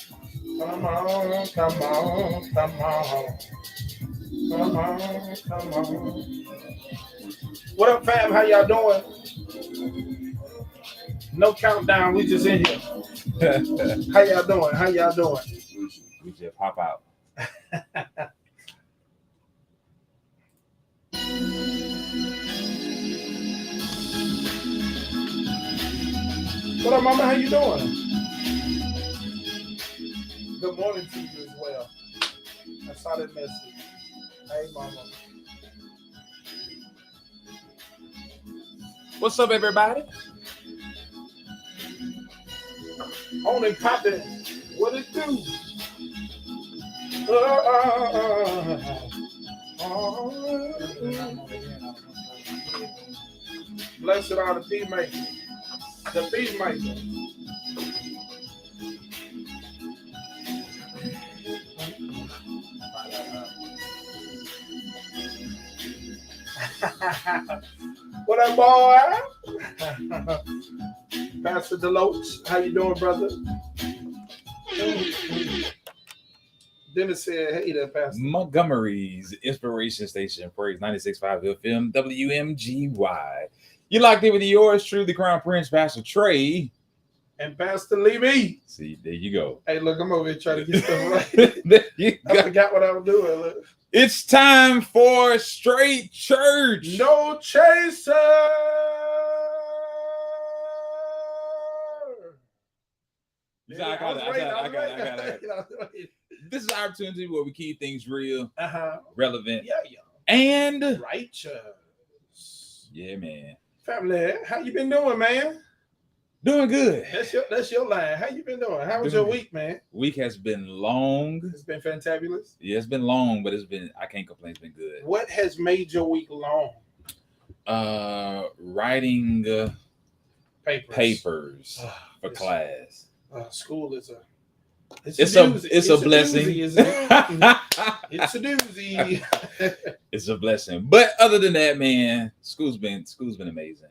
Come on, come on, come on, come on, come on. What up, fam? How y'all doing? No countdown. We just in here. How y'all doing? How y'all doing? We just pop out. What up, mama? How you doing? Good morning to you as well. I saw that message. Hey, mama. What's up, everybody? On and popping. What it do? Blessed are the peacemakers. The peacemakers. What up, boy? Pastor Deloach, how you doing, brother? Dennis said, hey there, Pastor. Montgomery's Inspiration Station, Praise 96.5 FM, WMGY. You locked in with yours truly, the Crown Prince, Pastor Trey. And Pastor Levy. See, there you go. Hey, look, I'm over here trying to get stuff right. There you I go. forgot what I was doing. Look. It's time for Straight Church. No chaser. I got it. This is our opportunity where we keep things real, relevant, and righteous. Yeah, man. Family, how you been doing, man? Doing good. That's your line. How you been doing? How was your week, man? Week has been long. It's been fantabulous. Yeah, it's been long, but I can't complain. It's been good. What has made your week long? Writing papers for class. School is it's a blessing. Doozy, isn't it? It's a doozy. It's a blessing. But other than that, man, school's been amazing.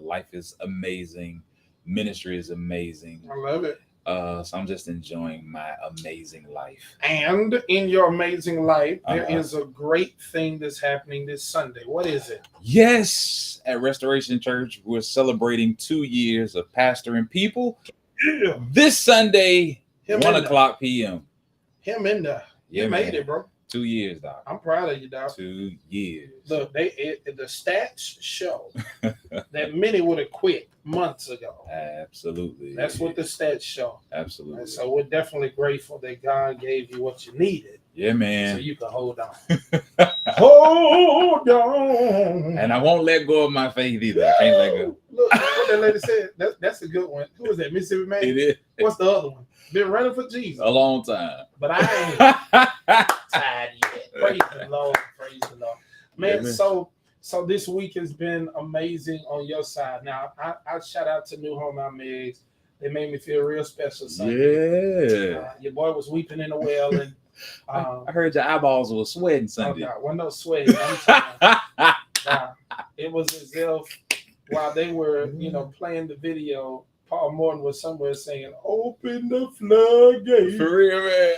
Life is amazing. Ministry is amazing. I love it. So I'm just enjoying my amazing life. And in your amazing life, there is a great thing that's happening this Sunday. What is it? Yes, at Restoration Church, we're celebrating 2 years of pastoring people. Yeah. This Sunday, 1:00 p.m. Him in there. Yeah, you man. made it, bro. 2 years, Doc. I'm proud of you, Doc. 2 years. Look, the stats show that many would have quit months ago. Absolutely. That's what the stats show. Absolutely. And so we're definitely grateful that God gave you what you needed. Yeah, man. So you can hold on. Hold on. And I won't let go of my faith either. I can't let go. Look, what that lady said. That's a good one. Who is that? Mississippi Man? It is. What's the other one? Been running for Jesus. A long time. But I ain't tired yet. Praise the Lord. Praise the Lord. Man, yeah, so this week has been amazing on your side. Now, I shout out to New Home Megs. They made me feel real special Sunday. Yeah. Your boy was weeping in the well. And I heard your eyeballs were sweating Sunday. Oh, God, wasn't no sweat. It was as if while they were, playing the video, Paul Morton was somewhere saying, "Open the floodgates." For real, man.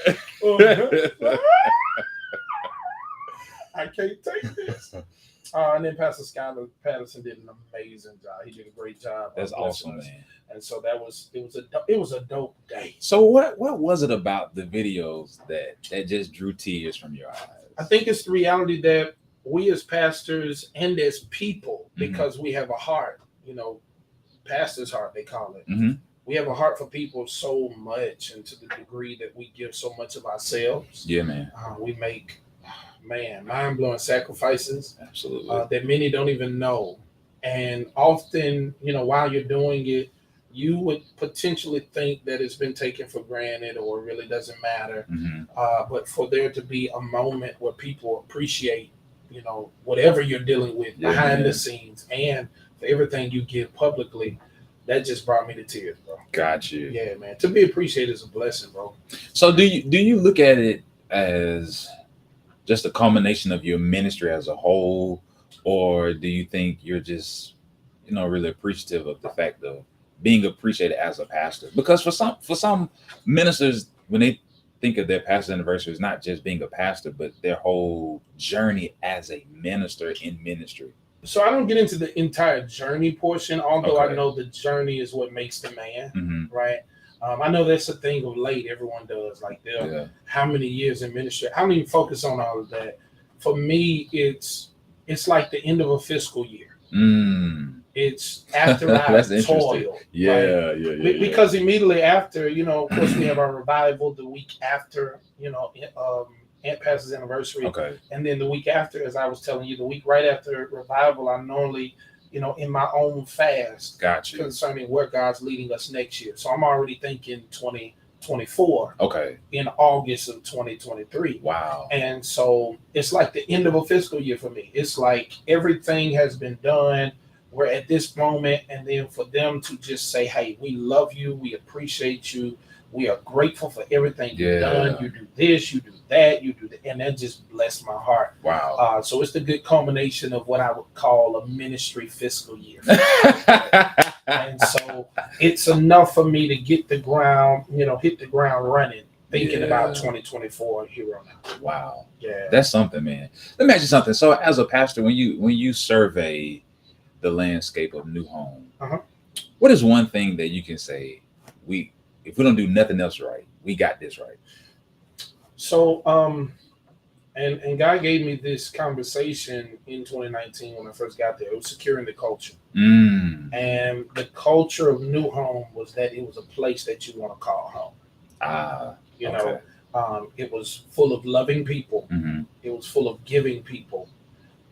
I can't take this. And then Pastor Skylar Patterson did an amazing job. He did a great job. That's awesome, man. And so it was a dope day. So what was it about the videos that just drew tears from your eyes? I think it's the reality that we as pastors and as people, because we have a heart, pastor's heart, they call it. Mm-hmm. We have a heart for people so much, and to the degree that we give so much of ourselves. Yeah, man. We make, mind-blowing sacrifices. Absolutely. That many don't even know. And often, while you're doing it, you would potentially think that it's been taken for granted or really doesn't matter. Mm-hmm. But for there to be a moment where people appreciate, whatever you're dealing with behind the scenes, and for everything you give publicly, that just brought me to tears, bro. Got you. Yeah, man. To be appreciated is a blessing, bro. So do you look at it as just a culmination of your ministry as a whole, or do you think you're just, really appreciative of the fact of being appreciated as a pastor? Because for some ministers, when they think of their pastor anniversary, it's not just being a pastor, but their whole journey as a minister in ministry. So I don't get into the entire journey portion, although I know the journey is what makes the man, right? I know that's a thing of late. Everyone does, like, how many years in ministry? I don't even focus on all of that. For me, it's like the end of a fiscal year. It's after I toil. Yeah. Because immediately after, of course, we have our revival the week after, Aunt Pastor's anniversary. Okay. And then the week after, as I was telling you, the week right after revival, I normally, in my own fast concerning where God's leading us next year. So I'm already thinking 2024. Okay. In August of 2023. Wow. And so it's like the end of a fiscal year for me. It's like everything has been done. We're at this moment, and then for them to just say, hey, we love you, we appreciate you, we are grateful for everything you've done. You do this, you do that, you do that. And that just blessed my heart. Wow. So it's the good culmination of what I would call a ministry fiscal year. And so it's enough for me to get the ground, hit the ground running, thinking about 2024 here on out. Wow. Yeah. That's something, man. Let me ask you something. So as a pastor, when you survey the landscape of New Home, what is one thing that you can say, if we don't do nothing else right, we got this right? So, and God gave me this conversation in 2019 when I first got there. It was securing the culture. And the culture of New Home was that it was a place that you want to call home. It was full of loving people. It was full of giving people.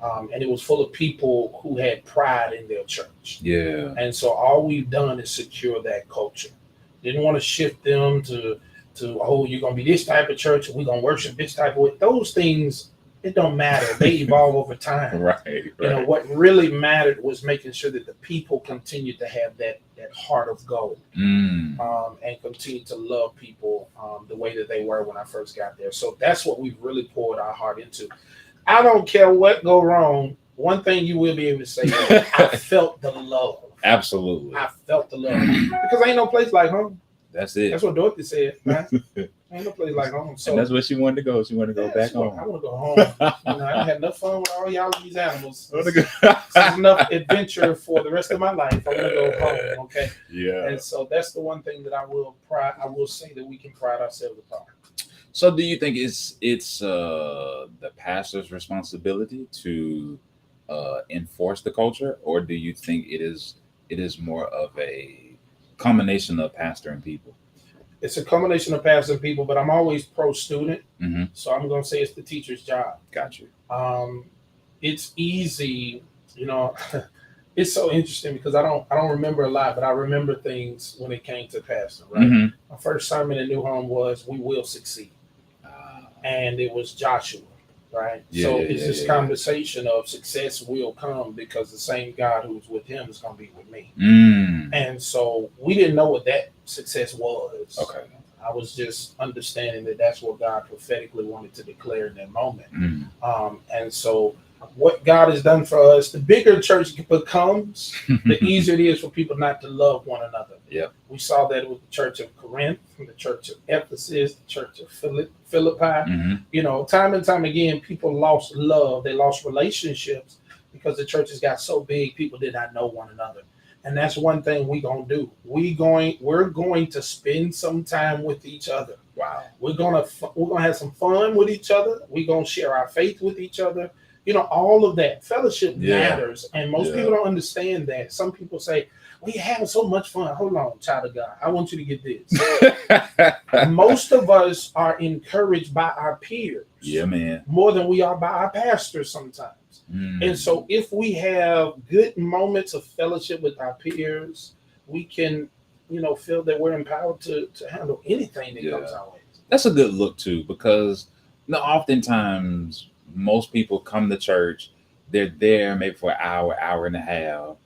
And it was full of people who had pride in their church. Yeah. And so all we've done is secure that culture. Didn't want to shift them to you're going to be this type of church, and we're going to worship this type of way. Those things, it don't matter. They evolve over time. Right. What really mattered was making sure that the people continued to have that heart of gold, and continue to love people the way that they were when I first got there. So that's what we've really poured our heart into. I don't care what go wrong. One thing you will be able to say is I felt the love. Absolutely. I felt the love. Because ain't no place like home. That's it. That's what Dorothy said, man. Ain't no place like home. So and that's where she wanted to go. She wanted to go back home. I want to go home. I had enough fun with all y'all these animals. This is enough adventure for the rest of my life. I want to go home. Okay. Yeah. And so that's the one thing that I will say that we can pride ourselves upon. So do you think it's the pastor's responsibility to enforce the culture, or do you think it is more of a combination of pastor and people? It's a combination of pastor and people, but I'm always pro-student. So I'm going to say it's the teacher's job. Got you. It's easy, it's so interesting because I don't remember a lot, but I remember things when it came to pastor, right? My first sermon in New Home was "We Will Succeed." And it was Joshua, right? This conversation of success will come because the same God who's with him is going to be with me. And so we didn't know what that success was. Okay. I was just understanding that that's what God prophetically wanted to declare in that moment. And so what God has done for us, the bigger church becomes, the easier it is for people not to love one another. Yeah. We saw that with the church of Corinth, the church of Ephesus, the church of Philippi. Time and time again, people lost love. They lost relationships because the churches got so big, people did not know one another. And that's one thing we're going to do. We're going to spend some time with each other. Wow. We're going to have some fun with each other. We're going to share our faith with each other. All of that. Fellowship matters. And most people don't understand that. Some people say, well, you're having so much fun. Hold on, child of God. I want you to get this. Most of us are encouraged by our peers. Yeah, man. More than we are by our pastors sometimes. And so if we have good moments of fellowship with our peers, we can, feel that we're empowered to handle anything that comes our way. That's a good look too, because oftentimes most people come to church, they're there maybe for an hour and a half.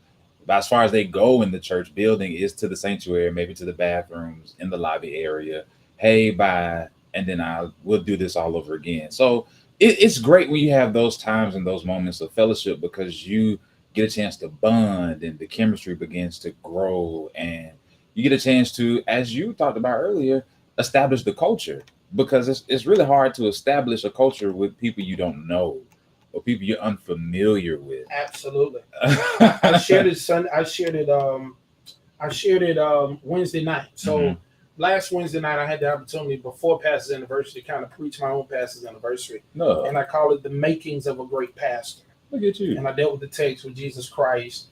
But as far as they go in the church building is to the sanctuary, maybe to the bathrooms, in the lobby area. Hey, bye. And then we'll do this all over again. So it's great when you have those times and those moments of fellowship because you get a chance to bond, and the chemistry begins to grow, and you get a chance to, as you talked about earlier, establish the culture, because it's really hard to establish a culture with people you don't know or people you're unfamiliar with. Absolutely. I shared it Sunday. I shared it Wednesday night. So last Wednesday night I had the opportunity before Pastor's Anniversary to kind of preach my own Pastor's Anniversary. No. And I call it the makings of a great pastor. Look at you. And I dealt with the text with Jesus Christ.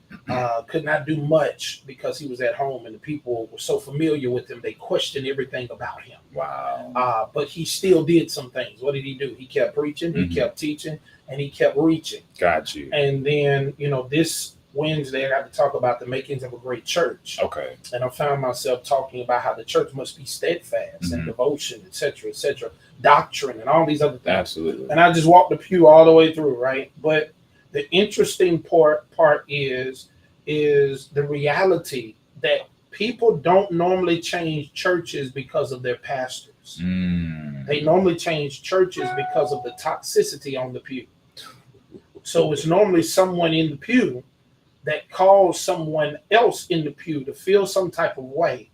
Could not do much because he was at home and the people were so familiar with him, they questioned everything about him. Wow. But he still did some things. What did he do? He kept preaching, he kept teaching, and he kept reaching. Got you. And then, this Wednesday, I got to talk about the makings of a great church. Okay. And I found myself talking about how the church must be steadfast and devotion, et cetera, doctrine, and all these other things. Absolutely. And I just walked the pew all the way through, right? But the interesting part is the reality that people don't normally change churches because of their pastors. They normally change churches because of the toxicity on the pew. So it's normally someone in the pew that calls someone else in the pew to feel some type of way.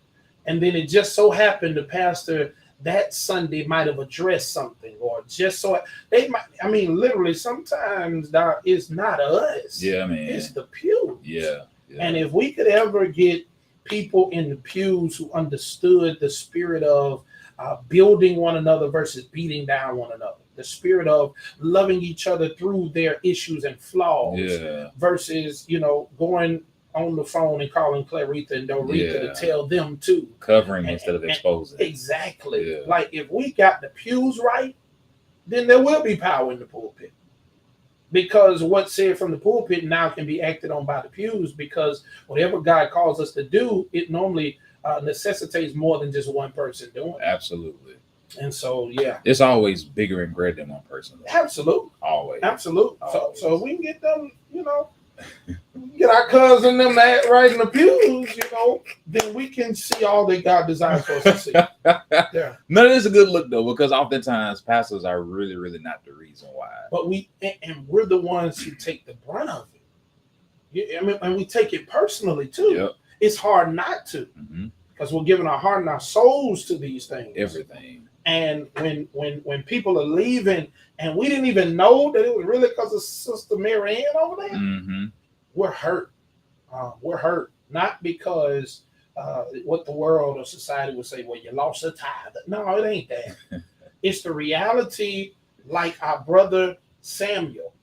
And then it just so happened the pastor that Sunday might have addressed something, or just so they might, literally sometimes it's not us. Yeah, man. It's the pews. Yeah. And if we could ever get people in the pews who understood the spirit of building one another versus beating down one another, the spirit of loving each other through their issues and flaws, versus, going on the phone and calling Claritha and Doretha to tell them too. Covering instead of exposing. Exactly. Yeah. Like if we got the pews right, then there will be power in the pulpit. Because what's said from the pulpit now can be acted on by the pews, because whatever God calls us to do, it normally necessitates more than just one person doing it. Absolutely. And so, it's always bigger and greater than one person. Absolutely. Always. Absolutely. So if we can get them, get our cousin them that right in the pews, then we can see all that God desires for us to see. Yeah. No, it's a good look though, because oftentimes pastors are really, really not the reason why. But we're the ones who take the brunt of it. And we take it personally too. Yep. It's hard not to, because we're giving our heart and our souls to these things. Everything. And when people are leaving and we didn't even know that it was really because of Sister Mary Ann over there, we're hurt. We're hurt. Not because what the world or society would say, well, you lost a tithe. No, it ain't that. It's the reality, like our brother Samuel.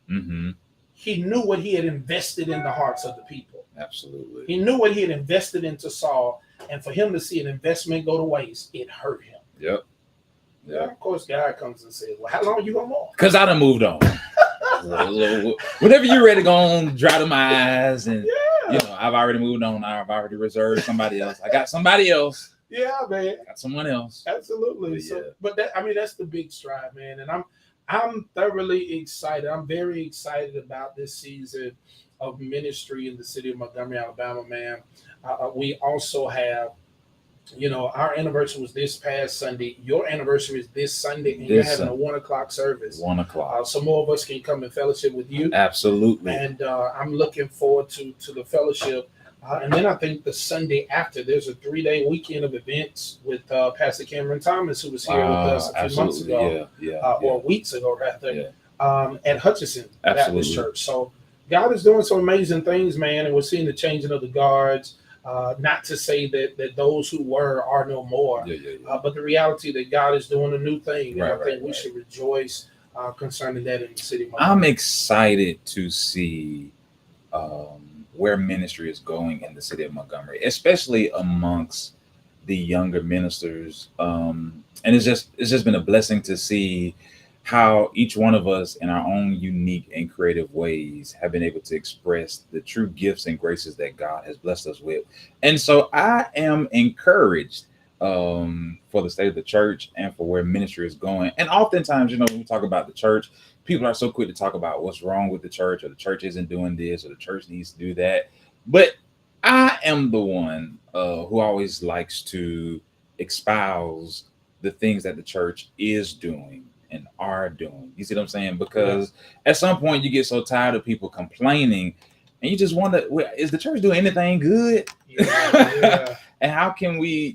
He knew what he had invested in the hearts of the people. Absolutely. He knew what he had invested into Saul, and for him to see an investment go to waste, it hurt him. Yep. Yeah, of course, God comes and says, well, how long you gonna mourn? Because I done moved on. Whenever you're ready to go on, dry to my eyes, and I've already moved on. I've already reserved somebody else. I got somebody else. Yeah, man. Got someone else. Absolutely. But that's the big stride, man. And I'm thoroughly excited. I'm very excited about this season of ministry in the city of Montgomery, Alabama, man. We also have, our anniversary was this past Sunday. Your anniversary is this Sunday, and you're having a 1:00 service. 1:00. So more of us can come and fellowship with you. Absolutely. And I'm looking forward to the fellowship. And then I think the Sunday after, there's a 3-day weekend of events with Pastor Cameron Thomas, who was here with us a few months ago, or weeks ago, rather, at Hutchinson Baptist Church. So God is doing some amazing things, man, and we're seeing the changing of the guards. Not to say that those who are no more, but the reality that God is doing a new thing. And I think we should rejoice concerning that in the city of Montgomery. I'm excited to see where ministry is going in the city of Montgomery, especially amongst the younger ministers. And it's just been a blessing to see how each one of us in our own unique and creative ways have been able to express the true gifts and graces that God has blessed us with. And so I am encouraged for the state of the church and for where ministry is going. And oftentimes, when we talk about the church, people are so quick to talk about what's wrong with the church, or the church isn't doing this, or the church needs to do that. But I am the one who always likes to espouse the things that the church is doing and are doing. You see what I'm saying? Because at some point you get so tired of people complaining, and you just wonder, is the church doing anything good? Yeah. And how can we,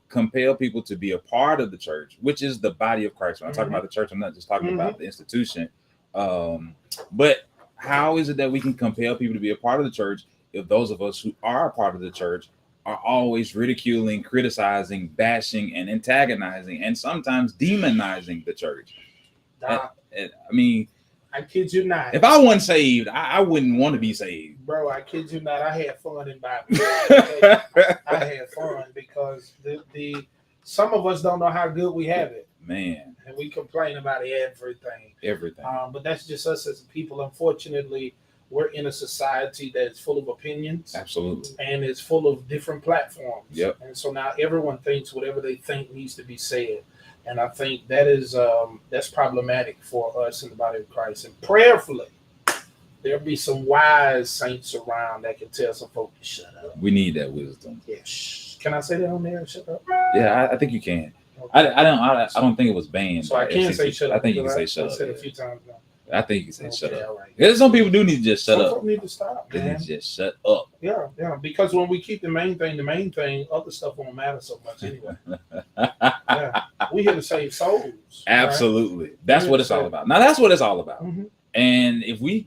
compel people to be a part of the church, which is the body of Christ? When I talk about the church, I'm not just talking about the institution. But how is it that we can compel people to be a part of the church if those of us who are a part of the church are always ridiculing, criticizing, bashing, and antagonizing, and sometimes demonizing the church? I mean, I kid you not. If I wasn't saved, I wouldn't want to be saved. Bro, I kid you not. I had fun in Bible. I had fun because the some of us don't know how good we have it. Man. And we complain about everything. Everything. But that's just us as people. Unfortunately, we're in a society that's full of opinions. Absolutely. And it's full of different platforms. Yep. And so now everyone thinks whatever they think needs to be said. And I think that is that's problematic for us in the body of Christ. And prayerfully, there'll be some wise saints around that can tell some folk to shut up. We need that wisdom. Yeah. Can I say that on there? Shut up. Yeah, I think you can. Okay. I don't think it was banned. So I can say shut up. I think you can say shut up. I said a few times now. I think you can say shut up. All right. There's some people do need to just shut up. Some need to stop. They Man. need to just shut up. Yeah. Because when we keep the main thing, other stuff won't matter so much anyway. Yeah. We here to save souls. Absolutely. Right? That's what it's all about. Now that's what it's all about. Mm-hmm. And if we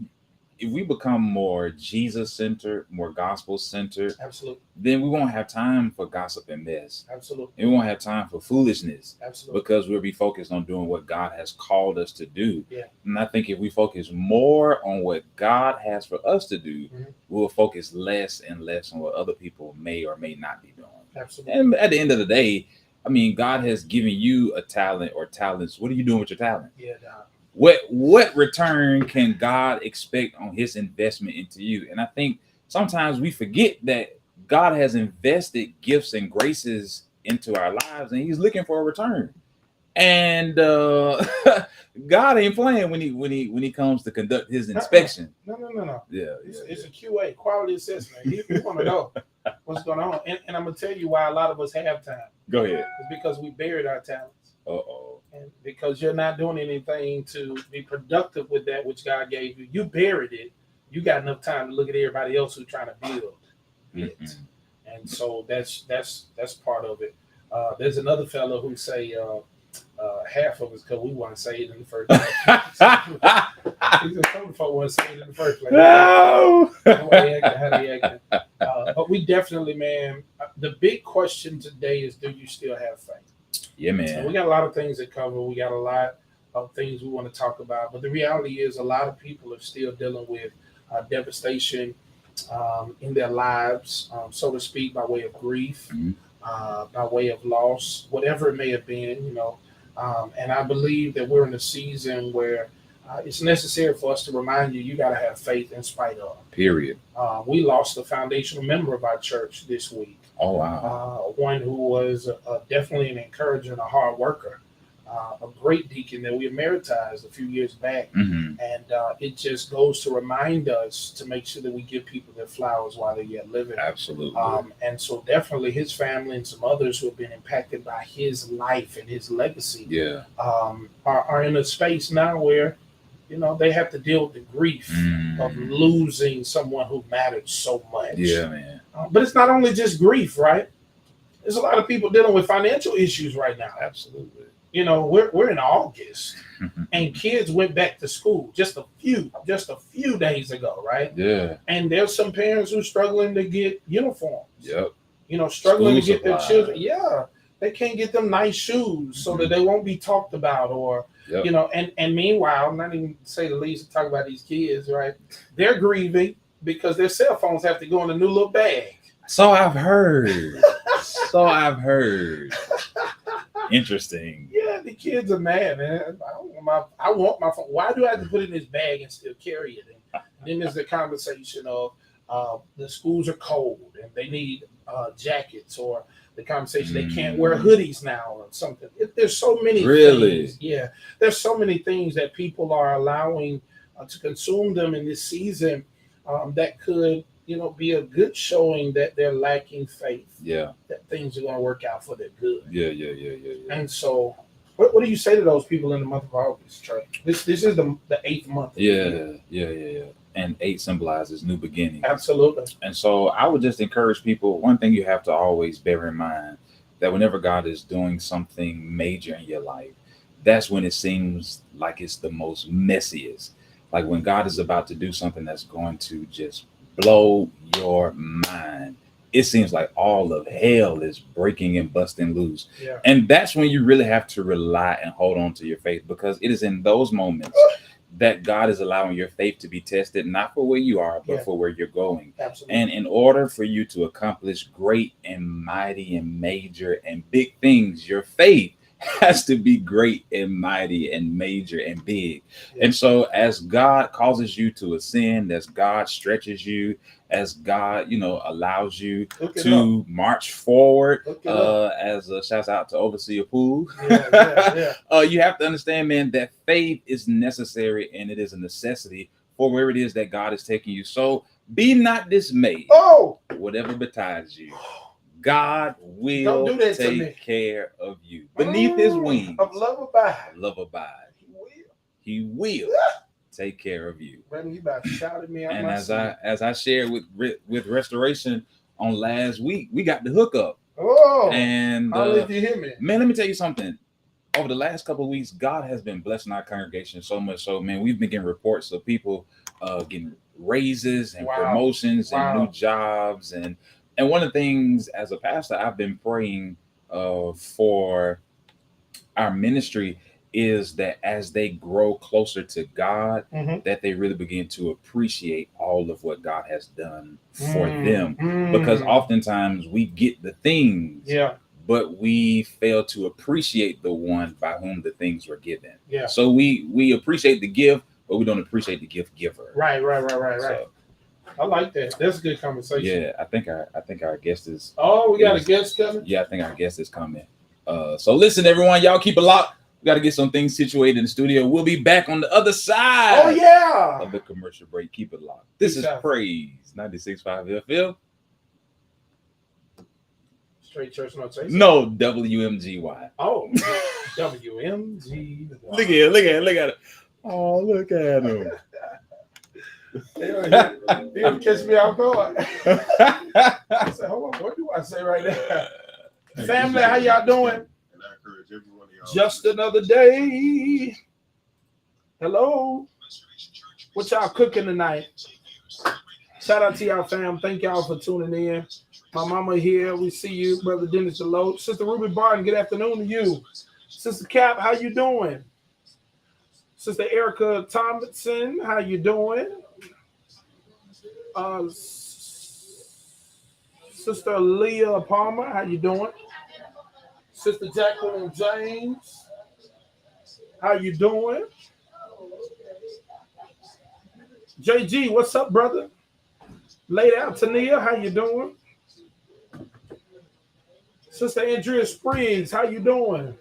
become more Jesus centered, more gospel centered, absolutely, then we won't have time for gossip and mess. Absolutely. And we won't have time for foolishness. Absolutely. Because we'll be focused on doing what God has called us to do. Yeah. And I think if we focus more on what God has for us to do, we'll focus less and less on what other people may or may not be doing. Absolutely. And at the end of the day, I mean, God has given you a talent or talents. What are you doing with your talent? Yeah. What return can God expect on his investment into you? And I think sometimes we forget that God has invested gifts and graces into our lives and he's looking for a return. And God ain't playing when he comes to conduct his inspection. No. Yeah. It's a QA, quality assessment. You want to know what's going on. And I'm going to tell you why a lot of us have time. Go ahead. It's because we buried our talents. Uh-oh. And because you're not doing anything to be productive with that which God gave you. You buried it. You got enough time to look at everybody else who's trying to build it. And so that's part of it. There's another fellow who say half of us because we weren't saved in the first place. He said some folk weren't saved in the first place. No. How they acting. But we definitely, man, the big question today is, do you still have faith? Yeah, man. And we got a lot of things to cover. We got a lot of things we want to talk about. But the reality is a lot of people are still dealing with devastation in their lives, so to speak, by way of grief, by way of loss, whatever it may have been, and I believe that we're in a season where it's necessary for us to remind you got to have faith in spite of. Period. We lost a foundational member of our church this week. Oh, wow. One who was definitely an encourager and a hard worker, a great deacon that we emeritized a few years back. And it just goes to remind us to make sure that we give people their flowers while they're yet living. Absolutely. And so definitely his family and some others who have been impacted by his life and his legacy are in a space now where, they have to deal with the grief of losing someone who mattered so much. Yeah, man. But it's not only just grief, right? There's a lot of people dealing with financial issues right now. Absolutely. We're in August, and kids went back to school just a few days ago, right? Yeah. And there's some parents who are struggling to get uniforms. Yep. Struggling School to get supplies. their children. Yeah, they can't get them nice shoes so that they won't be talked about, or and meanwhile, not even to say the least, to talk about these kids, right? They're grieving because their cell phones have to go in a new little bag. So I've heard. Interesting. Yeah, the kids are mad, man. I want my phone. Why do I have to put it in this bag and still carry it? And then there's the conversation of the schools are cold and they need jackets, or the conversation they can't wear hoodies now or something. There's so many things. Yeah, there's so many things that people are allowing to consume them in this season that could be a good showing that they're lacking faith. Yeah, that things are going to work out for their good. Yeah. And so, what do you say to those people in the month of August, Trey? This is the 8th month. Yeah. and 8 symbolizes new beginnings. Absolutely. And so I would just encourage people, one thing you have to always bear in mind, that whenever God is doing something major in your life, that's when it seems like it's the most messiest. Like when God is about to do something that's going to just blow your mind, it seems like all of hell is breaking and busting loose. Yeah. And that's when you really have to rely and hold on to your faith, because it is in those moments that God is allowing your faith to be tested, not for where you are, but for where you're going. Absolutely. And in order for you to accomplish great and mighty and major and big things, your faith has to be great and mighty and major and big. Yeah. And so as God causes you to ascend, as God stretches you, as God, allows you to march forward, as a shout out to Overseer Poole, you have to understand, man, that faith is necessary and it is a necessity for where it is that God is taking you. So be not dismayed. Whatever betides you, God will take care of you. Beneath his wings of love abide. He will take care of you. Brandon, you about to shout at me. And as I shared with Restoration on last week, we got the hookup. And I'll let you hear me. Man, let me tell you something. Over the last couple of weeks, God has been blessing our congregation so much so, man, we've been getting reports of people getting raises and promotions and new jobs. And one of the things as a pastor I've been praying for our ministry is that as they grow closer to God, that they really begin to appreciate all of what God has done for them. Because oftentimes we get the things, but we fail to appreciate the one by whom the things were given. So we appreciate the gift, but we don't appreciate the gift giver. Right. So, I like that. That's a good conversation. Yeah, I think our guest is. Oh, we got a guest coming? Yeah, I think our guest is coming. So listen, everyone, y'all keep it locked. We got to get some things situated in the studio. We'll be back on the other side of the commercial break. Keep it locked. This is Praise 96.5 FM. Straight Church Notation? No, WMGY. Oh, WMG. Look at it. Oh, look at him. He'll catch me off guard. I said, hold on, what do I say right now? Family, how y'all doing? And I encourage every one of y'all. Just another day. Hello. What y'all cooking tonight? Shout out to y'all, fam. Thank y'all for tuning in. My mama here. We see you, Brother Dennis Deloach. Sister Ruby Barton, good afternoon to you. Sister Cap, how you doing? Sister Erica Thompson, how you doing? Sister Leah Palmer, how you doing? Sister Jacqueline James, how you doing? JG, what's up, brother? Laid out Tania, how you doing? Sister Andrea Spriggs, how you doing?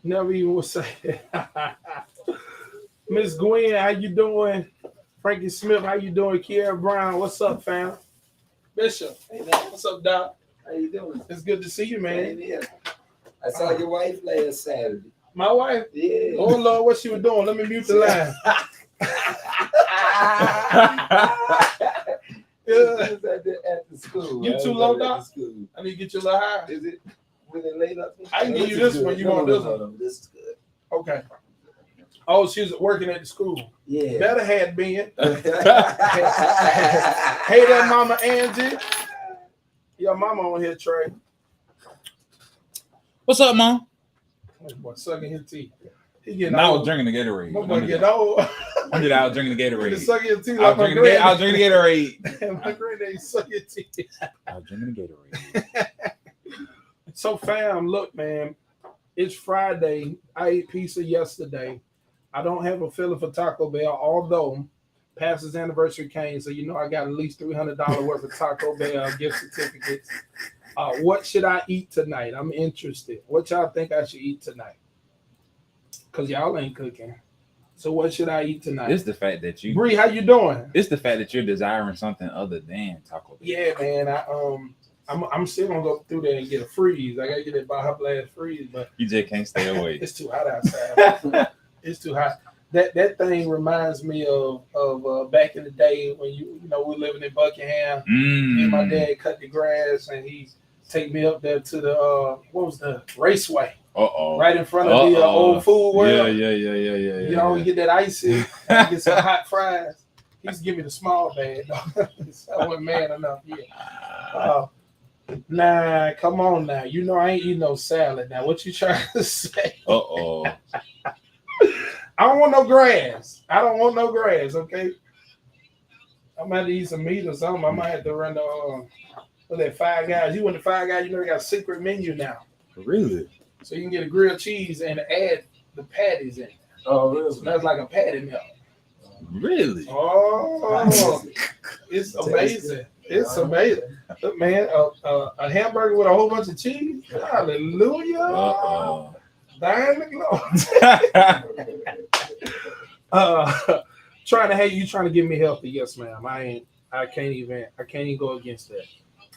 Never even would say it. Miss Gwen, how you doing? Frankie Smith, how you doing? Kiera Brown, what's up, fam? Bishop, hey man, what's up, Doc? How you doing? It's good to see you, man. I saw your wife last Saturday. My wife? Yeah. Oh, Lord, what she was doing? Let me mute the line. At the school. You too low, Doc? I need to get you a little higher. Is it? With it laid up? I can give you this one. You want this one? This is good. Okay. Oh, she was working at the school. Yeah. Better had been. Hey there, Mama Angie. Your mama on here, Trey. What's up, Mom? Oh, boy, sucking his teeth. He getting I old. was drinking the Gatorade. My boy getting old. I was drinking the Gatorade. Sucking your teeth I was like drinking the Gatorade. my granddaddy suck your teeth. I was drinking the Gatorade. So, fam, look, man. It's Friday. I ate pizza yesterday. I don't have a feeling for Taco Bell, although Pastor's anniversary came, so you know I got at least $300 worth of Taco Bell gift certificates. What should I eat tonight? I'm interested. What y'all think I should eat tonight? Because y'all ain't cooking. So what should I eat tonight? It's the fact that you... Bree, how you doing? It's the fact that you're desiring something other than Taco Bell. Yeah, man. I'm still gonna go through there and get a freeze. I gotta get it by her blast freeze, but you just can't stay away. It's too hot outside. It's too hot. that thing reminds me of back in the day when we living in Buckingham. Me and my dad cut the grass, and he take me up there to the what was the raceway? Right in front of the old food world. Yeah. We get that icy, and get some hot fries. He used to give me the small bag. That wasn't man enough. Yeah. Nah, come on now. I ain't eating no salad. Now, what you trying to say? I don't want no grass. Okay. I'm gonna have to eat some meat or something. I might have to run the that Five Guys. You went to Five Guys, they got a secret menu now. Really? So you can get a grilled cheese and add the patties in. Oh, really? So that's like a patty melt. Really? Oh, it's amazing. It's amazing. Man, a hamburger with a whole bunch of cheese. Hallelujah. Thine the glory. Trying to get me healthy. Yes, ma'am. I can't even go against that.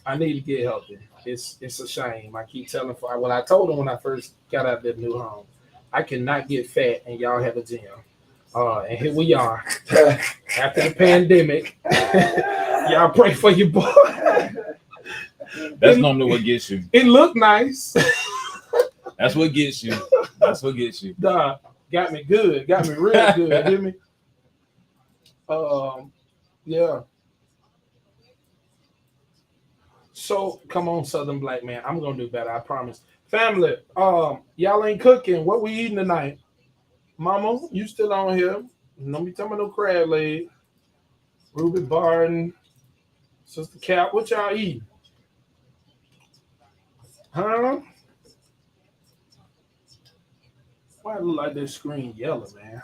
I need to get healthy. It's a shame. I keep telling I told him when I first got out of that new home. I cannot get fat and y'all have a gym. And here we are after the pandemic. Y'all pray for your boy. That's normally what gets you. It looked nice. That's what gets you. Got me good. Got me real good. Hear me? Yeah. So come on, Southern Black man. I'm gonna do better. I promise. Family, y'all ain't cooking. What we eating tonight? Mama, you still on here? Don't be talking about no crab leg. Ruby Barton, Sister Cap, what y'all eating? Huh? Why it look like this screen yellow, man?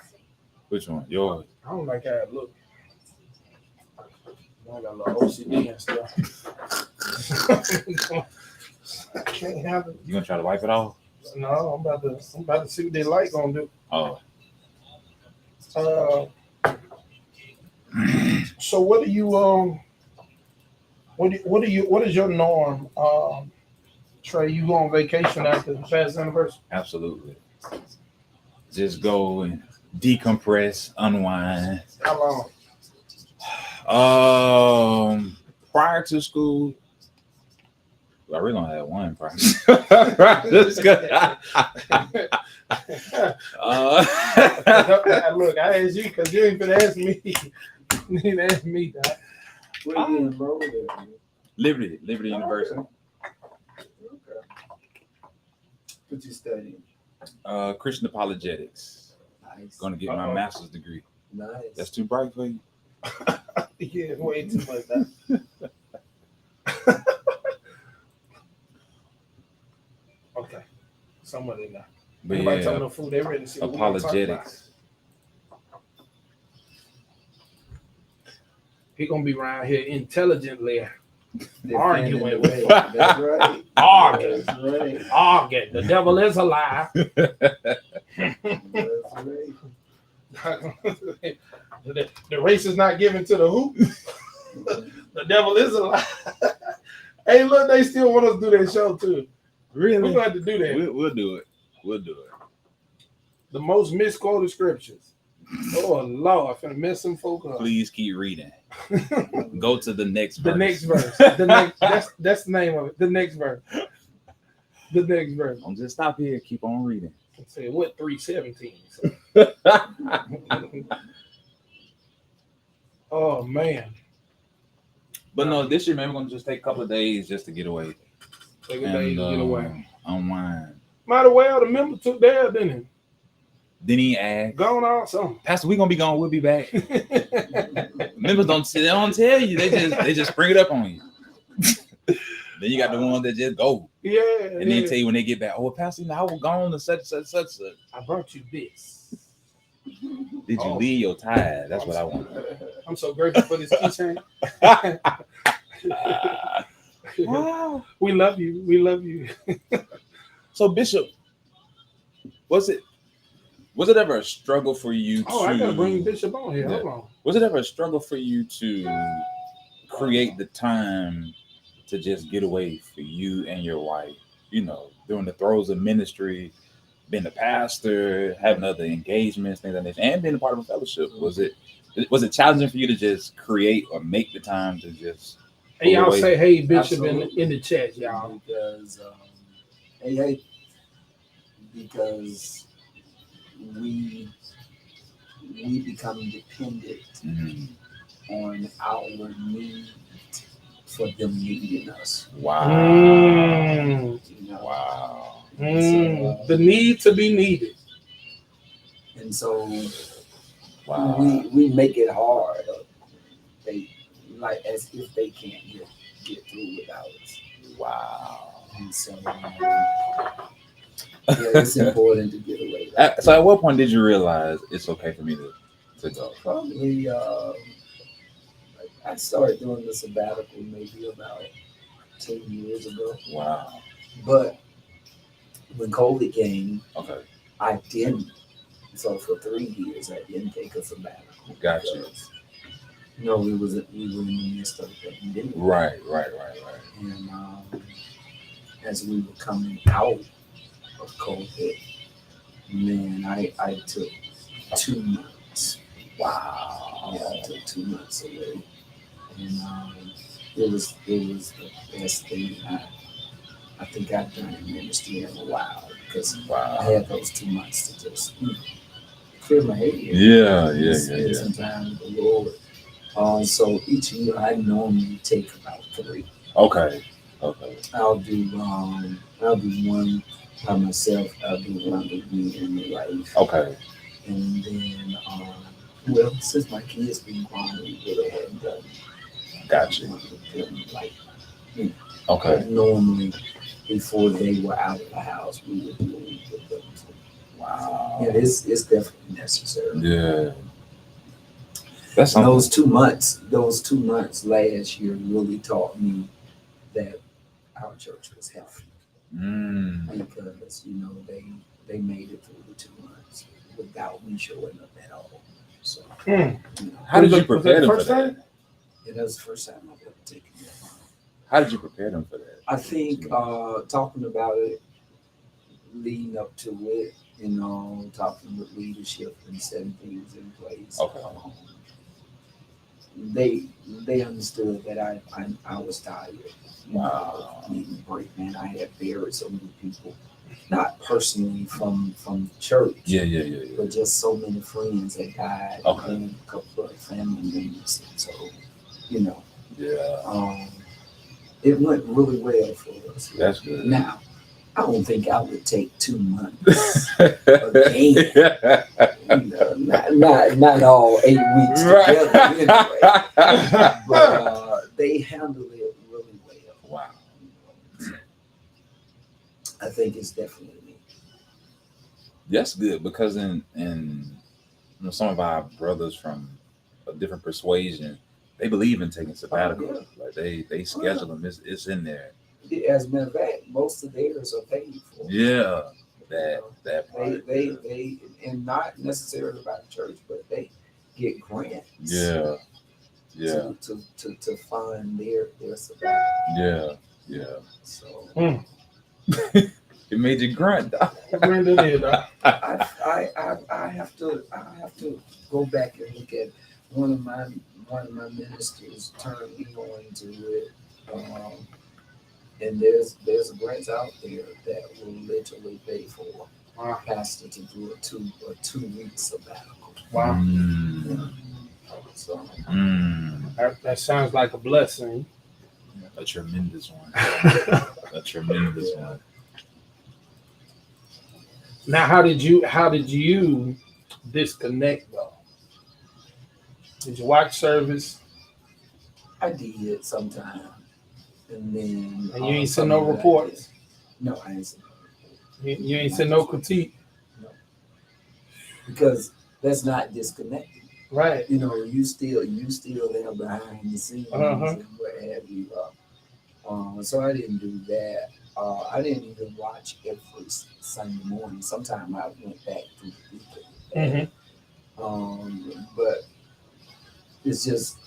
Which one? Yours? I don't like how it look. I got a little OCD and stuff. I can't have it. You gonna try to wipe it off? No, I'm about to see what they light gonna do. Oh. So what is your norm? Trey, you go on vacation after the past anniversary? Absolutely. Just go and decompress, unwind. How long? Prior to school, I really don't have one prior. That's good. Look, I asked you because you ain't gonna ask me. You didn't ask me, Doc. Where you enrolled at? Liberty University. Okay. What you studying? Christian apologetics. Nice. Going to get my master's degree. Nice. That's too bright for you? Yeah, way too much. That. Okay, someone in there. But Anybody talking about food? They ready to see what apologetics. He gonna be around here intelligently Arguing. arguing. That's right. Arguing. That's right. Arguing. The devil is a lie. That's right. The race is not given to the who? The devil is a lie. Hey, look, they still want us to do that show too. Really? We're gonna have to do that. We'll do it. The most misquoted scriptures. Oh Lord, I'm finna mess some folk up. Please keep reading. Go to the next verse. The next verse. That's the name of it. The next verse. Don't just stop here. Keep on reading. Say what 3:17. Oh man. But no, this year, man, we're gonna just take a couple of days just to get away. Take a day to get away. Unwind. Might as well the member took theirs, didn't he? Then he asked, Gone out something. Pastor, we gonna be gone. We'll be back. Members don't tell you. They just bring it up on you. Then you got the ones that just go. Yeah. And then tell you when they get back, oh, Pastor, I was gone to such. I brought you this. Did you leave your tithe? That's what I want. I'm so grateful for this keychain. Wow. We love you. We love you. So, Bishop, was it ever a struggle for you I gotta bring Bishop on here. Yeah. Hold on. Was it ever a struggle for you to create the time to just get away for you and your wife? You know, during the throes of ministry, being a pastor, having other engagements, things like that, and being a part of a fellowship? Was it challenging for you to just create or make the time to just? And y'all away? say, hey, Bishop, Absolutely. in the chat, y'all. Because hey, because we become dependent Mhm. on our need for them needing us. Wow. Mm, You know? Wow. the need to be needed. And so Wow. we make it hard. They like as if they can't get through without us. Wow. And so it's important to get away. So at what point did you realize it's okay for me to go? Probably I started doing the sabbatical maybe about 10 years ago. Wow. But when COVID came, Okay. I didn't. So for 3 years, I didn't take a sabbatical. Got you. because, we were in the midst of the pandemic. Right. And as we were coming out of COVID, man, I took 2 months. Wow. Yeah, I took 2 months away. And it was the best thing I think I've done in ministry in a while because I Wow. had those 2 months to just clear my head. Yeah. Spend some time with the Lord. So each year I normally take about 3. Okay. I'll do one by myself. I'll do one with me and my wife. Okay. And then since my kids been grown, we really hadn't done. Got you. Like Okay. normally before they were out of the house, we would do a week with them. Wow. Yeah, it's definitely necessary. Yeah. That's something. Those 2 months last year really taught me that our church was healthy because they made it through the 2 months without me showing up at all. So How did you prepare them for that? Yeah, that was the first time I've ever taken it. How did you prepare them for that? I think talking about it, leading up to it, talking with leadership and setting things in place. Okay. They understood that I was tired. Wow. Needing a break, man. I had buried so many people, not personally from church. Yeah. But just so many friends had died. Okay. And a couple of family members. And so, Yeah. it went really well for us. That's good. Now, I don't think I would take 2 months again. Not all 8 weeks together anyway. But they handled it really well. Wow. I think it's definitely me. That's good because in some of our brothers from a different persuasion, they believe in taking sabbaticals. Like they schedule them. It's in there. As a matter of fact, most of theirs are paid for. Yeah, that part. They and not necessarily by the church, but they get grants. Yeah. To fund their sabbatical. Yeah. So It made you grunt. I have to go back and look at one of my ministers turned me on to it. And there's grants out there that will literally pay for our pastor to do a 2 week sabbatical. Wow. So That sounds like a blessing. A tremendous one. A tremendous one. Now, how did you disconnect though? Did you watch service? I did sometime. And then And you ain't send no reports? No, I ain't send no reports. You ain't send no critique? No. Because that's not disconnecting. Right. You still there behind the scenes and what have you. So I didn't do that. I didn't even watch every Sunday morning. Sometimes I went back through the weekend. But it's just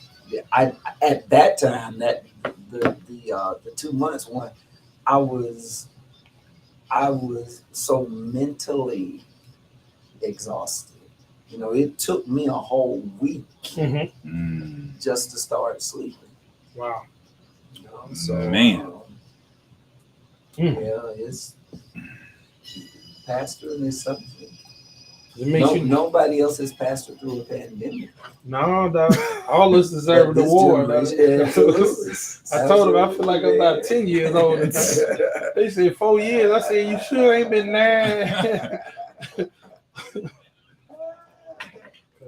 I at that time that the 2 months one I was I was so mentally exhausted. You know, it took me a whole week just to start sleeping. Wow. You know, so Man. yeah, it's pastoring is something. It makes you Nobody else has pastored through a pandemic. no, dog. All us deserve an This award. generation, absolutely. I told him I feel like I'm about 10 years old. They said 4 years. I said, you sure ain't been 9?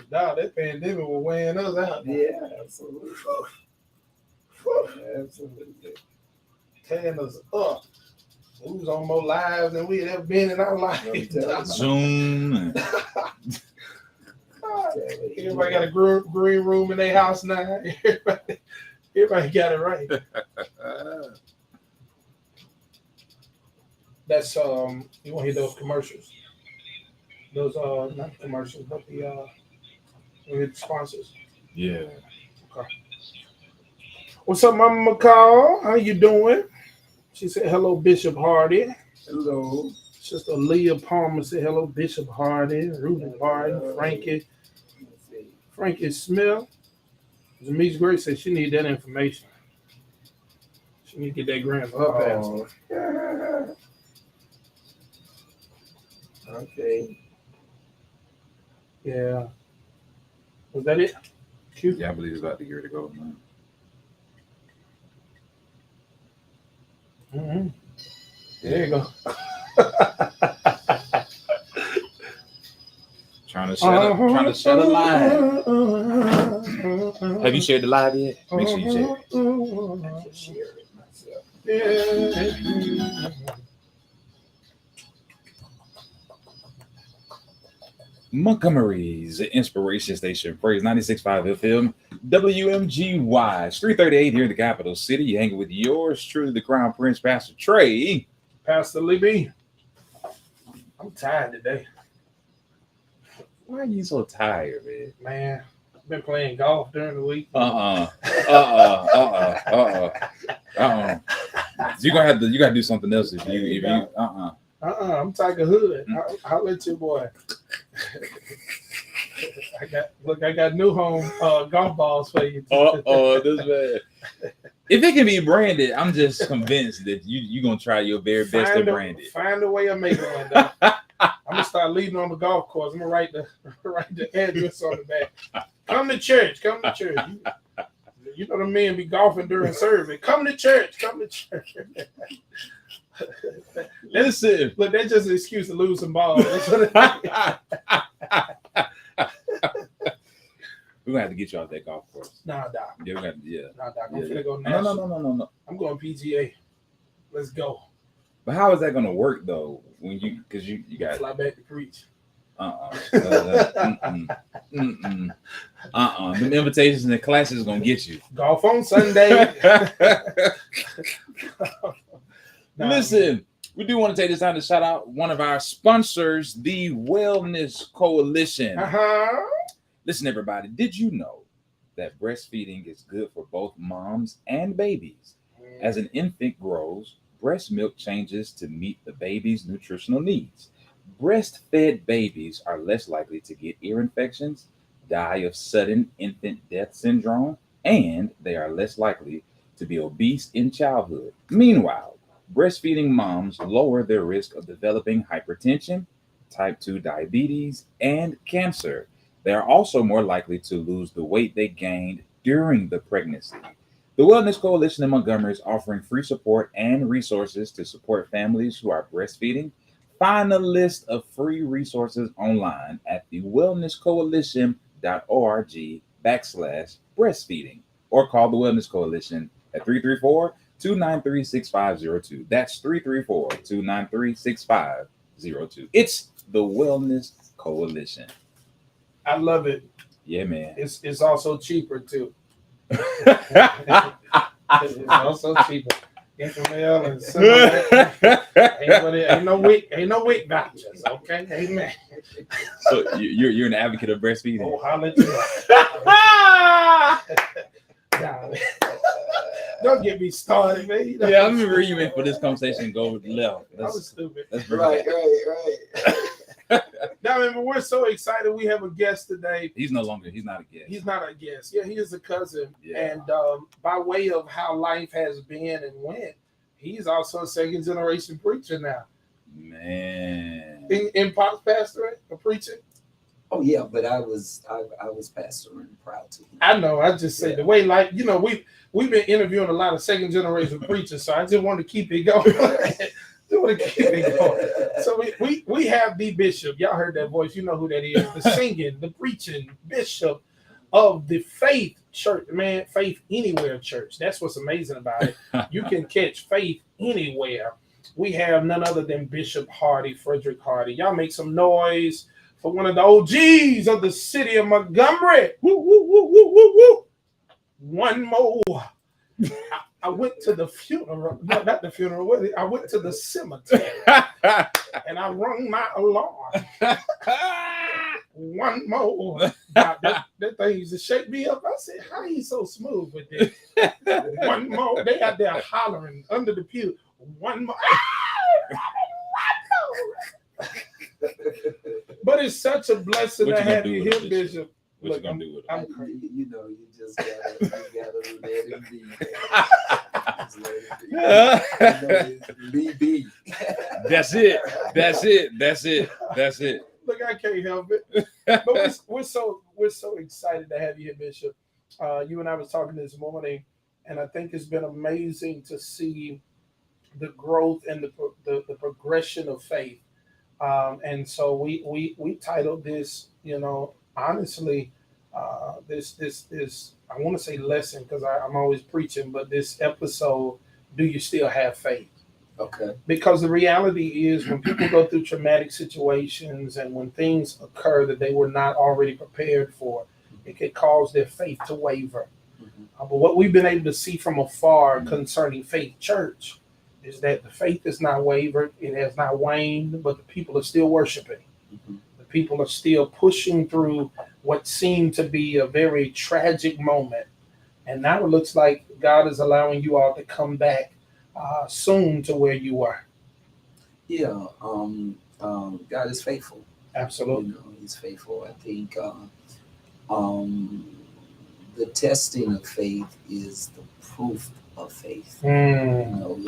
Nah, that pandemic was weighing us out. Yeah, absolutely. Absolutely. Tearing us up. We was on more lives than we had ever been in our life. Zoom. Everybody got a green room in their house now. Everybody got it right. That's you want to hear those commercials? Those not commercials, but the sponsors. Yeah. Okay. What's up, Mama McCall? How you doing? She said hello, Bishop Hardy. Hello. Sister Leah Palmer said hello, Bishop Hardy, Ruben Barton, Frankie Smith. Zamiz Grace said she need that information. She need to get that grant for her pastor. Okay. Yeah. Was that it? Cute. Yeah, I believe it's about the year to go, man. Mm-hmm. There you go. Trying to share the live. Have you shared the live yet? Make sure you share it. I just share it myself. Yeah. Montgomery's Inspiration Station, Praise 96.5 FM, WMGY. It's 3:38 here in the capital city. You're hanging with yours truly, the Crown Prince, Pastor Trey. Pastor Lee B. I'm tired today. Why are you so tired, man? Man, I've been playing golf during the week. You gotta do something else if you. I'm Tiger Hood. I'll let you, boy. I got new home golf balls for you. This man. If it can be branded, I'm just convinced that you're gonna try your very best to brand it. Find a way of making one. Though. I'm gonna start leading on the golf course. I'm gonna write the address on the back. Come to church. Come to church. You know the men be golfing during service. Come to church. Come to church. Listen, look, that's just an excuse to lose some balls. We're gonna have to get you out that golf course. Nah, Doc. Yeah, we got. Yeah. Nah, Doc. I'm gonna go national. No. I'm going PGA. Let's go. But how is that gonna work though? When because you got fly back to preach. The invitations and the classes gonna get you. Golf on Sunday. Listen, we do want to take this time to shout out one of our sponsors, the Wellness Coalition. Listen, everybody, did you know that breastfeeding is good for both moms and babies? As an infant grows, breast milk changes to meet the baby's nutritional needs. Breastfed babies are less likely to get ear infections, die of sudden infant death syndrome, and they are less likely to be obese in childhood. Meanwhile, breastfeeding moms lower their risk of developing hypertension, type 2 diabetes, and cancer. They are also more likely to lose the weight they gained during the pregnancy. The Wellness Coalition in Montgomery is offering free support and resources to support families who are breastfeeding. Find a list of free resources online at thewellnesscoalition.org/breastfeeding or call the Wellness Coalition at 334-293-6502. That's 334-293-6502. It's the Wellness Coalition. I love it. Yeah, man. It's also cheaper too. It's also cheaper. Infamil and ain't no WIC vouchers, okay? Amen. So you're an advocate of breastfeeding? Oh, holla at you. Don't get me started, man. You know, Yeah, I remember you went for this conversation and go left. I was stupid. That's very Right. Now, remember, we're so excited. We have a guest today. He's not a guest. He's not a guest. Yeah, he is a cousin. Yeah. And by way of how life has been and went, he's also a second generation preacher now. Man. In Pop's pastoring, a preacher. Oh yeah, but I was pastoring proud to him. I know. I just say the way life. You know, we've been interviewing a lot of second generation preachers, so I just want to keep it going. So we have the bishop. Y'all heard that voice. You know who that is. The singing, the preaching bishop of the Faith Church. Man, Faith Anywhere Church. That's what's amazing about it. You can catch faith anywhere. We have none other than Bishop Hardy, Frederick Hardy. Y'all make some noise for one of the OGs of the city of Montgomery. Woo, woo, woo, woo, woo, woo. One more. I went to the funeral. No, not the funeral. I went to the cemetery and I rung my alarm. One more. Now, that thing used to shake me up. I said, how he so smooth with this? One more. They out there hollering under the pew. One more. But it's such a blessing to have you here, Bishop. What you gonna do with it? I'm crazy. You know, you just gotta let it be. Just let it be. That's it. Look, I can't help it. But we're so excited to have you here, Bishop. You and I was talking this morning, and I think it's been amazing to see the growth and the progression of faith. And so we titled this, you know, honestly, this I want to say lesson because I'm always preaching, but this episode, do you still have faith? Okay. Because the reality is when people go through traumatic situations and when things occur that they were not already prepared for, it could cause their faith to waver. But what we've been able to see from afar concerning Faith Church is that the faith is not wavered, it has not waned, but the people are still worshiping. The people are still pushing through what seemed to be a very tragic moment. And now it looks like God is allowing you all to come back soon to where you were. Yeah, God is faithful. Absolutely. You know, He's faithful. I think the testing of faith is the proof of faith. You know,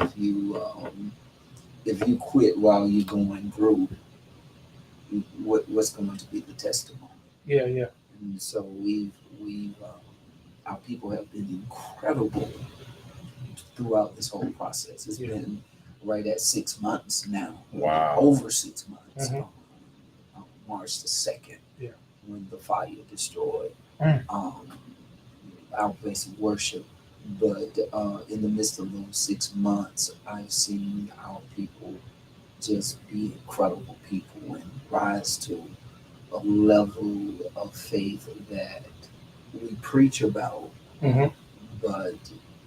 if you quit while you're going through, what's going to be the testimony? Yeah. And so we've our people have been incredible throughout this whole process. It's been right at 6 months now. Wow. Over 6 months. March the 2nd, when the fire destroyed our place of worship. But in the midst of those 6 months, I've seen our people just be incredible people and rise to a level of faith that we preach about, but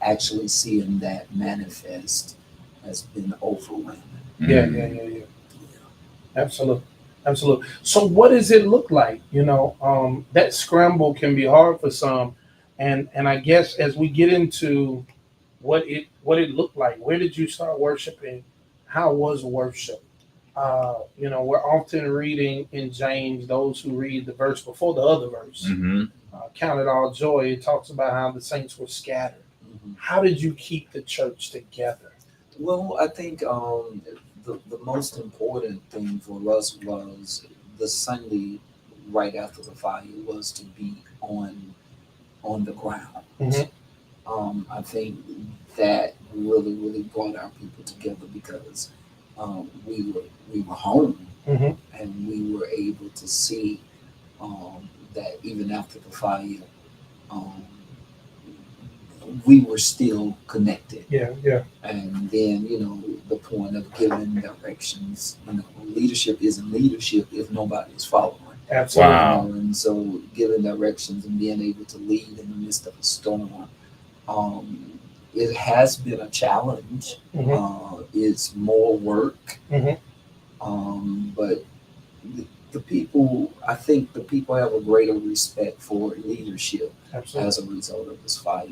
actually seeing that manifest has been overwhelming. Yeah. Absolutely. So what does it look like? You know, that scramble can be hard for some. And I guess as we get into what it looked like, where did you start worshiping? How was worship? You know, we're often reading in James, those who read the verse before the other verse, count it all joy. It talks about how the saints were scattered. How did you keep the church together? Well, I think the most important thing for us was the Sunday right after the fire was to be on the ground. I think that really brought our people together because we were home and we were able to see that even after the fire, we were still connected. Yeah. And then, you know, the point of giving directions, you know, leadership isn't leadership if nobody's following. Absolutely. Wow. You know, and so giving directions and being able to lead in the midst of a storm, it has been a challenge. It's more work. But the people, I think the people have a greater respect for leadership as a result of this fire.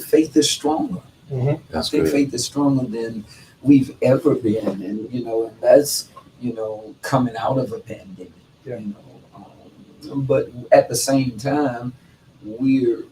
faith is stronger. That's I think good. faith is stronger than we've ever been, and and that's coming out of a pandemic. Yeah. But at the same time, we're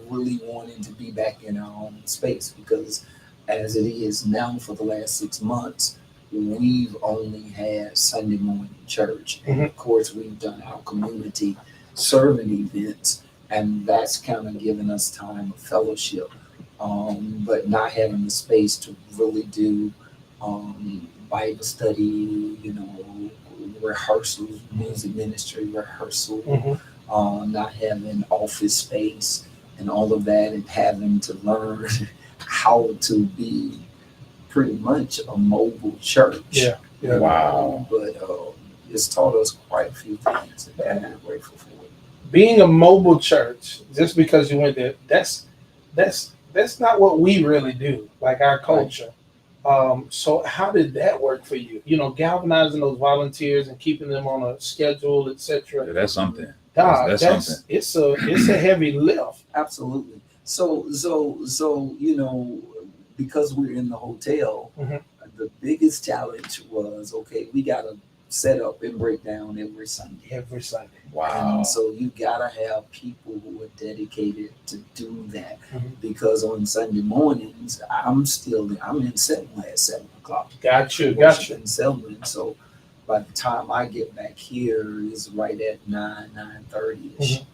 really wanting to be back in our own space, because as it is now for the last 6 months, we've only had Sunday morning church, and of course we've done our community serving events, and that's kind of given us time of fellowship. But not having the space to really do Bible study, rehearsals, music ministry rehearsal, not having office space and all of that, and having to learn how to be pretty much a mobile church. Yeah. Wow. But it's taught us quite a few things, and I'm grateful for it. Being a mobile church, just because you went there, that's not what we really do, like our culture. So how did that work for you? Galvanizing those volunteers and keeping them on a schedule, etc. Yeah, that's something. God, That's something. it's a heavy lift. Absolutely. So because we're in the hotel, the biggest challenge was, okay, we gotta set up and break down every Sunday. Every Sunday. Wow. And so you gotta have people who are dedicated to do that, because on Sunday mornings I'm in Selma at 7:00. Got you. In Selma. So by the time I get back here, it's right at 9:30ish.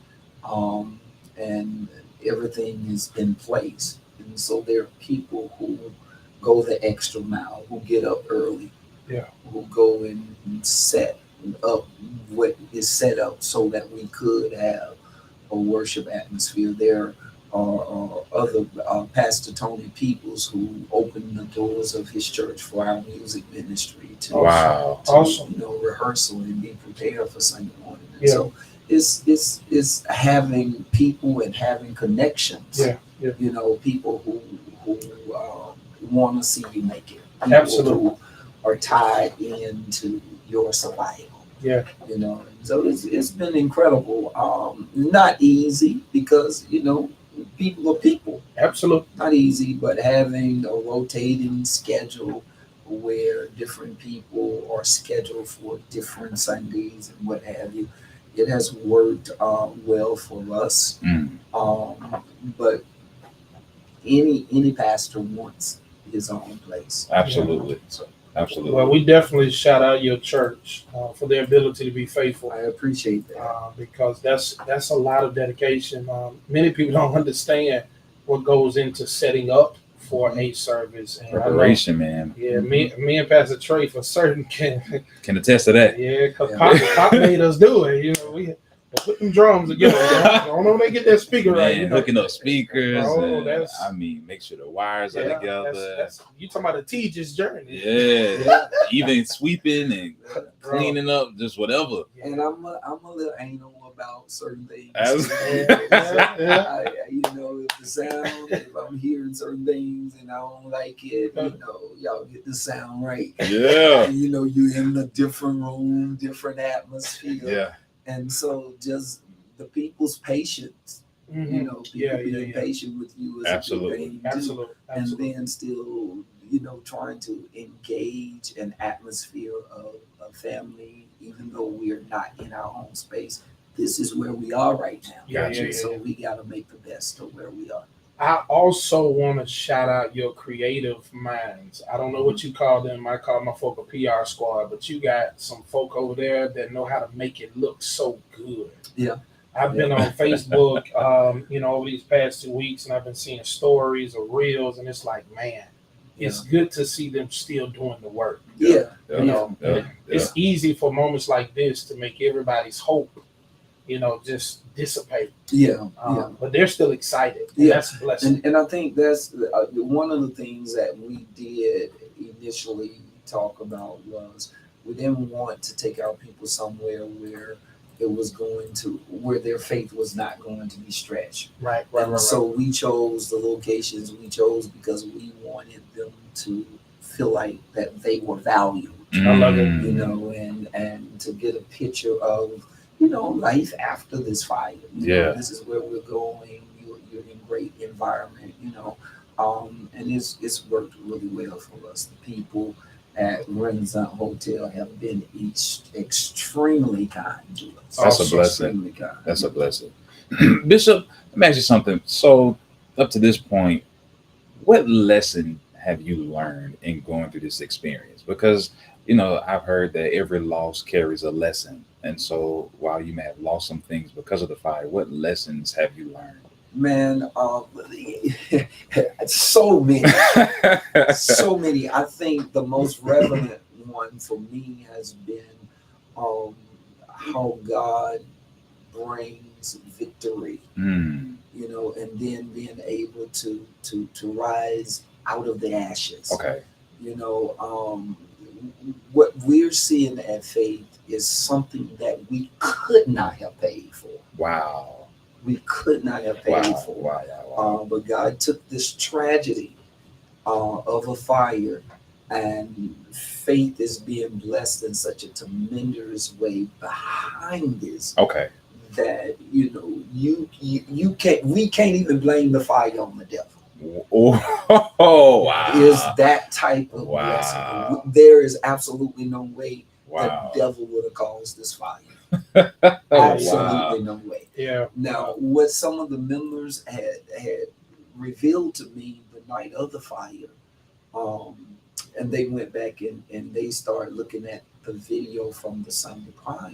And everything is in place. And so there are people who go the extra mile, who get up early, who go and set up what is set up so that we could have a worship atmosphere. There are other Pastor Tony Peoples who opened the doors of his church for our music ministry to Awesome. rehearsal and be prepared for Sunday morning. And Yeah. so it's having people and having connections. People who want to see you make it. People Absolutely. who are tied into your survival. So it's been incredible. Not easy, because people are people. Absolutely. Not easy, but having a rotating schedule where different people are scheduled for different Sundays and what have you, it has worked well for us. But any pastor wants his own place. Absolutely. Absolutely. Well, we definitely shout out your church for their ability to be faithful. I appreciate that. Because that's a lot of dedication. Many people don't understand what goes into setting up for a service. And preparation, man. Yeah, me and Pastor Trey for certain can attest to that. Yeah, because Pop made us do it. We put them drums together. I don't know when they get that speaker right. Hooking up speakers. Oh, make sure the wires are together. You talking about a tedious journey. Yeah. Even sweeping and cleaning up, just whatever. And I'm a little anal about certain things. Yeah. If the sound, if I'm hearing certain things and I don't like it, y'all get the sound right. Yeah. You're in a different room, different atmosphere. Yeah. And so just the people's patience, people being patient with you is absolutely. And then still, trying to engage an atmosphere of a family, even though we're not in our own space. This is where we are right now. So we got to make the best of where we are. I also want to shout out your creative minds. I don't know what you call them. I call my folk a PR squad, but you got some folk over there that know how to make it look so good. Yeah. I've been on Facebook, over these past 2 weeks, and I've been seeing stories or reels, and it's like, man, it's good to see them still doing the work. It's easy for moments like this to make everybody's hope, just dissipate. But they're still excited. That's a blessing. And I think that's one of the things that we did initially talk about was we didn't want to take our people somewhere where where their faith was not going to be stretched. Right. So we chose the locations we chose because we wanted them to feel like that they were valued. I love it. And to get a picture of life after this fire. This is where we're going. You're in great environment, and it's worked really well for us. The people at Renaissance Hotel have been extremely kind to us. That's a blessing. Extremely kind. That's a blessing. Bishop, let me ask you something. So, up to this point, what lesson have you learned in going through this experience? Because, I've heard that every loss carries a lesson. And so, while you may have lost some things because of the fire, what lessons have you learned? Man, so many. So many. I think the most relevant one for me has been how God brings victory, and then being able to rise out of the ashes. Okay. What we're seeing at Faith is something that we could not have paid for. Wow. We could not have paid for. Wow. But God took this tragedy of a fire, and Faith is being blessed in such a tremendous way behind this. Okay. That you can't. We can't even blame the fire on the devil. Oh, wow. Is that type of blessing? There is absolutely no way the devil would have caused this fire. Absolutely no way. Yeah. Now, what some of the members had revealed to me the night of the fire, and they went back and they started looking at the video from the Sunday prior,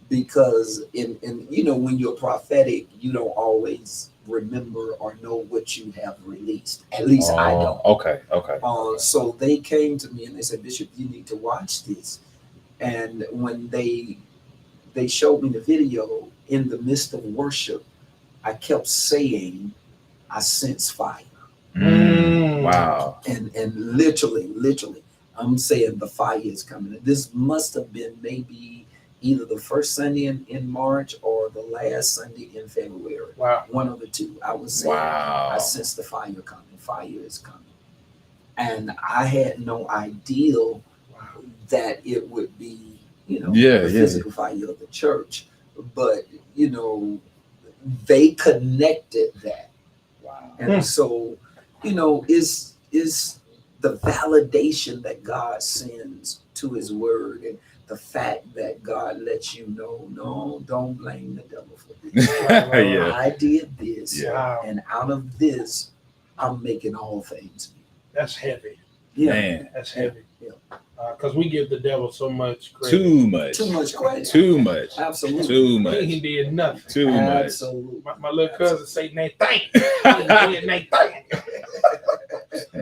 because in when you're prophetic, you don't always remember or know what you have released. At least I don't. Okay. So they came to me and they said, Bishop, you need to watch this. And when they showed me the video, in the midst of worship, I kept saying, I sense fire. Wow. And literally, I'm saying the fire is coming. This must have been maybe either the first Sunday in March or the last Sunday in February. Wow. One of the two. I was saying, I sense the fire coming. Fire is coming. And I had no idea that it would be, the physical fire of the church. But, they connected that. Wow. And so, is the validation that God sends to his word, and the fact that God lets you know, no, don't blame the devil for this. Yeah. I did this. Yeah. And out of this, I'm making all things new. That's heavy. Yeah. Man. That's heavy. Yeah. Because we give the devil so much credit. Too much. Too much credit. Too much. Absolutely. Too much. He did nothing. Too much. Absolutely. My little cousin say, Nathan. Nathan.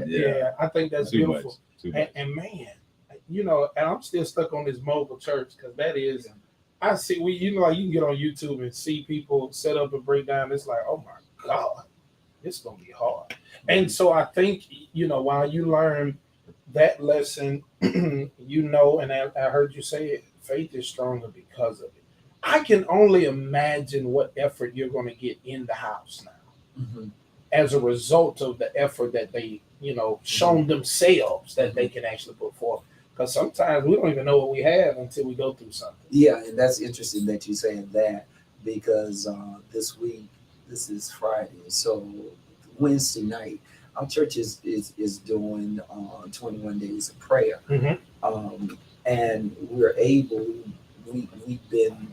Yeah, I think that's Too beautiful. much. And man, and I'm still stuck on this mobile church, because that is, I see, you can get on YouTube and see people set up and break down. It's like, oh my God, it's going to be hard. And so I think, while you learn that lesson, and I heard you say it, faith is stronger because of it. I can only imagine what effort you're going to get in the house now as a result of the effort that they, shown themselves that they can actually put forth. Because sometimes we don't even know what we have until we go through something. Yeah, and that's interesting that you're saying that, because this week, this is Friday, so Wednesday night, our church is doing 21 days of prayer, and we've been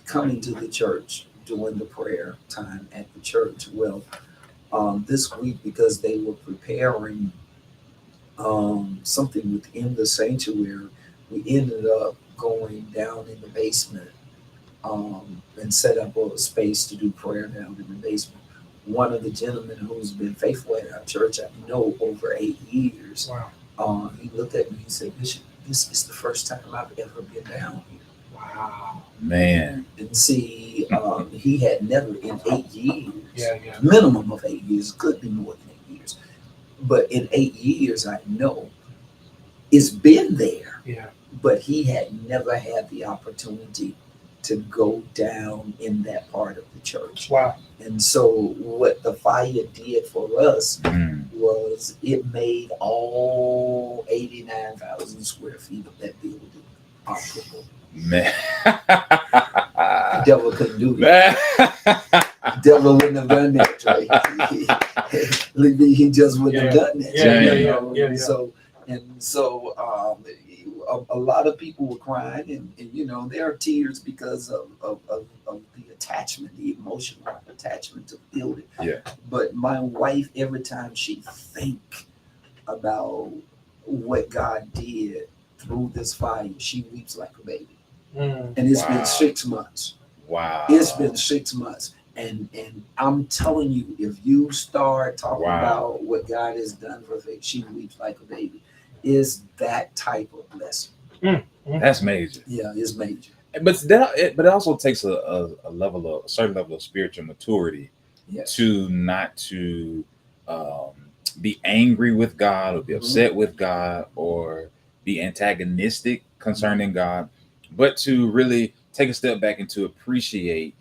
coming to the church doing the prayer time at the church. Well, this week, because they were preparing something within the sanctuary, we ended up going down in the basement and set up a space to do prayer down in the basement. One of the gentlemen who's been faithful at our church, I know, over 8 years, he looked at me and said, Bishop, this is the first time I've ever been down here. Wow. Man. And see, he had never in 8 years, Yeah. minimum of 8 years, could be more than 8 years. But in 8 years, I know it's been there. Yeah. But he had never had the opportunity to go down in that part of the church. Wow. And so what the fire did for us was it made all 89,000 square feet of that building operable. Man. The devil couldn't do that. devil wouldn't have done that, Trey. He just wouldn't have done that. Yeah. So a lot of people were crying, and there are tears because of the attachment, the emotional attachment to the building. Yeah. But my wife, every time she think about what God did through this fire, she weeps like a baby. And it's been 6 months. Wow. It's been 6 months. And I'm telling you, if you start talking about what God has done for her, she weeps like a baby. Is that type of blessing? That's major. Yeah, it's major. But it also takes a certain level of spiritual maturity to not to be angry with God or be upset with God or be antagonistic concerning God, but to really take a step back and to appreciate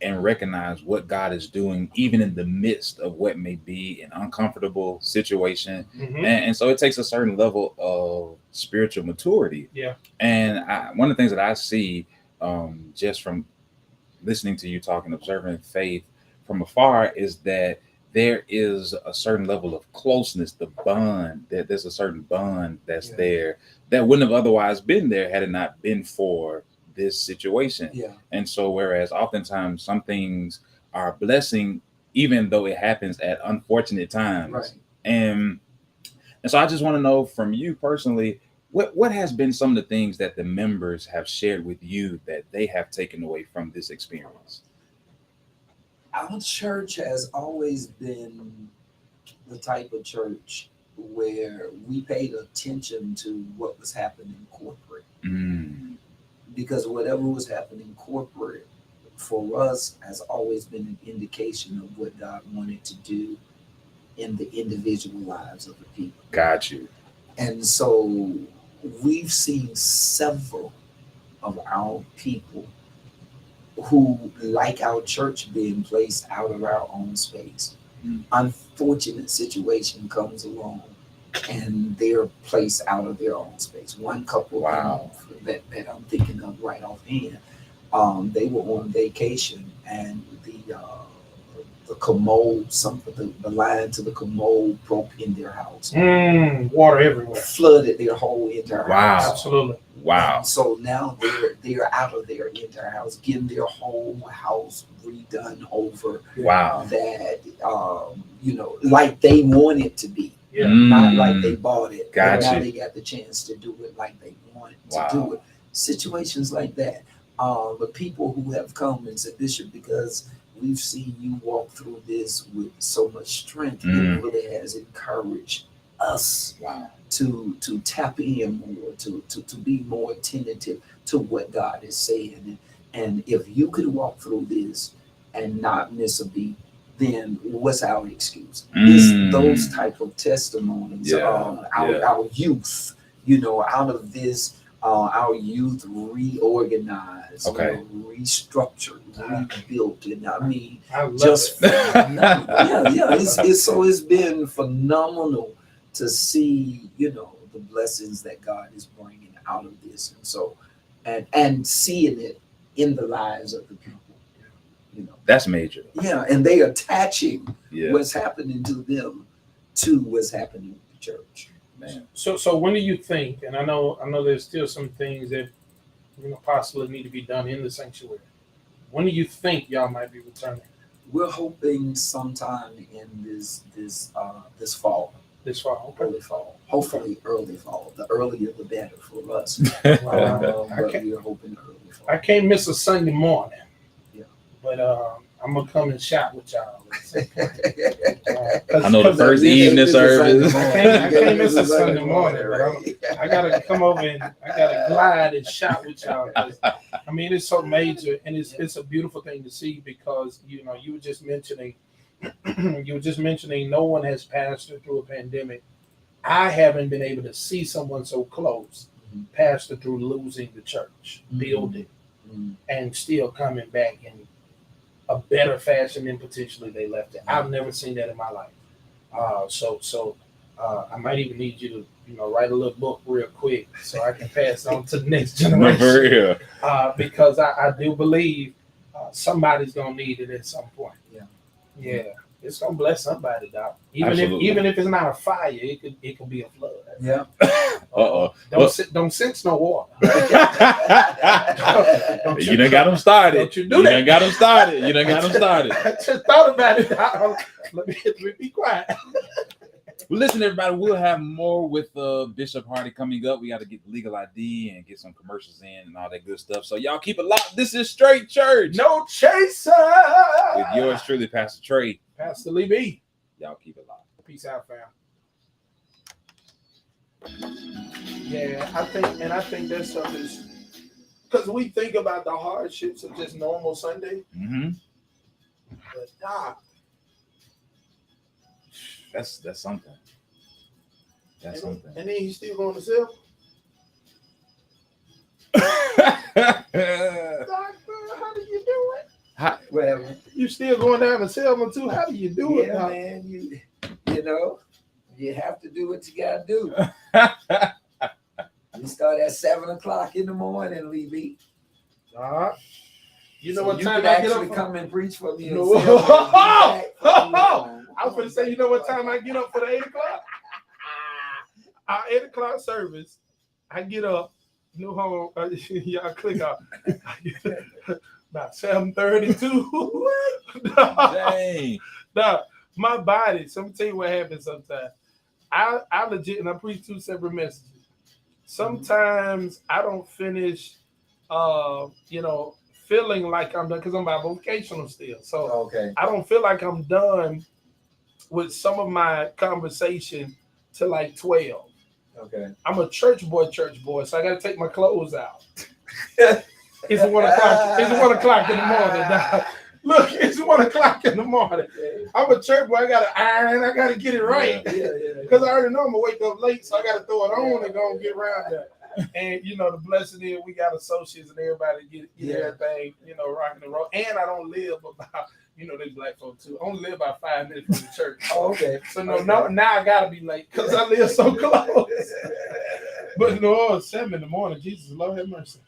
and recognize what God is doing, even in the midst of what may be an uncomfortable situation. And so it takes a certain level of spiritual maturity. Yeah. And one of the things that I see just from listening to you talk and observing faith from afar is that there is a certain level of closeness, the bond, that there's a certain bond that's there that wouldn't have otherwise been there had it not been for this situation. Yeah. And so whereas oftentimes some things are a blessing, even though it happens at unfortunate times. Right. And so I just want to know from you personally, what has been some of the things that the members have shared with you that they have taken away from this experience? Our church has always been the type of church where we paid attention to what was happening corporate. Because whatever was happening corporate for us has always been an indication of what God wanted to do in the individual lives of the people. Got you. And so we've seen several of our people who like our church being placed out of our own space. Unfortunate situation comes along and they're placed out of their own space. One couple that I'm thinking of right offhand, they were on vacation and the commode, the line to the commode broke in their house. Water everywhere. Flooded their whole entire house. Absolutely. Wow. And so now they're out of their entire house, getting their whole house redone over. Wow. That like they want it to be. Yeah. Not like they bought it. Gotcha. Now they got the chance to do it like they want to do it. Situations like that. The people who have come and said, Bishop, because we've seen you walk through this with so much strength, it really has encouraged us to tap in more, to be more attentive to what God is saying. And if you could walk through this and not miss a beat, then what's our excuse? It's those type of testimonies. Our youth, out of this, our youth reorganized, restructured, rebuilt, and I mean, just it's been phenomenal to see, the blessings that God is bringing out of this, and so, and seeing it in the lives of the people. That's major. Yeah, and they attaching what's happening to them to what's happening with the church. Man. So when do you think? And I know there's still some things that possibly need to be done in the sanctuary. When do you think y'all might be returning? We're hoping sometime in this fall. This fall, early fall. Hopefully early fall. The earlier the better for us. But we're hoping early fall. I can't miss a Sunday morning. Yeah. But I'm gonna come and shout with y'all. I know the first evening service. I can't miss a Sunday morning, but I gotta come over and I gotta glide and shout with y'all. I mean, it's so major, and it's a beautiful thing to see because you were just mentioning no one has pastored through a pandemic. I haven't been able to see someone so close pastor through losing the church building and still coming back in a better fashion than potentially they left it. I've never seen that in my life. So I might even need you to write a little book real quick so I can pass it on to the next generation. Because I do believe somebody's gonna need it at some point. Yeah. Yeah, it's gonna bless somebody, Doc. Absolutely. Even if it's not a fire, it could be a flood. Yeah. Don't sense no water. You done got them started. Don't you do that. done got them started. You done got them started. I just thought about it. Let me be quiet. Well, listen, everybody, we'll have more with Bishop Hardy coming up. We got to get legal ID and get some commercials in and all that good stuff. So y'all keep it locked. This is Straight Church. No chaser. With yours truly, Pastor Trey. Pastor Lee B. Y'all keep it locked. Peace out, fam. Yeah, I think that stuff is because we think about the hardships of just normal Sunday. Mm-hmm. But Doc, That's something. That's something. And then he's still going to sell. Doc, how do you do it? Well, You still going down to Selma too? How do you do it? yeah, Doc? man. You know, you have to do what you gotta do. You start at 7:00 in the morning, Lee B. Doc, you know So what you time can I get actually up? come and preach for me. No. And I was going to say, you know what time I get up for the 8 o'clock? Our 8 o'clock service, I get up, new home, y'all click off. About 7:32. Dang. Nah, my body, so let me tell you what happens sometimes. I legit, and I preach 2 separate messages. Sometimes I don't finish, feeling like I'm done because I'm bivocational still. So okay. I don't feel like I'm done with some of my conversation till like 12. Okay. I'm a church boy, so I got to take my clothes out. It's 1 o'clock. It's 1 o'clock in the morning. Dog. Look, it's 1 o'clock in the morning. I'm a church boy. I got to iron. I got to get it right. Yeah. Because I already know I'm going to wake up late, so I got to throw it on and go and get around there. And, the blessing is we got associates and everybody get everything, rocking and roll. And I don't live about, they black folk too. I only live about 5 minutes from the church. Oh, okay. So now I got to be late because I live so close. But 7 in the morning, Jesus, Lord have mercy.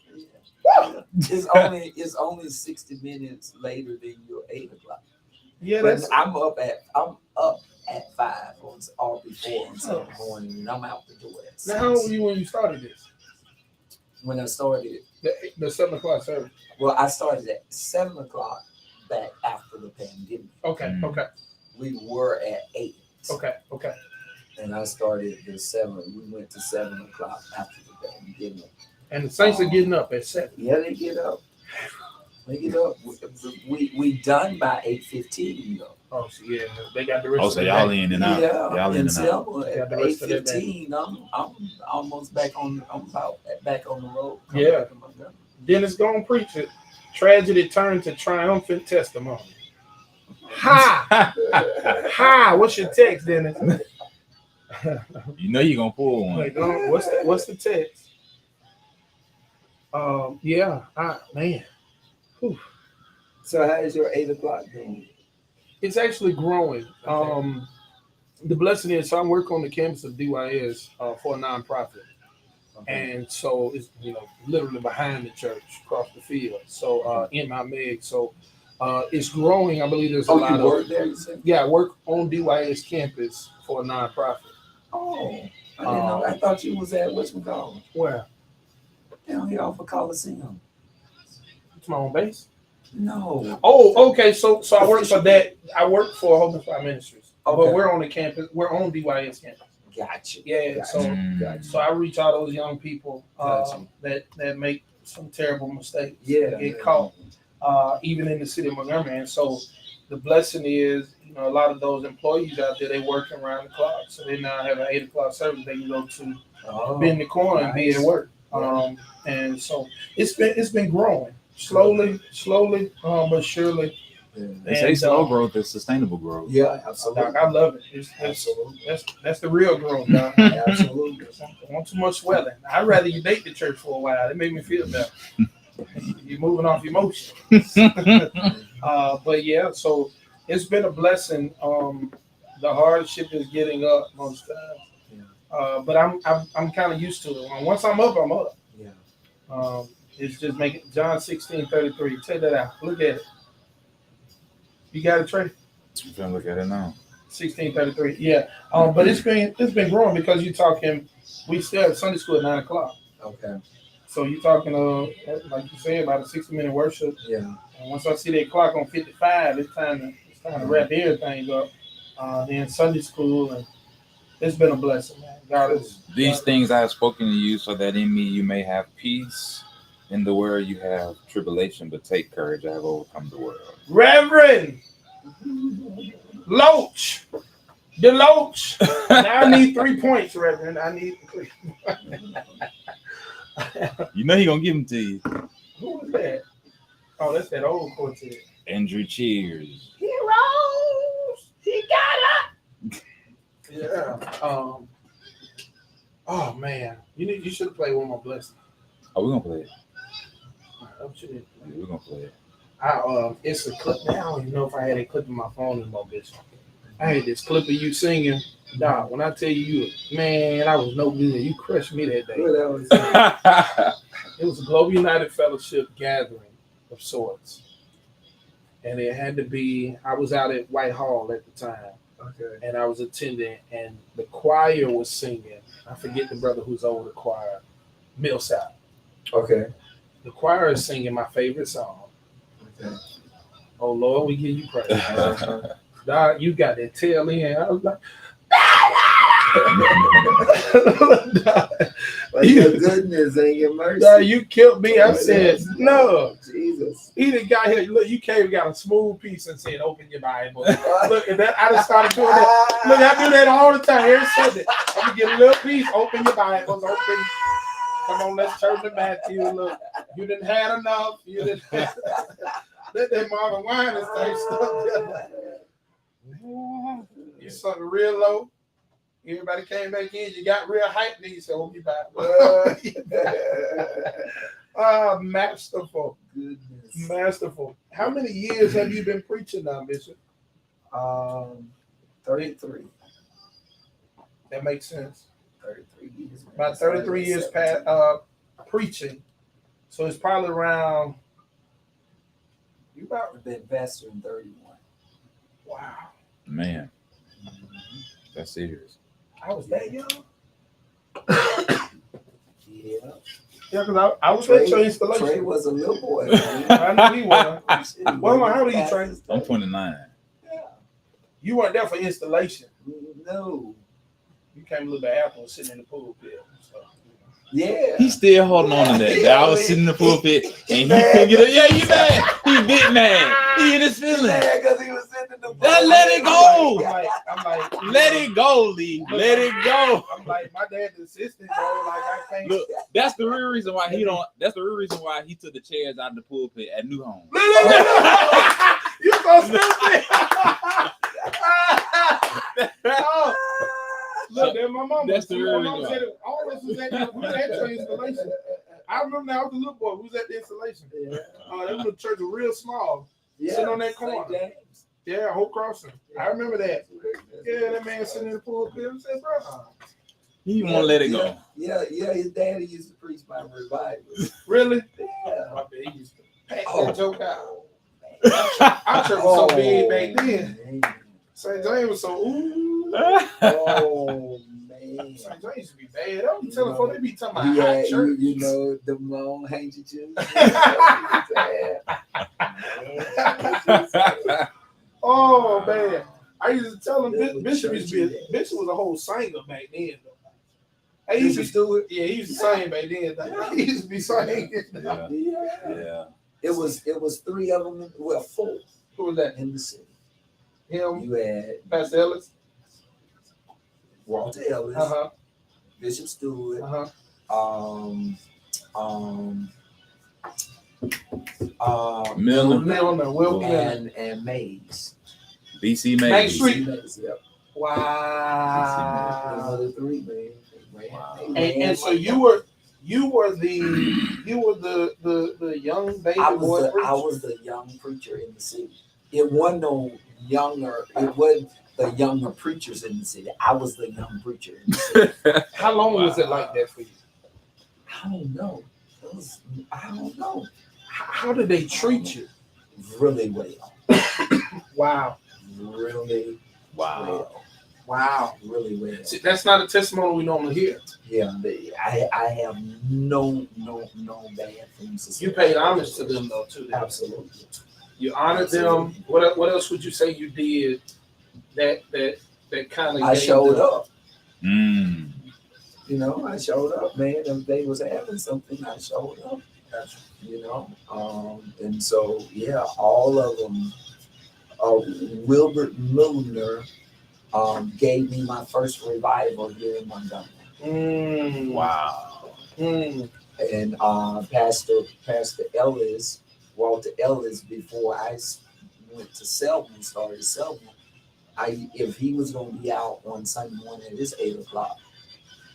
It's only 60 minutes later than your 8 o'clock. Yeah, But that's. I'm up at 5 or before on Sunday morning, and I'm out the door at 6. Now, how old were you when you started this? When I started, The 7 o'clock service. well, I started at 7:00 back after the pandemic. Okay. We were at 8. Okay. And I started at 7. We went to 7:00 after the pandemic. And the Saints are getting up at 7. Yeah, they get up. We done by 8:15 though. Oh, so yeah, they got the rest Oh, of so the y'all day. in and out. Yeah, Y'all in in and out. Selma Yeah, at the rest of the 8:15. I'm almost back on. I'm about back on the road. Yeah. Dennis gonna preach it. Tragedy turned to triumphant testimony. Ha! What's your text, Dennis? You know you're going to pull one. Like, what's the text? Man. Whew. So how is your 8 o'clock doing? It's actually growing. Okay. The blessing is, so I'm working on the campus of DYS for a nonprofit. Okay. And so it's literally behind the church, across the field. So in my Meg. So it's growing. I believe there's a lot you of work there, you said? I work on DYS campus for a nonprofit. Oh, I didn't know. I thought you was at whatchamacallit? Where? Down here off of Coliseum. It's my own base. No. Oh, okay. So I work for that. I work for Hope and Fly Ministries. Okay. But we're on the campus. We're on DYS campus. Gotcha. Yeah. Gotcha. So I reach out those young people Gotcha. that make some terrible mistakes. Yeah. Get caught. Even in the city of Montgomery. And so the blessing is, a lot of those employees out there, they work around the clock. So they now have an 8 o'clock service. They can go to bend the corner and be at work. And so it's been growing slowly, but surely. They say slow growth is sustainable growth. Yeah, absolutely. Doc, I love it. Absolutely. That's the real growth, Doc. Absolutely. I want too much swelling. I'd rather you date the church for a while. It made me feel better. You're moving off emotion. But yeah, so it's been a blessing. The hardship is getting up most times. Yeah. But I'm kind of used to it. Once I'm up, I'm up. Yeah. It's just making John 16:33. Check that out. Look at it. You got it, Trey? I'm gonna look at it now. 1633. Yeah. But it's been growing because you're talking. We still have Sunday school at 9 o'clock. Okay. So you're talking, like you said, about a 60-minute worship. Yeah. And once I see that clock on 55, it's time to wrap everything up. Then Sunday school, and it's been a blessing, man. God is. These things I have spoken to you, so that in me you may have peace. In the world you have tribulation, but take courage. I have overcome the world. Reverend Loach, Deloach. Now I need 3 points, Reverend. I need 3. You know he gonna give them to you. Who was that? Oh, that's that old quartet. Andrew Cheers. Heroes, he got up. Yeah. Oh man, you should play one more blessing. Oh, we're gonna play it. Yeah, We're gonna play it. It's a clip now. I don't even know if I had a clip in my phone anymore, bitch. I had this clip of you singing. Dog, when I tell you, man, I was no good. You crushed me that day. It was a Global United Fellowship gathering of sorts. And it had to be, I was out at Whitehall at the time. Okay. And I was attending, and the choir was singing. I forget the brother who's over the choir, Millsap. Okay. The choir is singing my favorite song. Okay. Oh Lord, we give you praise. Dog, you got that tail end. I was like, like your goodness and your mercy. dog, you killed me. I said, no. Jesus. He done got here. Look, you came and got a smooth piece and said, open your Bible. Look, and that I just started doing that. Look, I do that all the time. Every Sunday. I'm gonna get a little piece, open your Bibles, open. Come on, let's turn to Matthew. Look, you didn't have enough. You didn't have let that Marvin Wine and stay stuck. You sung real low. Everybody came back in. You got real hype. Then you said, "Oh, you back." Masterful, Goodness. masterful. How many years have you been preaching now, Bishop? 33. That makes sense. 33 years. Man. About 33 years past preaching. So it's probably around. You about I've been pastor in 31. wow. Man, that's serious. I was that young. Yeah. Yeah, because I was at your installation. Trey was a little boy. I knew he was. Well, how old are you, Trey? I'm 29. Yeah. You weren't there for installation. No. You came a little bit after and sitting in the pulpit. So, Yeah. He's still holding on to that. I was sitting in the pulpit and he couldn't get up. Yeah, you mad? He bit mad. He in his feelings. Yeah, because he was sitting in the Let it go. I'm like, Let it go, Lee. Let it go. I'm like, my dad's assistant, bro. Like, I can't. Look, that's the real reason why he don't. That's the real reason why he took the chairs out of the pulpit at New Home. You so stupid. Oh. Look, that my mama. That's the real reason. Said it, all of us was at the installation. I remember now, I was a little boy. We was at the installation. Yeah. That little church was real small. Yeah. Sitting on that corner. St. James. Yeah, Hope Crossing. I remember that. Yeah, that man sitting in the pulpit and said, bro. He won't let it go. Yeah, his daddy used to preach by revival. Really? Yeah. My bad. He used to pack Oh. that joke out. Our church was so big back then. Man. St. James was so, ooh. Oh, man. St. James used to be bad. I don't tell them, they be talking about Yeah, hot church. you know, them long handkerchiefs. Oh, man. I used to tell him, Bishop was a whole singer back then. He used to do it. Yeah, he used to sing back then. He used to be singing. Yeah. Yeah. It was 3 of them, well, 4 Who was that? in the city. Him, You had Pastor Ellis. Walter Ellis, Uh-huh. Bishop Stewart, Uh-huh. Milner. Milner, Will Milner. and Mays. BC Main Mays. Street. Mays, yep. Wow. Another 3, man. And so you were the young baby boy preacher. I was the young preacher in the city. It wasn't no younger. It wasn't the younger preachers in the city. I was the young preacher in the city. How long was it like that for you? I don't know. I don't know. How did they treat you? Really well. Wow. really Wow. well. Wow. Really well. See, that's not a testimony we normally hear. Yeah, I have no bad things to say. You paid homage to them though too. Absolutely. You honored them. What else would you say you did that kind of? I showed up. Mm. You know, I showed up, man. If they was having something, I showed up. You know, and so yeah, all of them. Wilbert Milner gave me my first revival here in Montgomery. Wow. And Pastor Ellis, Walter Ellis, before I went to Selma, started Selma, if he was going to be out on Sunday morning at his 8 o'clock,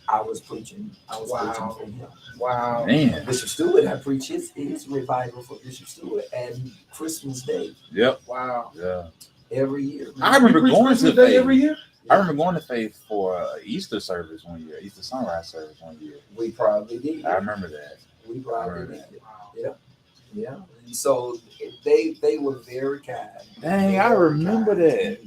I was preaching preaching for him. Wow. Man. Bishop Stewart, I preached his revival for Bishop Stewart and Christmas Day. Yep. Wow. Yeah. Every year. Man. I remember going to Christmas Day Faith. every year. I remember going to Faith for Easter service one year, Easter sunrise service one year. We probably did. I remember that. We probably did. Wow. Yeah. And so they were very kind. Dang, I remember that.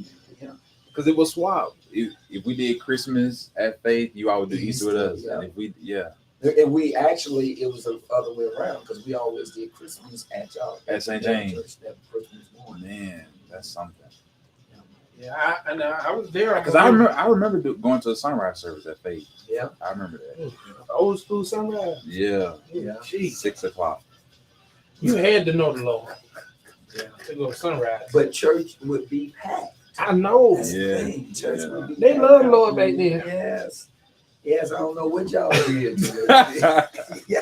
Yeah. Because it was swapped. If we did Christmas at Faith, you all would do Easter with us. Yeah. And if we, yeah. And we actually, it was the other way around because we always did Christmas at y'all At St. the James. church that Christmas morning. Man, that's something. Yeah, I was there Because I remember going to a sunrise service at Faith. Yeah. I remember that. old school sunrise. Yeah. Yeah. Jeez, 6 o'clock. you had to know the Lord Yeah. to go sunrise. But church would be packed. I know. That's Yeah. the thing. Church Yeah. would be They packed. love the Lord back then. Yes. Yes, I don't know what y'all did to it. Yeah.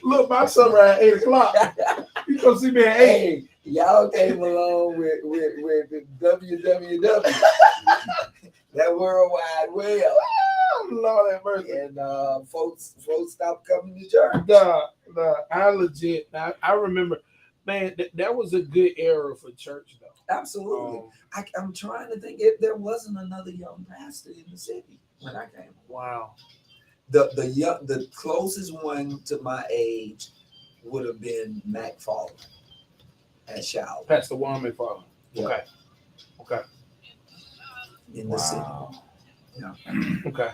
Look, my sunrise 8 o'clock. You come see me at 8. Hey, y'all came along with the WWW, that World Wide Web, Oh, Lord have mercy. and folks stopped coming to church. Nah, I legit. I remember, man, that was a good era for church though. Absolutely. Um, I'm trying to think if there wasn't another young pastor in the city when I came. wow. The closest one to my age would have been Mac Fowler at Shower Pastor Wyman father. Yeah. Okay. in the city. Wow. Okay.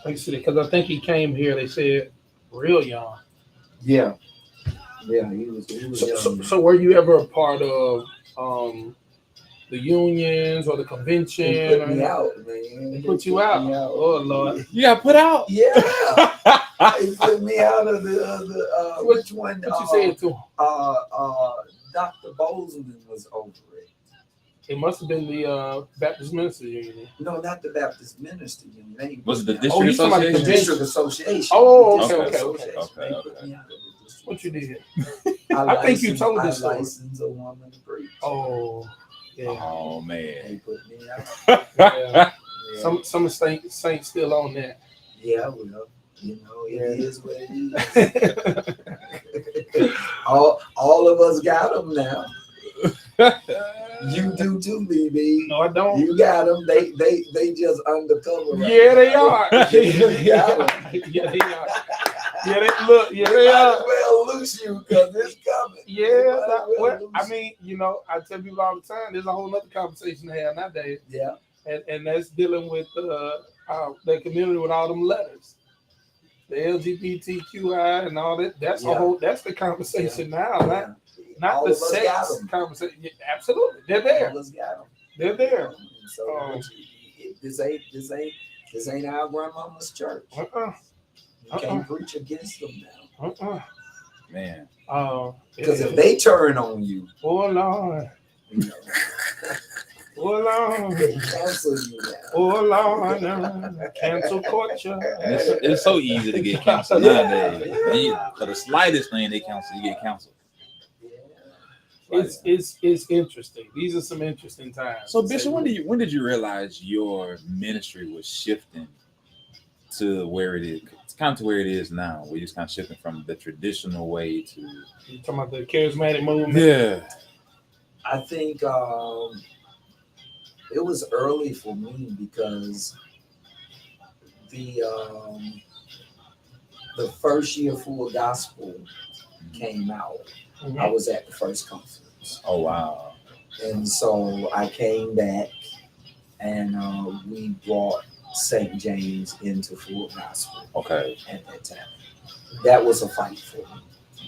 Like I said, because I think he came here, they said, real young. Yeah, he was young. So were you ever a part of the unions or the convention? They put me out, man. They put you out. Oh Lord. You got put out? Yeah. They put me out of the which one? What you said to him? Dr. Bozeman was over it. It must have been the Baptist Minister Union. No, not the Baptist Minister Union. They Was it the put me Oh, district you talking about the out. The association? District Association. Oh, The okay, District okay, Association. okay, They okay. put me out of the district. What you did? I think you told this I story. licensed a woman to preach. Oh, yeah. Oh, They man. put me out. Yeah. Yeah. Some saints still on that. Yeah, well, you know, it is what it is. all of us got them now. You do too, BB. No, I don't. You got them. They just undercover. Right Yeah, they now. are. Yeah, they are. Yeah, they look. Yeah, You they might are. as well loose you because it's coming. You Yeah, might as well loose I mean, you know, I tell people all the time, there's a whole other conversation to have nowadays, you. Yeah. and that's dealing with the community with all them letters, the LGBTQI and all that. That's Yeah. a whole. That's the conversation now, Yeah. not All the of us got sex 'em. conversation. Yeah, absolutely, they're there. All of us got them. They're there. And so this ain't our grandmama's church. You can't preach against them now. Man. Because if they turn on you, Oh Lord, you know, oh Lord, they cancel you now. oh Lord, cancel culture. And it's so easy to get canceled Yeah. nowadays. For the slightest thing they cancel, you get canceled. Yeah. It's interesting. These are some interesting times. So Bishop, when did you realize your ministry was shifting to where it is? It's kind of to where it is now. We're just kind of shifting from the traditional way to You talking about the charismatic movement? yeah. I think it was early for me because the first year Full Gospel came out. I was at the first conference. Oh wow. And so I came back, and we brought St. James into full gospel Okay. at that time. That was a fight for me.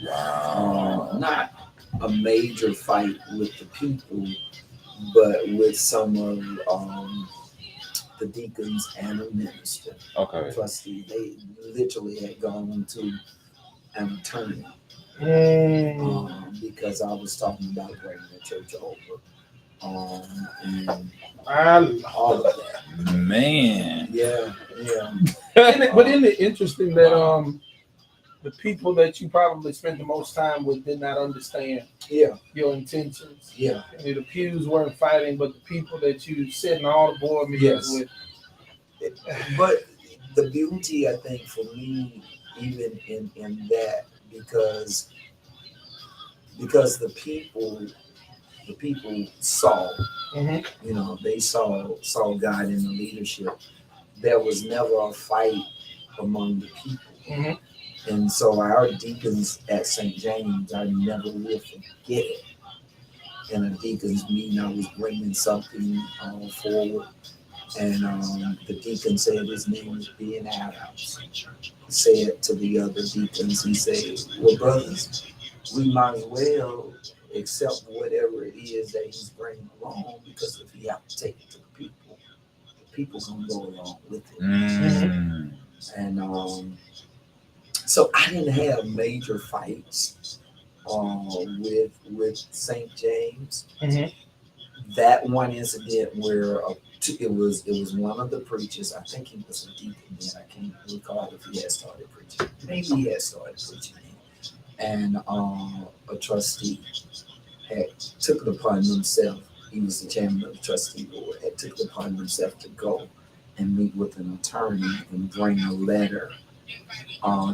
Wow. Not a major fight with the people, but with some of the deacons and the minister. Okay. Trustee, they literally had gone to an attorney because I was talking about bringing the church over. And all of that. Man. Yeah. But isn't it interesting that the people that you probably spent the most time with did not understand Yeah. your intentions? Yeah. And the pews weren't fighting, but the people that you sit in all the board meetings Yes. with. But the beauty, I think, for me, even in that, because the people saw, they saw God in the leadership. There was never a fight among the people. And so our deacons at St. James, I never will forget it. In a deacons meeting, I was bringing something forward, and the deacon said his name was Ben Adams. Said to the other deacons, he said, "Well, brothers, we might as well accept whatever it is that he's bringing along, because if he have to take it to the people gonna go along with it." And so I didn't have major fights with St. James. That one incident where it was one of the preachers. I think he was a deacon then. I can't recall if he had started preaching. Maybe he had started preaching then. And a trustee had took it upon himself. He was the chairman of the trustee board. Had took it upon himself to go and meet with an attorney and bring a letter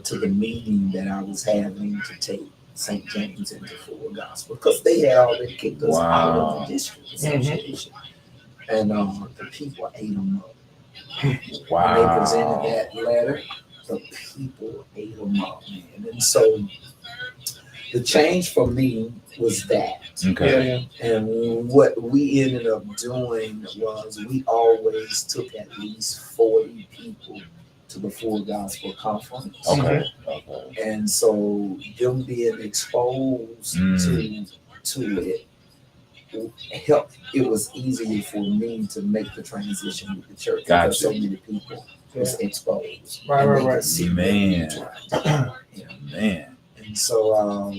to the meeting that I was having to take St. James into full gospel, because they had already kicked us out of the district association. And the people ate them up. Wow. When they presented that letter, the people ate them up, man. And so the change for me was that. Okay. And what we ended up doing was we always took at least 40 people to the full gospel conference. Okay. And so them being exposed to it helped. It was easier for me to make the transition with the church because so many people was exposed. Right. Man. And so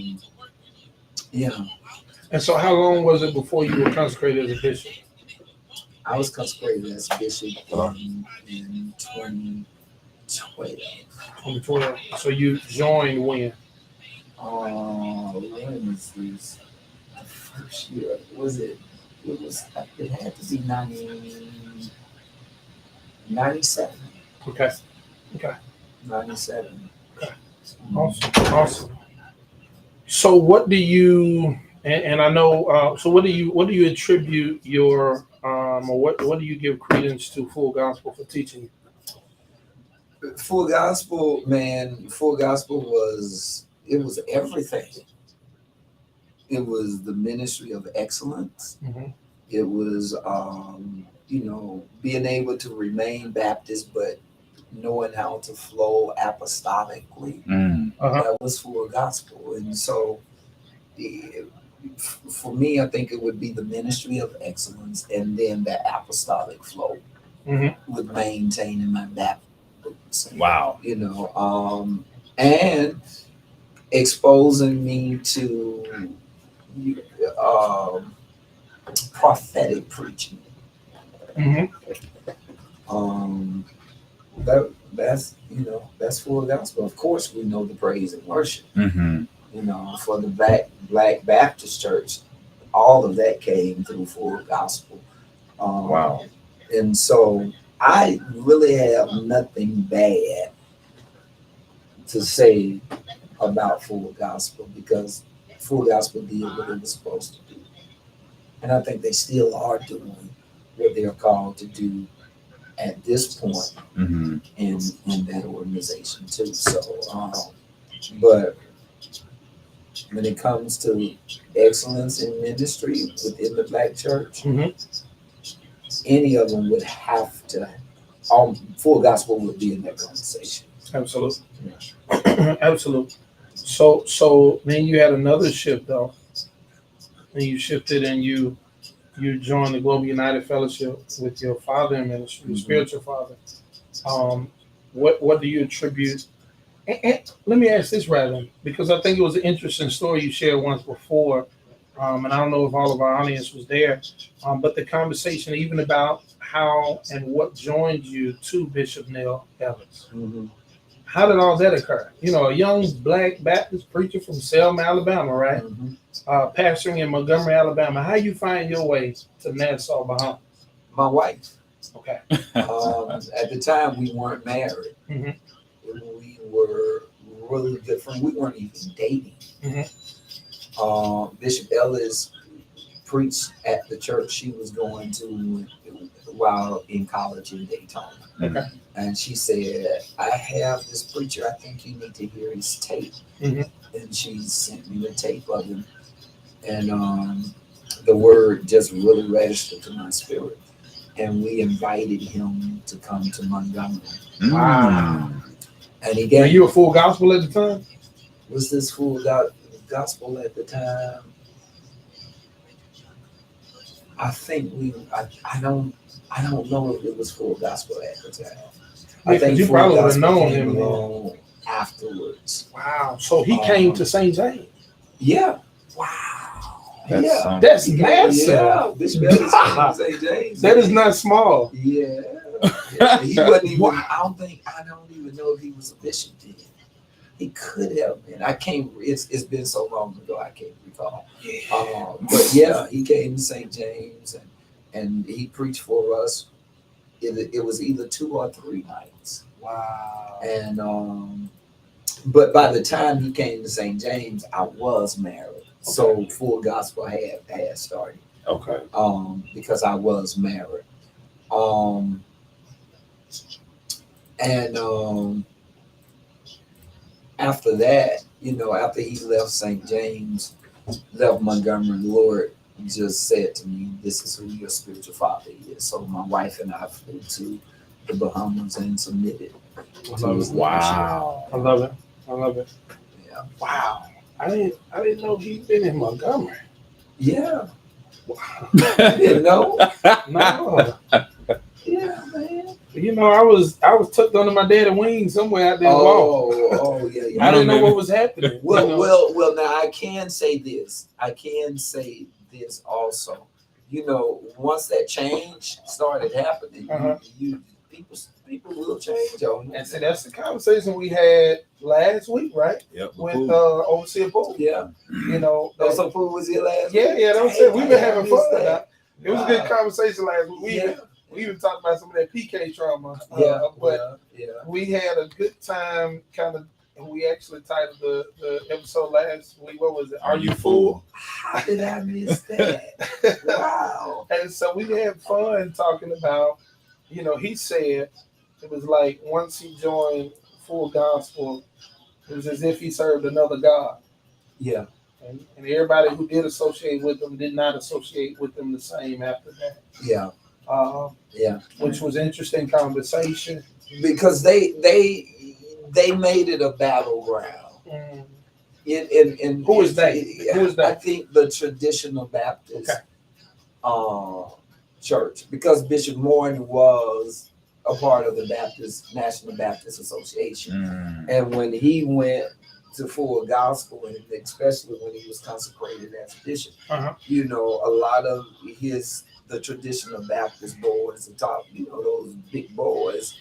And so how long was it before you were consecrated as a bishop? I was consecrated as bishop in 2012. 2012. So you joined when? When was this? The first year. Was it? It had to be 97. Okay. 97. Okay. Awesome. So what do you and I know so what do you attribute your or what do you give credence to Full Gospel for teaching? Full Gospel, man. Full Gospel was everything. It was the ministry of excellence. It was being able to remain Baptist but knowing how to flow apostolically. That was Full Gospel. And so for me, I think it would be the ministry of excellence and then the apostolic flow with maintaining my Baptist. Wow. And exposing me to prophetic preaching. That's Full Gospel. Of course, we know the praise and worship. For the Black Baptist Church, all of that came through Full Gospel. Wow. And so I really have nothing bad to say about Full Gospel, because Full Gospel did what it was supposed to do. And I think they still are doing what they're called to do at this point in that organization too. So, but when it comes to excellence in ministry within the Black church, any of them would have to, Full Gospel would be in that conversation. Absolutely. Absolutely. So then you had another shift though. And you shifted and you joined the Global United Fellowship with your father in ministry, your spiritual father. What do you attribute? And let me ask this, rather, because I think it was an interesting story you shared once before, and I don't know if all of our audience was there, but the conversation even about how and what joined you to Bishop Neil Evans. How did all that occur? You know, a young Black Baptist preacher from Selma, Alabama, right? Pastoring in Montgomery, Alabama. How you find your way to Nassau, Bahamas? My wife. Okay. At the time, we weren't married. We were really good friends. We weren't even dating. Bishop Ellis preached at the church she was going to while in college in Daytona. Okay. And she said, I have this preacher, I think you need to hear his tape. And she sent me the tape of him. And the word just really registered to my spirit. And we invited him to come to Montgomery. Wow. And he Were gave you a Full Gospel at the time? Was this Full Gospel at the time? I think I don't know if it was Full Gospel at the time. I think you Full probably would have Gospel known came him along afterwards. Wow. So he came to St. James. Yeah. Wow. That's massive. Yeah. Bishop Ellis came to St. James. That is not small. Yeah. He wasn't even. I don't even know if he was a bishop then. He could have been. I can't. It's been so long ago. I can't recall. But yeah, he came to St. James and he preached for us. It was either 2 or 3 nights. Wow. And but by the time he came to St. James, I was married. So Full Gospel had started. Okay. Because I was married. And after that, after he left St. James, left Montgomery, the Lord just said to me, this is who your spiritual father is. So my wife and I flew to the Bahamas and submitted to his Wow. I love it. Yeah. Wow. I didn't know he'd been in Montgomery. Yeah. Wow. I didn't know. No. Yeah, man. I was tucked under my dad's wing somewhere out there. Oh, yeah. I didn't know what was happening. Well. Now I can say this. Also. Once that change started happening, people will change on you. And so that's the conversation we had last week, right? Yep. With Overseer Poole. Yeah. So Poole was here last week. Yeah. That's it. We've been having fun. It was a good Wow. conversation last week. We even talked about some of that PK trauma. But we had a good time, kind of. And we actually titled the episode last week. What was it? Are You Fool? How did I miss that? Wow. And so we had fun talking about, he said it was like once he joined Full Gospel, it was as if he served another God. Yeah. And everybody who did associate with them did not associate with them the same after that. Yeah. Which was interesting conversation. Because they made it a battleground. Who is that? Who is that? I think the traditional Baptist church, because Bishop Morton was a part of the National Baptist Association. And when he went to Full Gospel, and especially when he was consecrated as bishop, a lot of the traditional Baptist boys, the top, those big boys,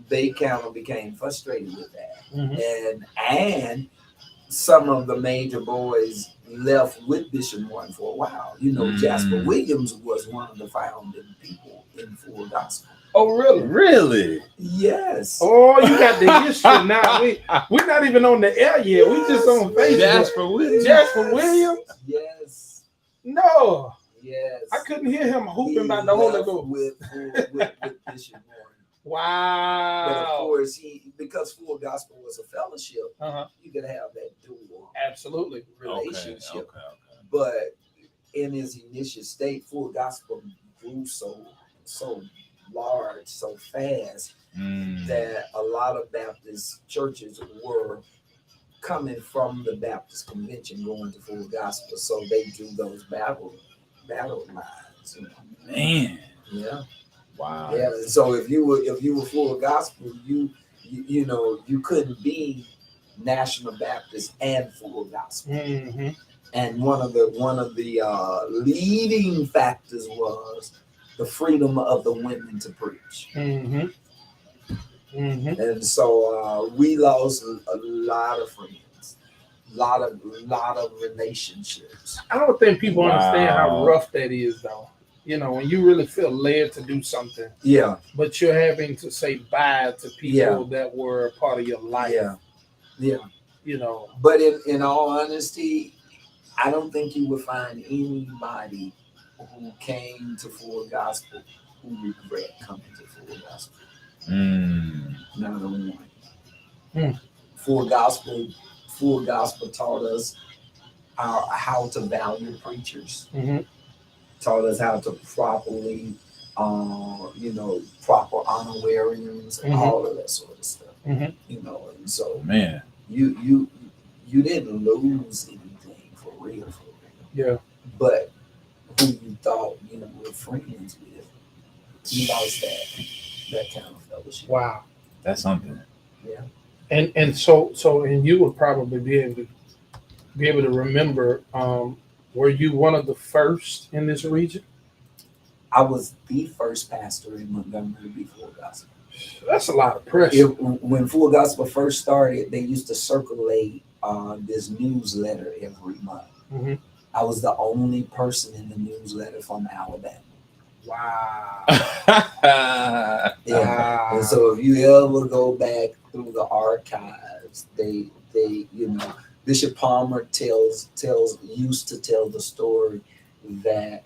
they kind of became frustrated with that. And some of the major boys left with Bishop Morton for a while. Jasper Williams was one of the founding people in Full Gospel. Oh, really? Really? Yes. Oh, you got the history now. We're not even on the air yet. We just on Facebook. Jasper Williams. Jasper Williams? Yes. No. Yes. I couldn't hear him hooping about the Holy Ghost. With Bishop Morton. But of Wow. course, because Full Gospel was a fellowship, Uh-huh. you could have that dual Absolutely. relationship. Okay. But in his initial state, Full Gospel grew so large, so fast that a lot of Baptist churches were coming from the Baptist convention going to Full Gospel, so they do those battle lines. Man. Yeah. Wow. Yeah. And so if you were Full Gospel, you know you couldn't be National Baptist and Full Gospel. Mm-hmm. And one of the leading factors was the freedom of the women to preach. Mm-hmm. Mm-hmm. And so we lost a lot of friends, lot of relationships. I don't think people understand how Wow. rough that is, though. You know, when you really feel led to do something, Yeah, but you're having to say bye to people that were a part of your life. yeah. You know. But in all honesty, I don't think you would find anybody who came to Full Gospel who regret coming to Full Gospel. Not a one. Full Gospel taught us how to value preachers. Mm-hmm. Taught us how to properly, proper honorariums and all of that sort of stuff. Mm-hmm. And so Man. you didn't lose anything for real. Yeah. But who you thought were friends with, you lost that kind of fellowship. Wow. That's something. Yeah. And so you would probably be able to remember. Were you one of the first in this region? I was the first pastor in Montgomery before Gospel. That's a lot of pressure. When Full Gospel first started, they used to circulate this newsletter every month. Mm-hmm. I was the only person in the newsletter from Alabama. Wow. Yeah. And so if you ever go back through the archives, they Bishop Palmer used to tell the story that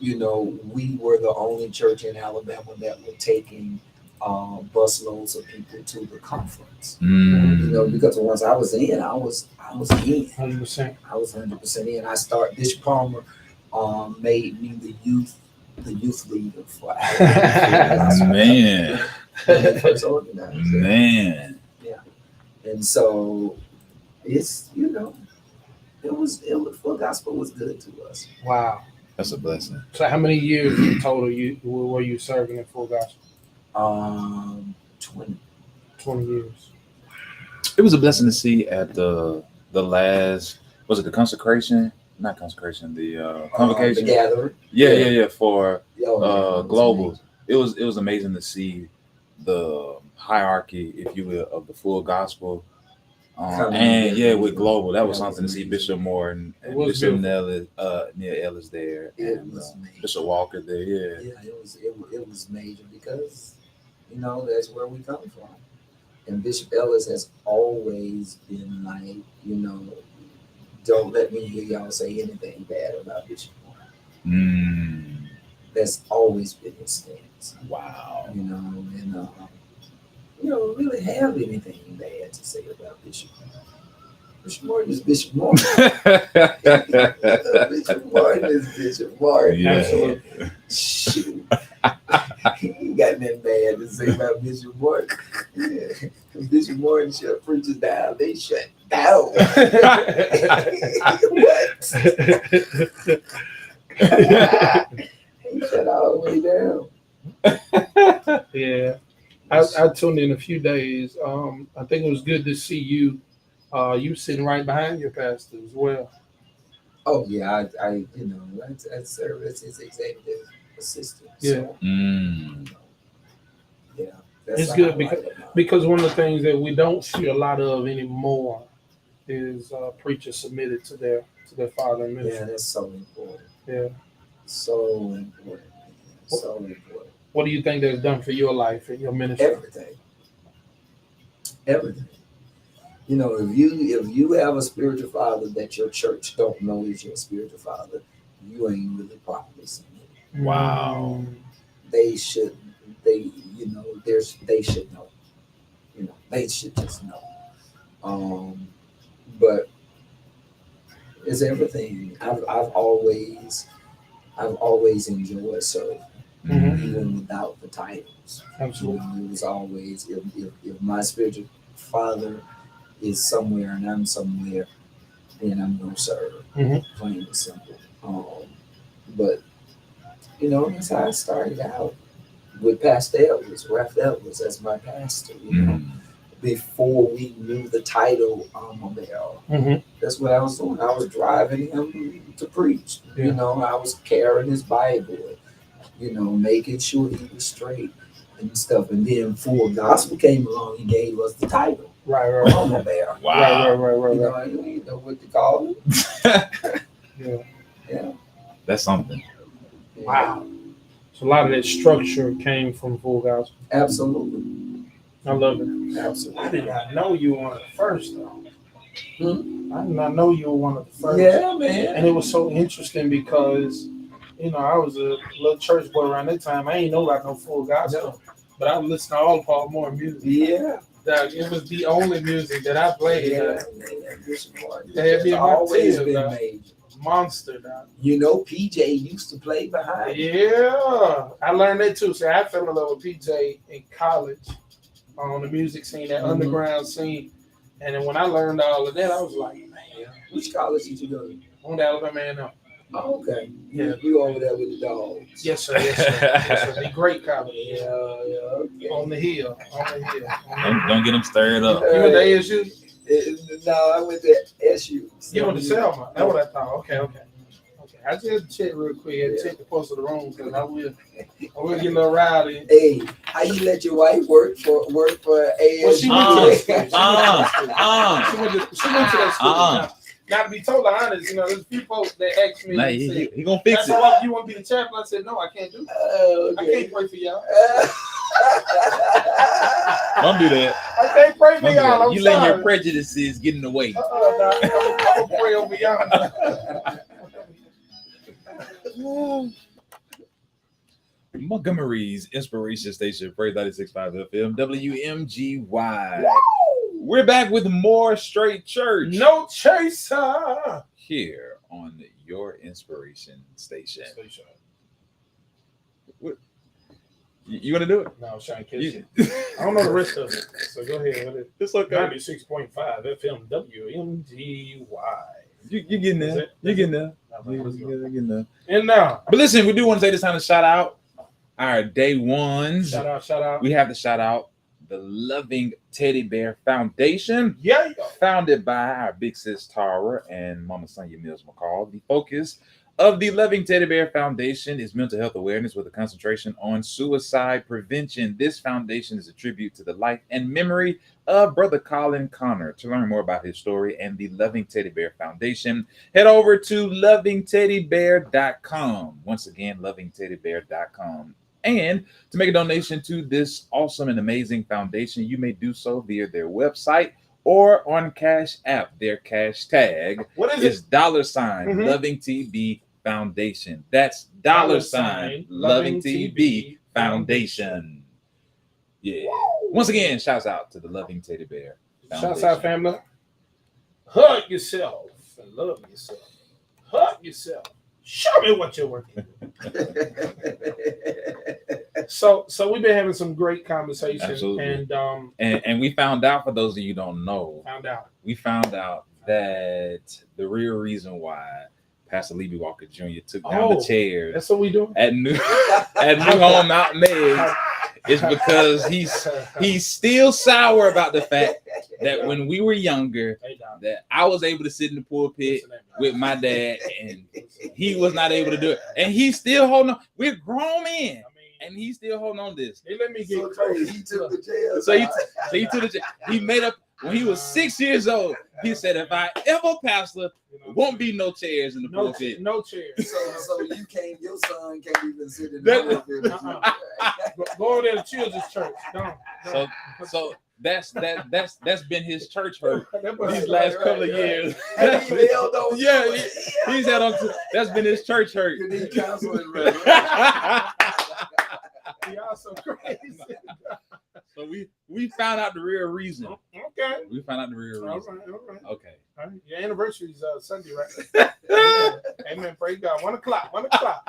we were the only church in Alabama that were taking busloads of people to the conference. Because once I was in, I was in. 100%. I was 100% in. Bishop Palmer made me the youth leader for Alabama. Man. When they first organized. Man. Yeah. And so it's Full Gospel was good to us. Wow. That's a blessing. So how many years in total were you serving in Full Gospel? 20 years. It was a blessing to see at the last, was it the consecration? Not consecration, the convocation. The gathering. Yeah. For Global. globals. It was amazing to see the hierarchy, if you will, of the Full Gospel. With global, that was something to see. Bishop Morton and Bishop Neil Ellis there, and Bishop Walker there. Yeah, it was major because that's where we come from, and Bishop Ellis has always been like, don't let me hear y'all say anything bad about Bishop Morton. That's always been his stance. Wow. And don't really have anything bad to say about Bishop Morton. Bishop Morton is Bishop Morton. Bishop Morton is Bishop Morton. Yeah. Absolutely. Shoot. He ain't got nothing bad to say about Bishop Morton. Yeah. Bishop Morton shut preachers down. They shut down. What? He shut all the way down. Yeah. I tuned in a few days. I think it was good to see you. You sitting right behind your pastor as well. Oh yeah, I serve as his executive assistant. Yeah. Yeah. It's good because one of the things that we don't see a lot of anymore is preachers submitted to their father and ministry. Yeah, that's so important. Yeah. So important. So important. What do you think that's done for your life and your ministry? Everything. If you have a spiritual father that your church don't know is your spiritual father, you ain't really properly submitted. Wow. They should they, you know, they should know. You know, they should just know. But it's everything. I've always enjoyed serving, even without the titles. Absolutely. You know, it was always if my spiritual father is somewhere and I'm somewhere, then I'm gonna serve. Plain and simple. But you know, that's how I started out with Pastor Edwards, Ralph Edwards as my pastor. You know, before we knew the title Alma Bell. That's what I was doing. I was driving him to preach. You know, I was carrying his Bible, you know, making sure he was straight and stuff. And then Full Gospel came along, he gave us the title. Right. Alma Bell. Wow. Right. You know what to call it. Yeah. That's something. Wow. So a lot of that structure came from Full Gospel. Absolutely. I love it. Absolutely. I did not know you were one of the first, though. I did not know you were one of the first. Yeah, man. And it was so interesting because, you know, I was a little church boy around that time. I ain't know about no Full Gospel, but I would listen to all Paul Moore music. Yeah. It was the only music that I played. Yeah, It's always been major. Monster, dog. You know, PJ used to play behind. Yeah, I learned that too. So I fell in love with PJ in college on the music scene, that underground scene. And then when I learned all of that, I was like, man, Which college did you go to? on the Alabama A&M. Oh, okay. Yeah. You over there with the dogs. Yes, sir. Yes, sir. The great college. Yeah, okay. On the hill. Don't get them stirred up. You went to ASU? No, I went to SU. You went to Selma. That's what I thought. Okay. I just check real quick and check the post of the room because I will get a little rowdy. Hey, how you let your wife work for ASU? Well, she went to that school. She went to that school. Now, to be totally honest, you know, there's a few folks that asked me. Nah, he gonna fix That's it. why you want to be the chaplain? I said, no, I can't do that. I can't pray for y'all. Don't do that. I can't pray for Don't do y'all. that. I'm You sorry. letting your prejudices get in the way. I'm gonna pray over y'all. Montgomery's Inspiration Station, Praise 96.5 FM, WMGY. We're back with more Straight Church. No chaser. Here on your Inspiration Station. What? You want to do it? No, I was trying to catch you. I don't know the rest of it. So go ahead with it. It's okay. 96.5 FM WMGY. You getting there. You're getting there. You're getting there. And now. But listen, we do want to take this time to shout out our day ones. Shout out. We have to shout out the Loving Teddy Bear Foundation. Yeah. Founded by our big sis Tara and Mama Sonia Mills McCall. The focus of the Loving Teddy Bear Foundation is mental health awareness with a concentration on suicide prevention. This foundation is a tribute to the life and memory of Brother Colin Connor. To learn more about his story and the Loving Teddy Bear Foundation, head over to lovingteddybear.com. Once again, lovingteddybear.com. And to make a donation to this awesome and amazing foundation, you may do so via their website or on Cash App. Their cash tag is $ Loving TB Foundation. That's $ Loving TB Foundation. Yeah. Once again, shouts out to the Loving Teddy Bear Foundation. Shouts out, family. Hug yourself and love yourself. Hug yourself. Show me what you're working with. So we've been having some great conversations. Absolutely. And we found out, for those of you who don't know, we found out that the real reason why Pastor Levy Walker Jr. took down the chairs. That's what we do at New Home Mountain Eggs is because he's still sour about the fact that when we were younger, that I was able to sit in the pulpit with my dad and he was not able to do it. And he's still holding on. We're grown men. And he's still holding on to this. They let me get crazy. He took the chair. So he took the chair. He made up when he was 6 years old. He said, "If I ever pastor, won't be no chairs in the pulpit. No chairs." So your son can't even sit in the pulpit. Go over there to Children's Church. So that's been his church hurt these last couple of years. He's had on. That's been his church hurt. Y'all so crazy. So we found out the real reason. Okay. We found out the real All reason. right. All right. Okay. All right. Your anniversary is Sunday, right? Amen. Amen. Praise God. 1 o'clock. 1 o'clock.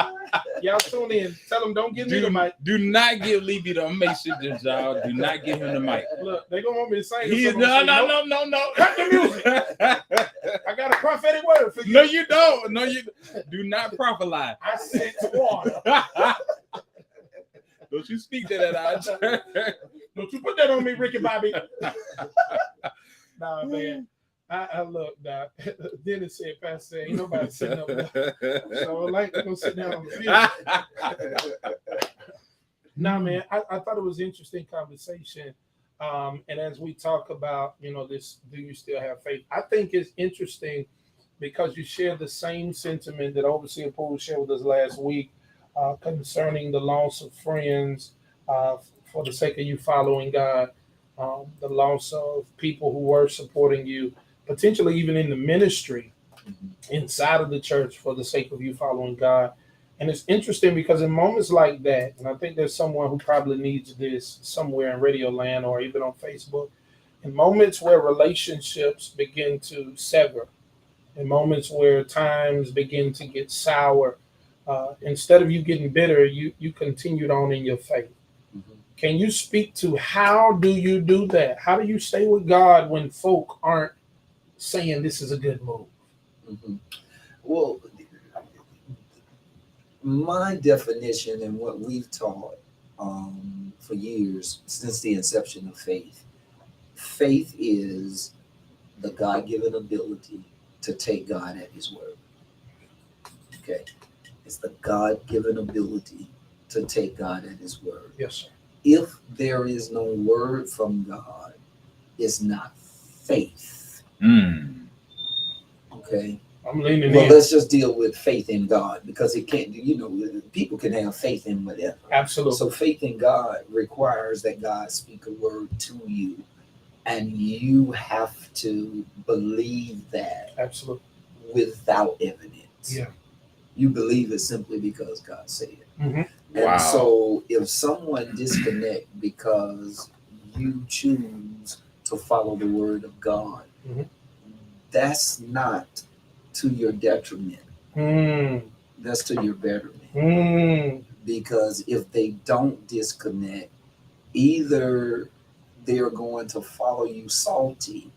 Y'all tune in. Tell them don't give me the mic. Do not give Levy the make sure that y'all do not give him the mic. Look, they gonna want me to sing. He's so I'm gonna say, no. Cut the music. I got a prophetic word for you. No, you don't. No, you do not prophesy. I sent water. Don't you speak to that out. Don't you put that on me, Ricky Bobby. Nah, man. I look, nah. Dennis said, Pastor said, ain't nobody sitting up there. So like they're gonna sit down on the field. Nah, man, I thought it was an interesting conversation. And as we talk about, this, do you still have faith? I think it's interesting because you share the same sentiment that Overseer Poole shared with us last week concerning the loss of friends for the sake of you following God, the loss of people who were supporting you, potentially even in the ministry inside of the church for the sake of you following God. And it's interesting because in moments like that, and I think there's someone who probably needs this somewhere in Radio Land or even on Facebook, in moments where relationships begin to sever, in moments where times begin to get sour, instead of you getting bitter, you continued on in your faith. Mm-hmm. Can you speak to how do you do that? How do you stay with God when folk aren't saying this is a good move? Mm-hmm. Well, my definition and what we've taught for years since the inception of faith is the God-given ability to take God at his word. Okay. It's the God-given ability to take God at his word. Yes, sir. If there is no word from God, it's not faith. Okay. I'm leaning Well, in. let's just deal with faith in God because it can't, people can have faith in whatever. Absolutely. So faith in God requires that God speak a word to you, and you have to believe that. Absolutely. Without evidence. Yeah. You believe it simply because God said it. Mm-hmm. And so if someone disconnect because you choose to follow the word of God, that's not to your detriment. That's to your betterment. Because if they don't disconnect, either they're going to follow you salty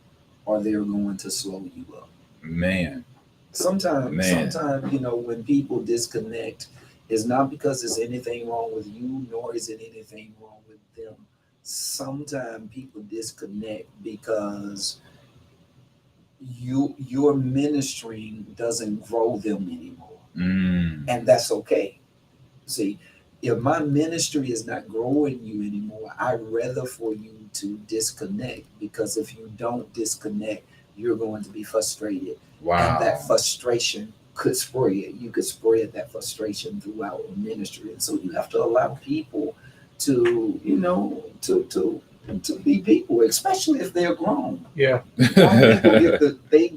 or they're going to slow you up. Man. Sometimes, when people disconnect, it's not because there's anything wrong with you, nor is it anything wrong with them. Sometimes people disconnect because your ministry doesn't grow them anymore. And that's okay. See, if my ministry is not growing you anymore, I'd rather for you to disconnect, because if you don't disconnect, you're going to be frustrated. Wow. And that frustration could spread. You could spread that frustration throughout the ministry. And so you have to allow people to, to be people, especially if they're grown. Yeah. People they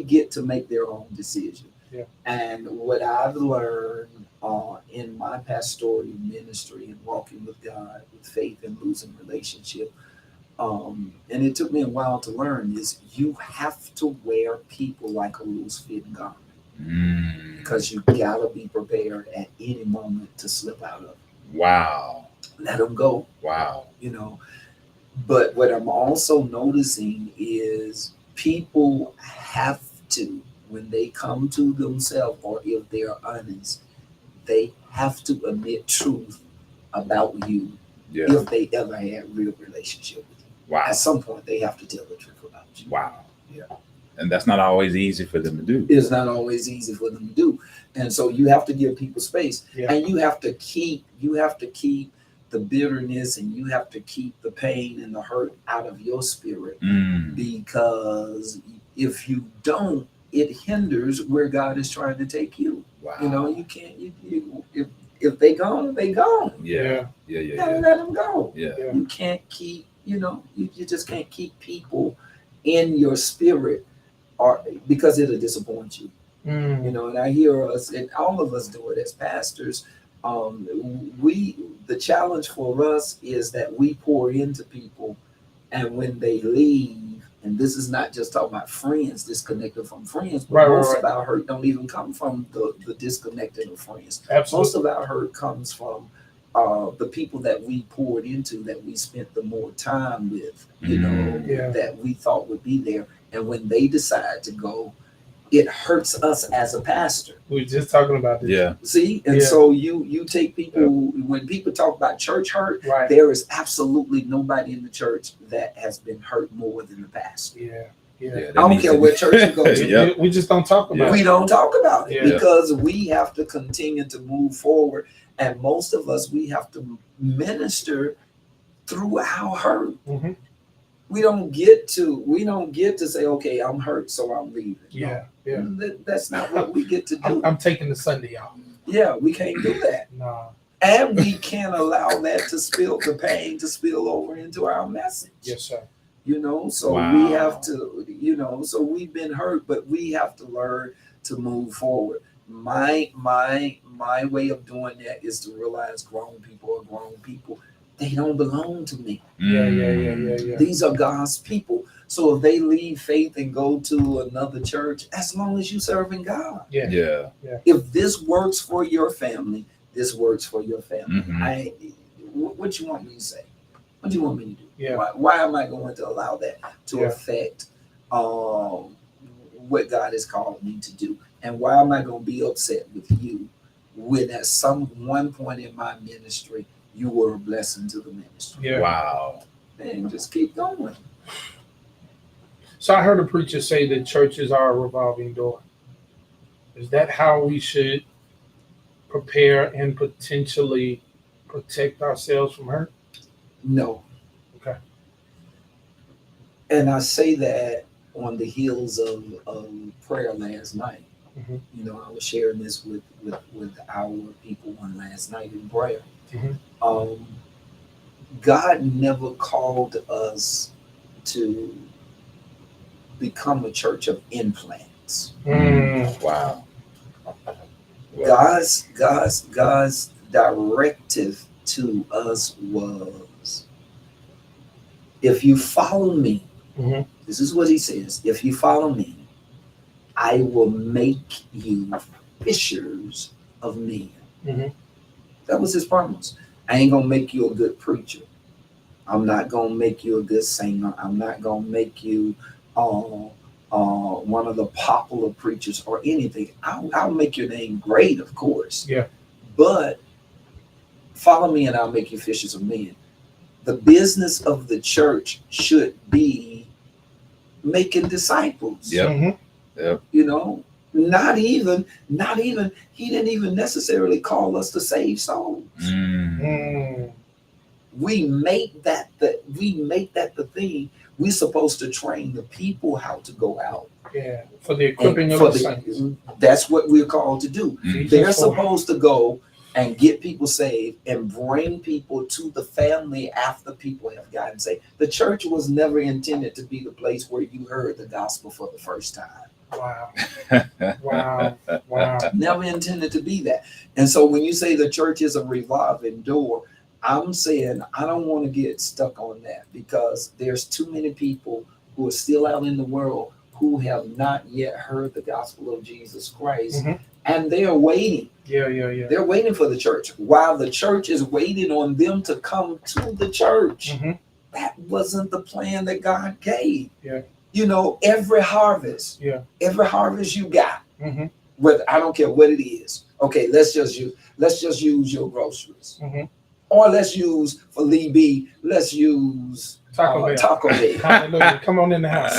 get to make their own decision. Yeah. And what I've learned in my pastoral ministry and walking with God with faith and losing relationship, and it took me a while to learn, is you have to wear people like a loose fit garment, because you gotta be prepared at any moment to slip out of it. Wow. Let them go. Wow. But what I'm also noticing is people have to, when they come to themselves, or if they're honest, they have to admit truth about you. Yeah. If they ever had real relationship with you. Wow. At some point, they have to tell the truth about you. Wow. Yeah. And that's not always easy for them to do. It's not always easy for them to do. And so you have to give people space. Yeah. And you have to keep the bitterness, and you have to keep the pain and the hurt out of your spirit. Because if you don't, it hinders where God is trying to take you. Wow. You can't, if they gone, they gone. Yeah. You gotta let them go. Yeah. You can't keep, you just can't keep people in your spirit, or because it'll disappoint you. And I hear us, and all of us do it as pastors. The challenge for us is that we pour into people, and when they leave, and this is not just talking about friends disconnected from friends, but most of our hurt don't even come from the disconnected of friends. Absolutely. Most of our hurt comes from the people that we poured into, that we spent the more time with, that we thought would be there, and when they decide to go, it hurts us as a pastor. We were just talking about this. Yeah. See, and so you take people, when people talk about church hurt, there is absolutely nobody in the church that has been hurt more than the pastor. I don't care what church you go to. We just don't talk about it. We don't talk about it because we have to continue to move forward. And most of us, we have to minister through our hurt. Mm-hmm. We don't get to say, okay, I'm hurt, so I'm leaving. That's not what we get to do. I'm taking the Sunday off. Yeah, we can't do that. No. And we can't allow that the pain to spill over into our message. Yes, sir. So we have to, so we've been hurt, but we have to learn to move forward. My way of doing that is to realize grown people are grown people. They don't belong to me. Yeah. These are God's people. So if they leave faith and go to another church, as long as you're serving God. Yeah. If this works for your family, this works for your family. Mm-hmm. What you want me to say? What do you want me to do? Yeah. Why am I going to allow that to affect what God has called me to do? And why am I going to be upset with you when at some one point in my ministry, you were a blessing to the ministry? Yeah. Wow. And just keep going. So I heard a preacher say that churches are a revolving door. Is that how we should prepare and potentially protect ourselves from hurt? No. Okay. And I say that on the heels of prayer last night. Mm-hmm. I was sharing this with our people on last night in prayer. Mm-hmm. God never called us to become a church of implants. Wow. God's directive to us was, if you follow me, this is what he says, if you follow me, I will make you fishers of men. Mm-hmm. That was his promise. I ain't gonna make you a good preacher. I'm not gonna make you a good singer. I'm not gonna make you one of the popular preachers or anything. I'll make your name great, of course. Yeah. But follow me and I'll make you fishers of men. The business of the church should be making disciples. Yep. Mm-hmm. Yep. Not even, he didn't even necessarily call us to save souls. We make that the thing. We're supposed to train the people how to go out. Yeah, for the equipping of the saints. That's what we're called to do. Mm-hmm. They're supposed to go and get people saved and bring people to the family after people have gotten saved. The church was never intended to be the place where you heard the gospel for the first time. Wow. Never intended to be that. And so when you say the church is a revolving door, I'm saying I don't want to get stuck on that, because there's too many people who are still out in the world who have not yet heard the gospel of Jesus Christ, and they're waiting. Yeah. They're waiting for the church while the church is waiting on them to come to the church. That wasn't the plan that God gave. Yeah. Every harvest you got, whether, I don't care what it is. Okay, let's just use your groceries. Or let's use, for Lee B, let's use Taco Bell. Hallelujah. Come on in the house.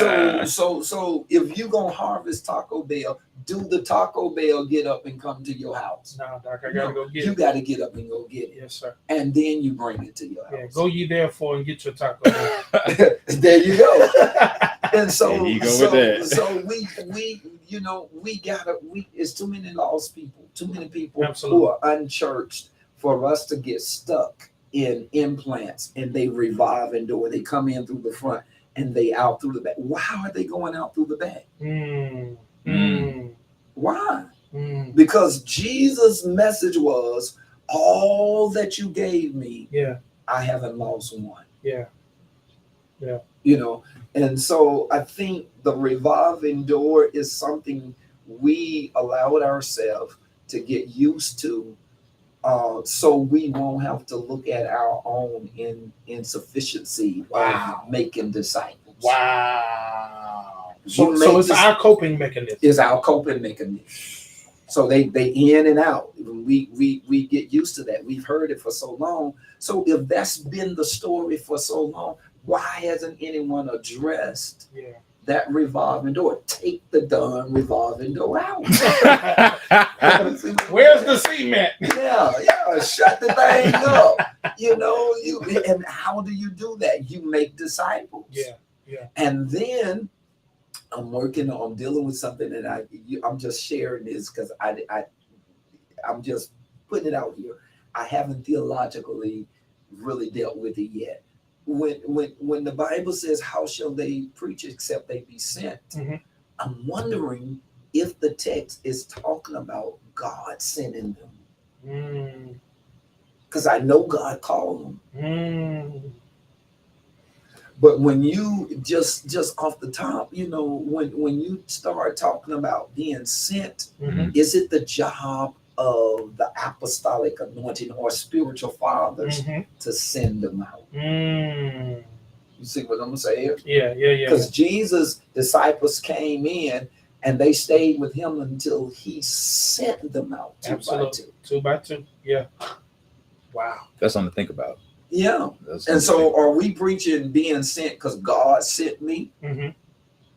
So if you gonna harvest Taco Bell, do the Taco Bell get up and come to your house? No, Doc, I gotta go get it. You gotta get up and go get it. Yes, sir. And then you bring it to your house. Yeah, go ye therefore and get your Taco Bell. There you go. And so, there you go with that. So it's too many lost people, too many people Absolutely. Who are unchurched for us to get stuck in implants, and they revive and door. They come in through the front and they out through the back. Why are they going out through the back? Why? Because Jesus' message was, all that you gave me, Yeah. I haven't lost one. Yeah. You know, and so I think the revolving door is something we allowed ourselves to get used to, so we won't have to look at our own insufficiency Wow. of making disciples. Wow. You So make it's this- our coping mechanism. Is our coping mechanism. So they in and out. We get used to that. We've heard it for so long. So if that's been the story for so long, why hasn't anyone addressed Yeah. that revolving door? Take the darn revolving door out. Where's the cement? Yeah, shut the thing up. You know, and how do you do that? You make disciples. Yeah. And then I'm dealing with something that I'm just sharing this because I'm just putting it out here. I haven't theologically really dealt with it yet. When the Bible says, "How shall they preach except they be sent?" Mhm. I'm wondering if the text is talking about God sending them, because I know God called them. But when you just off the top, you know, when you start talking about being sent, is it the job of the apostolic anointing or spiritual fathers to send them out? You see what I'm saying? Yeah. Because Jesus' disciples came in and they stayed with him until he sent them out Absolutely. 2 by 2. Yeah. Wow. That's something to think about. Yeah. That's And something to so think are we preaching being sent because God sent me?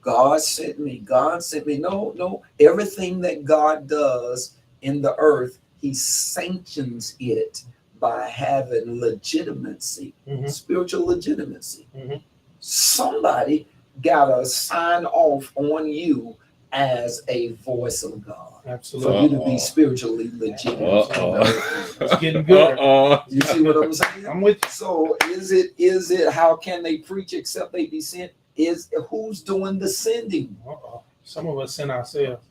God sent me. God sent me. No. Everything that God does in the earth, he sanctions it by having legitimacy, spiritual legitimacy. Somebody got to sign off on you as a voice of God. Absolutely. For you to be spiritually legitimate. It's getting good. You see what I'm saying? I'm with you. So is it how can they preach except they be sent? Is who's doing the sending? Some of us send ourselves.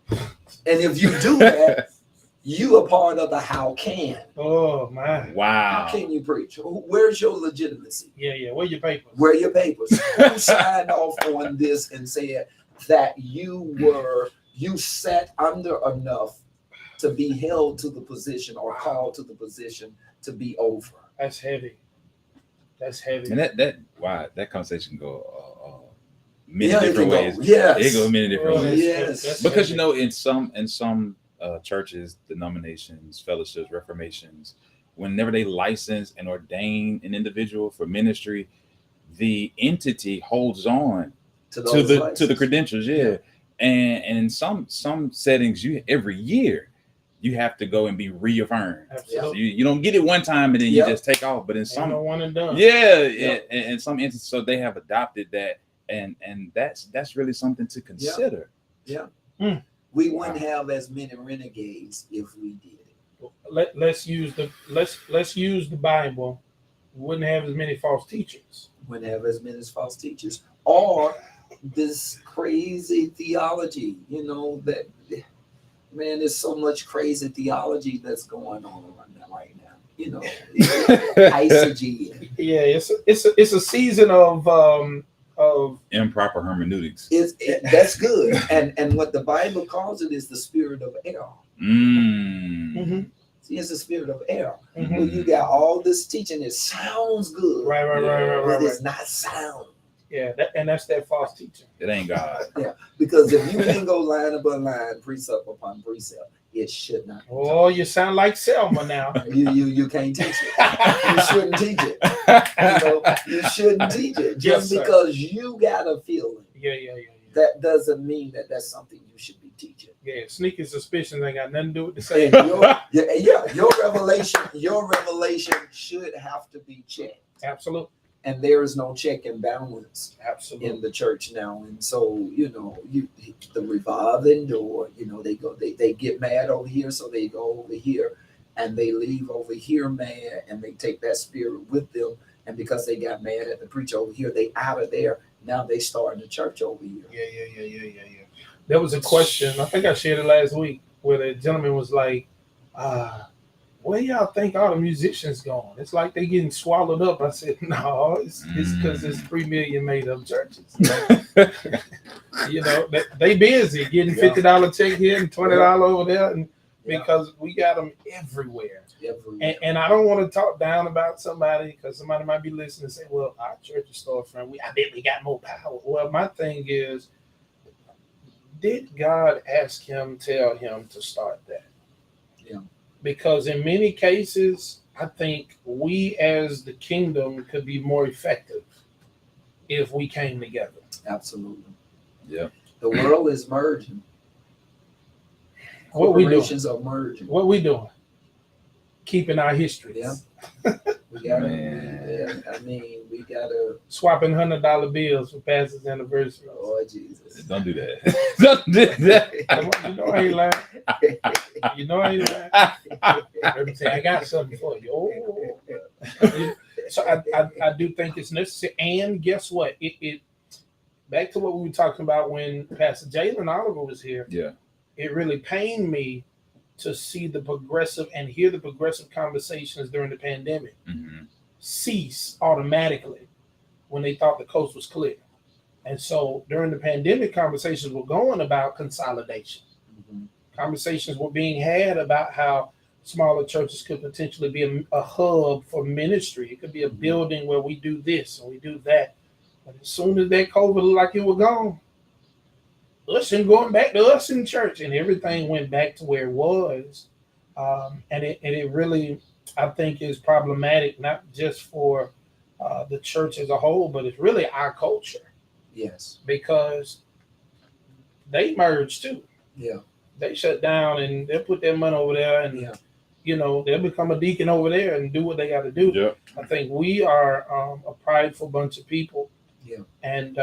And if you do that, you are part of the how can. Oh my. Wow. How can you preach? Where's your legitimacy? Yeah. Where your papers? Where are your papers? Who signed off on this and said that you sat under enough to be held to the position or called to the position to be over? That's heavy. And that conversation go many Yeah, different ways. Yes. It go many different ways. Yes. Because you know, in some churches, denominations, fellowships, reformations, whenever they license and ordain an individual for ministry, the entity holds on to the credentials. Yeah. And in some settings, every year you have to go and be reaffirmed. Absolutely. So you don't get it one time and then you just take off. But in some one and done. and some instances, so they have adopted that, and that's really something to consider. We wouldn't have as many renegades if we did it. Let's use the Bible. We wouldn't have as many false teachers. Wouldn't have as many false teachers or this crazy theology. You know that, man. There's so much crazy theology that's going on right now. You know, eisegesis. Yeah, it's a season of improper hermeneutics. That's good. And what the Bible calls it is the spirit of error. See, it's the spirit of error. Where you got all this teaching, it sounds good. Right. But it's not sound. Yeah, that's that false teaching. It ain't God. Yeah, because if you can go line upon line, precept upon precept, it should not. Oh, you sound like Selma now. You can't teach it. You shouldn't teach it. You shouldn't teach it just because you got a feeling. Yeah. That doesn't mean that that's something you should be teaching. Yeah, sneaky suspicions ain't got nothing to do with the same. Your revelation should have to be checked. Absolutely. And there is no check and balance Absolutely in the church now. And so, the revolving door, they get mad over here, so they go over here and they leave over here mad, and they take that spirit with them. And because they got mad at the preacher over here, they out of there. Now they starting the church over here. Yeah. There was a question, I think I shared it last week, where the gentleman was like, where y'all think all the musicians going? It's like they getting swallowed up. I said, no, it's because it's 3 million made up churches. You know, they busy getting $50 check here and $20 over there, and because we got them everywhere. And I don't want to talk down about somebody because somebody might be listening and say, well, our church is storefront. I bet we got more power. Well, my thing is, did God tell him to start that? Yeah. Because in many cases, I think we as the kingdom could be more effective if we came together. Absolutely. Yeah. The world is merging. What we doing? Corporations are merging. What we doing? Keeping our histories. Yeah. We gotta. I mean, we gotta swapping $100 bills for pastor's anniversary. Oh Jesus! Don't do that. Don't do that. You know I ain't lying. You know I ain't lying. Let me say, I got something for you. Oh. So I do think it's necessary. And guess what? It back to what we were talking about when Pastor Jalen Oliver was here. Yeah. It really pained me to see the progressive and hear the progressive conversations during the pandemic cease automatically when they thought the coast was clear. And so during the pandemic, conversations were going about consolidation. Conversations were being had about how smaller churches could potentially be a hub for ministry. It could be a building where we do this and we do that. But as soon as that COVID looked like it was gone, going back to us in church, and everything went back to where it was. And it really, I think, is problematic, not just for the church as a whole, but it's really our culture. Yes. Because they merged too. Yeah. They shut down and they'll put their money over there and, they'll become a deacon over there and do what they got to do. Yeah. I think we are a prideful bunch of people. Yeah. And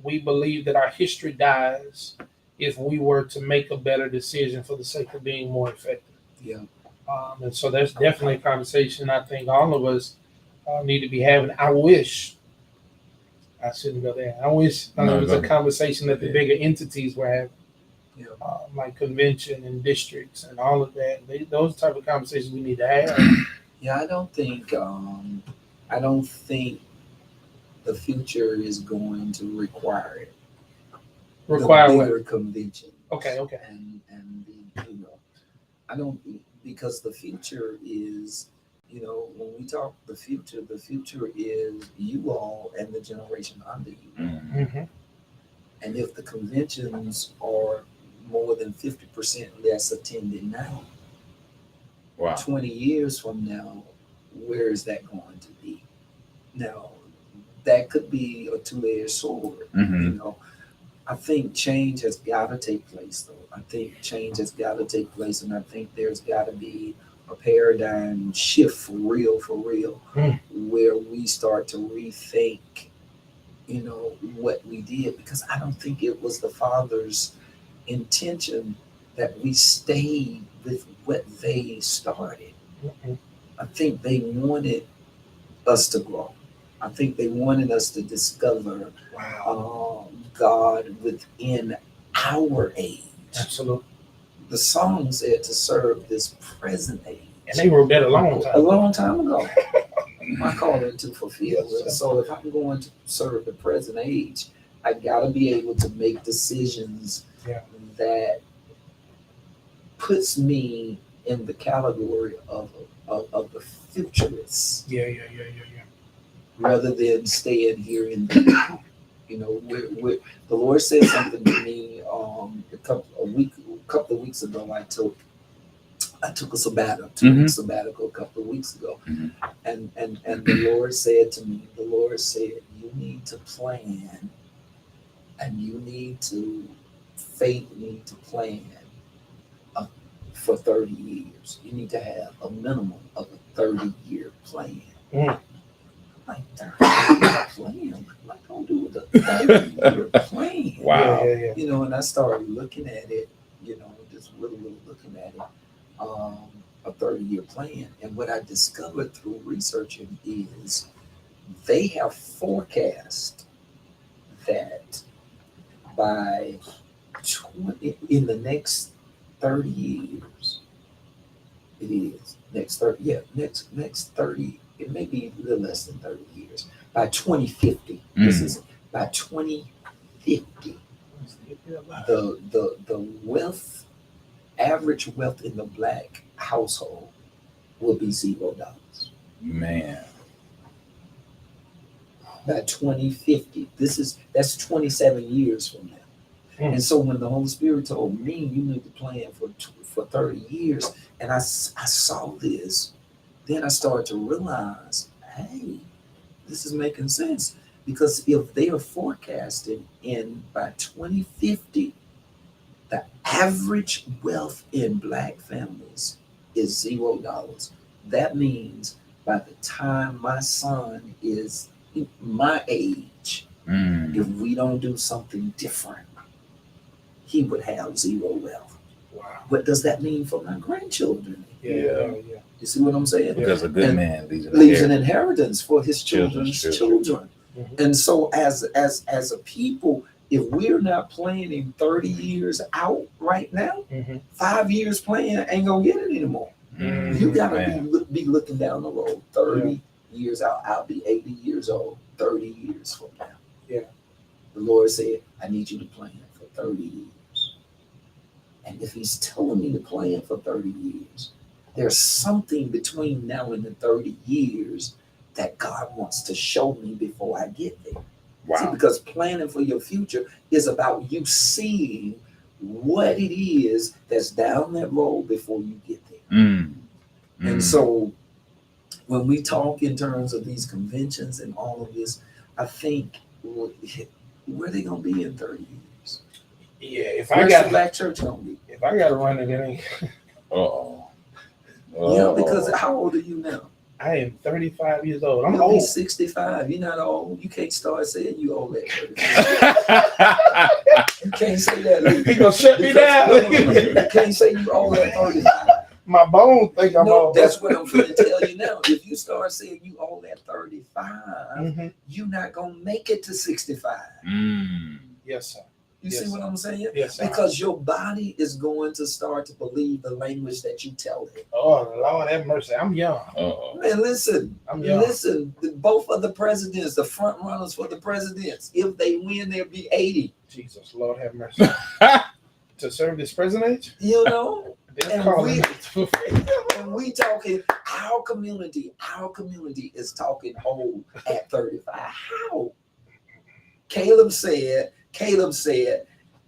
we believe that our history dies if we were to make a better decision for the sake of being more effective. Yeah. And so that's definitely a conversation I think all of us need to be having. I wish I shouldn't go there. I wish it was a conversation that the bigger entities were having. Like convention and districts and all of that. Those type of conversations we need to have. Yeah, I don't think the future is going to require it. Require the bigger what? Convention. Okay. And I don't, because the future is, when we talk the future is you all and the generation under you. Mm-hmm. And if the conventions are more than 50% less attended now, 20 years from now, where is that going to be? Now, that could be a two-edged sword. I think change has got to take place, though. I think change has got to take place, and I think there's got to be a paradigm shift for real, where we start to rethink, what we did, because I don't think it was the Father's intention that we stayed with what they started. I think they wanted us to grow. I think they wanted us to discover God within our age. Absolutely. The song said to serve this present age. And they wrote that a long time ago. My calling to fulfill it. So if I'm going to serve the present age, I got to be able to make decisions that puts me in the category of the futurists. Yeah. Rather than staying here in the, the Lord said something to me a couple of weeks ago. I took a sabbatical, 2 week sabbatical a couple of weeks ago. And the Lord said to me, you need to plan, and you need to plan for 30 years. You need to have a minimum of a 30-year plan. Like 30-year plan? What am I going to do with a 30-year plan? Wow. Yeah. And I started looking at it, just really looking at it. A 30-year plan. And what I discovered through researching is they have forecast that in the next 30 years, it is next 30, next 30, it may be a little less than 30 years. By 2050, this is by 2050, the wealth, average wealth in the black household will be $0. Man. By 2050, that's 27 years from now. And so when the Holy Spirit told me you need to plan for 30 years, and I saw this, then I started to realize, hey, this is making sense. Because if they are forecasting by 2050, the average wealth in black families is $0. That means by the time my son is my age, if we don't do something different, he would have 0 wealth. Wow. What does that mean for my grandchildren? Yeah. You see what I'm saying? Because a good man leaves an inheritance for his children's children. Mm-hmm. And so as a people, if we're not planning 30 years out right now, 5 years plan ain't gonna get it anymore. You gotta be looking down the road 30 years out. I'll be 80 years old 30 years from now. Yeah. The Lord said, I need you to plan for 30 years. And if he's telling me to plan for 30 years, there's something between now and the 30 years that God wants to show me before I get there. Wow. See, because planning for your future is about you seeing what it is that's down that road before you get there. And so when we talk in terms of these conventions and all of this, I think where they gonna be in 30 years? Yeah, if Where's I got the black church gonna be? If I got to run it, it ain't. Yeah, because how old are you now? I am 35 years old. I'm You'll old. be 65. You're not old. You can't start saying you old at 35. You can't say that. He gonna shut me down. You can't say you old at 35. My bones think I'm old. That's what I'm going to tell you now. If you start saying you old at 35, you're not going to make it to 65. Yes, sir. You see what I'm saying? Yes, sir. Because your body is going to start to believe the language that you tell it. Oh, Lord have mercy. I'm young. Man, listen. I'm young. Listen, both of the presidents, the front runners for the presidents, if they win, they'll be 80. Jesus, Lord have mercy. To serve this president? You know? And we talking, our community is talking old at 35. How? Caleb said,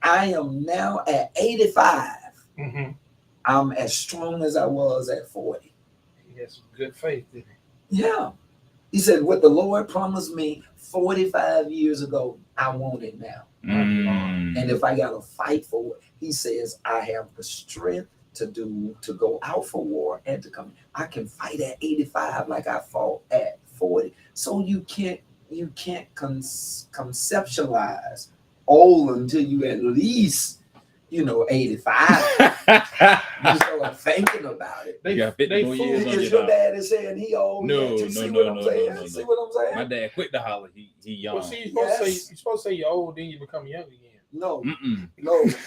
I am now at 85. I'm as strong as I was at 40. He has some good faith, didn't he? Yeah. He said, what the Lord promised me 45 years ago, I want it now. And if I got to fight for it, he says, I have the strength to go out for war and to come. I can fight at 85 like I fought at 40. So you can't conceptualize old until you at least 85. You start thinking about it. You got 50 more years on your dad is saying he old. No. See what I'm saying? My dad quit the holler. He young. Well, see, you're supposed to say you're old, then you become young again. No.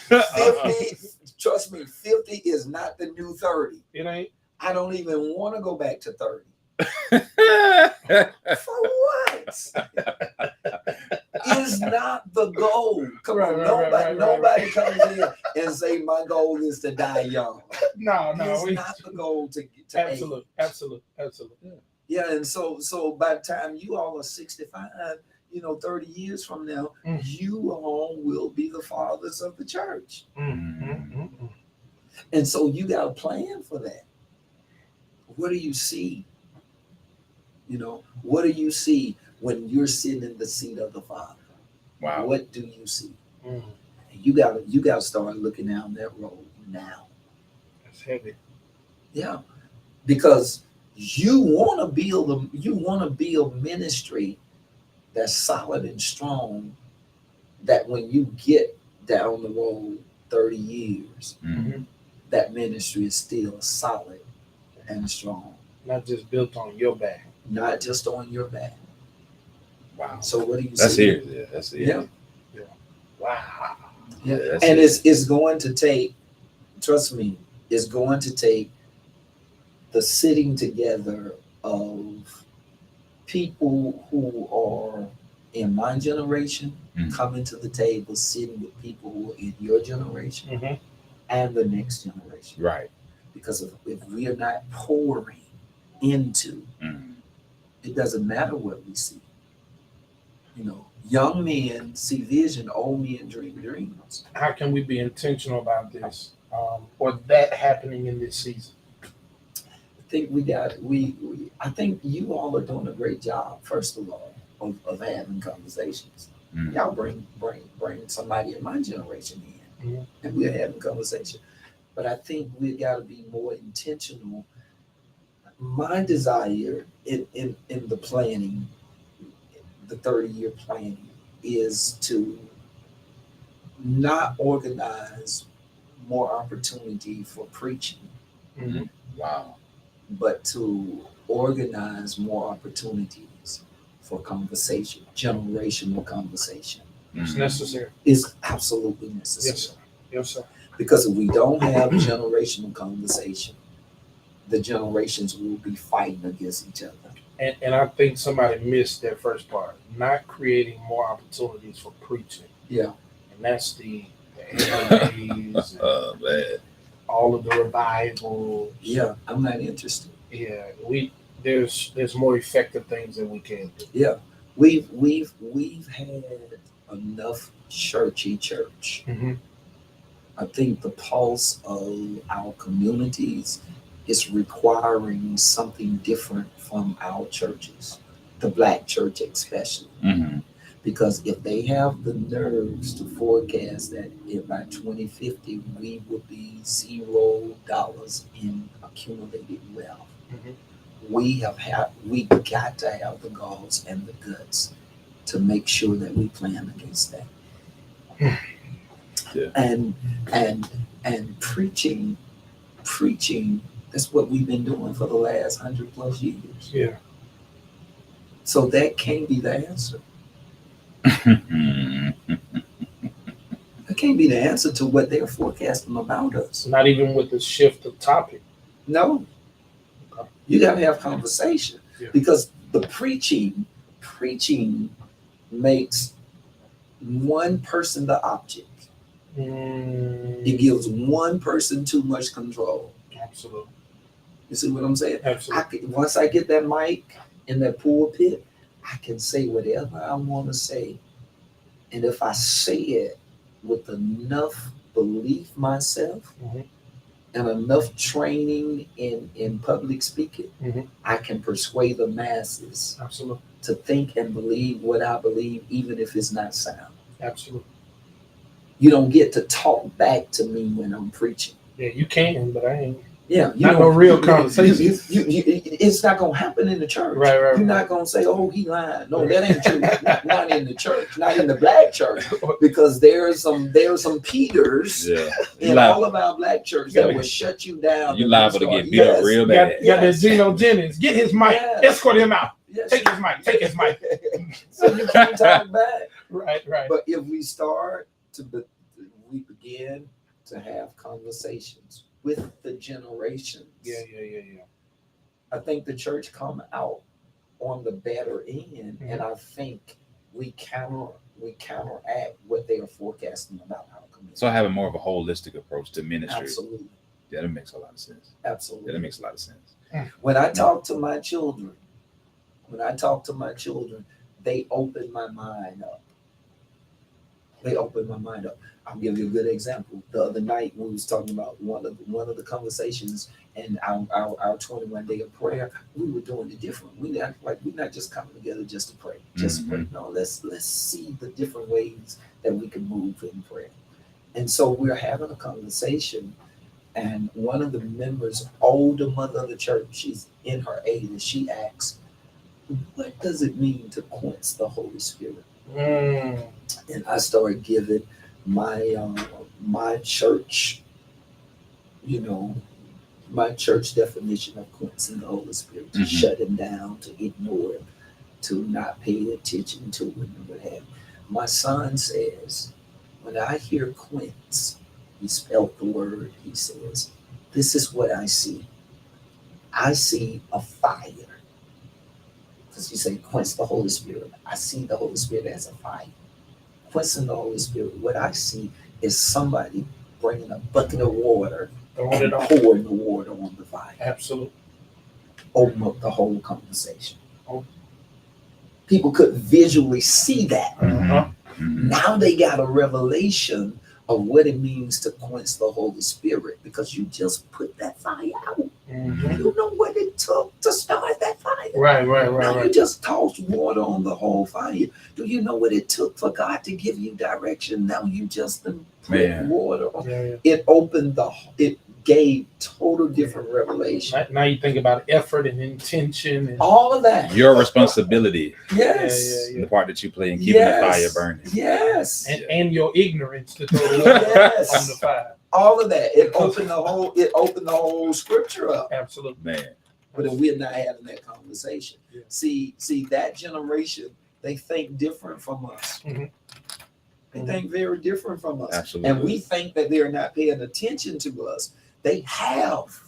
50. Trust me, 50 is not the new 30. It ain't. I don't even want to go back to 30. For what? Is not the goal. Come on, nobody comes in and say my goal is to die young. No, it's not the goal to absolute. Yeah, and so by the time you all are 65, 30 years from now, you all will be the fathers of the church. And so you got to plan for that. What do you see? What do you see when you're sitting in the seat of the Father? Wow. What do you see? You gotta start looking down that road now. That's heavy. Yeah, because you want to build ministry that's solid and strong. That when you get down the road 30 years, that ministry is still solid and strong. Not just built on your back. Not just on your back. Wow. So what do you see? Here? Yeah, that's it. Yeah. Wow. Yeah. And it's going to take, trust me, it's going to take the sitting together of people who are in my generation coming to the table, sitting with people who are in your generation Mhm. and the next generation. Right. Because if we are not pouring into, it doesn't matter what we see. You know, young men see vision, old men dream dreams. How can we be intentional about this, or that happening in this season? I think I think you all are doing a great job, first of all, of having conversations. Y'all bring somebody in my generation in, and we're having conversation. But I think we got to be more intentional. My desire in the planning, the 30-year planning, is to not organize more opportunity for preaching, Wow. but to organize more opportunities for conversation, generational conversation. It's necessary. Is absolutely necessary. Yes, sir. Yes, sir. Because if we don't have generational conversation, the generations will be fighting against each other. And I think somebody missed that first part, not creating more opportunities for preaching. Yeah. And that's the AAs, Oh man. all of the revivals. Yeah, I'm not interested. Yeah, there's more effective things that we can do. Yeah, we've had enough churchy church. Mm-hmm. I think the pulse of our communities is requiring something different from our churches, the Black church especially. Because if they have the nerves to forecast that if by 2050 we will be $0 in accumulated wealth, we got to have the galls and the guts to make sure that we plan against that. Yeah. And preaching, that's what we've been doing for the last 100+ years. Yeah. So that can't be the answer. That can't be the answer to what they're forecasting about us. Not even with the shift of topic. No. You got to have conversation. Yeah. Because the preaching makes one person the object. It gives one person too much control. Absolutely. You see what I'm saying? Absolutely. Once I get that mic in that pulpit, I can say whatever I want to say. And if I say it with enough belief myself and enough training in public speaking, I can persuade the masses Absolutely. to think and believe what I believe, even if it's not sound. Absolutely. You don't get to talk back to me when I'm preaching. Yeah, you can, but I ain't. Yeah, not no real conversation. It's not gonna happen in the church. Right. You're not gonna say, "Oh, he lying." No, that ain't true. Not in the church, not in the Black church, because there are some Peters in all of our Black church that will shut you down. You liable to get beat up real bad. Got that Geno Jennings. Get his mic. Escort him out. Take his mic. Take his mic. So you can't talk back. Right. But if we start we begin to have conversations with the generations. Yeah. I think the church come out on the better end, and I think we counteract what they are forecasting about our community. So having more of a holistic approach to ministry. Absolutely. Yeah, that makes a lot of sense. Absolutely. Yeah, that makes a lot of sense. When I talk to my children, they open my mind up. I'll give you a good example. The other night we was talking about one of the conversations and our 21 day of prayer. We were doing it different. We're not just coming together just to pray. Pray. No, let's see the different ways that we can move in prayer. And so we're having a conversation, and one of the members, older mother of the church, she's in her 80s, she asks, "What does it mean to quench the Holy Spirit?" And I started giving my church, my church definition of quenching the Holy Spirit: to shut him down, to ignore him, to not pay attention to him, and what have you. My son says, when I hear quench, he spelled the word, he says, "This is what I see. I see a fire. Because you say quench the Holy Spirit. I see the Holy Spirit as a fire. Quenching the Holy Spirit. What I see is somebody bringing a bucket of water Throwing and it on. pouring the water on the fire. Absolutely. Open up the whole conversation. Oh. People could visually see that. Uh-huh. Now they got a revelation of what it means to quench the Holy Spirit because you just put that fire out. Mhm. You know what it took to start that fire. Right. Now you just tossed water on the whole fire. Do you know what it took for God to give you direction? Now you just put Man. water on. Yeah. It gave total different revelation. Now you think about effort and intention and All of that. Your responsibility, Yes. the part that you play in keeping the fire burning. Yes. and your ignorance to throw the water Yes. on the fire. All of that. It opened the whole scripture up. Absolutely. Man. But we're not having that conversation. Yeah. See that generation, they think different from us. Mhm. They think very different from us. Absolutely. And we think that they're not paying attention to us. They have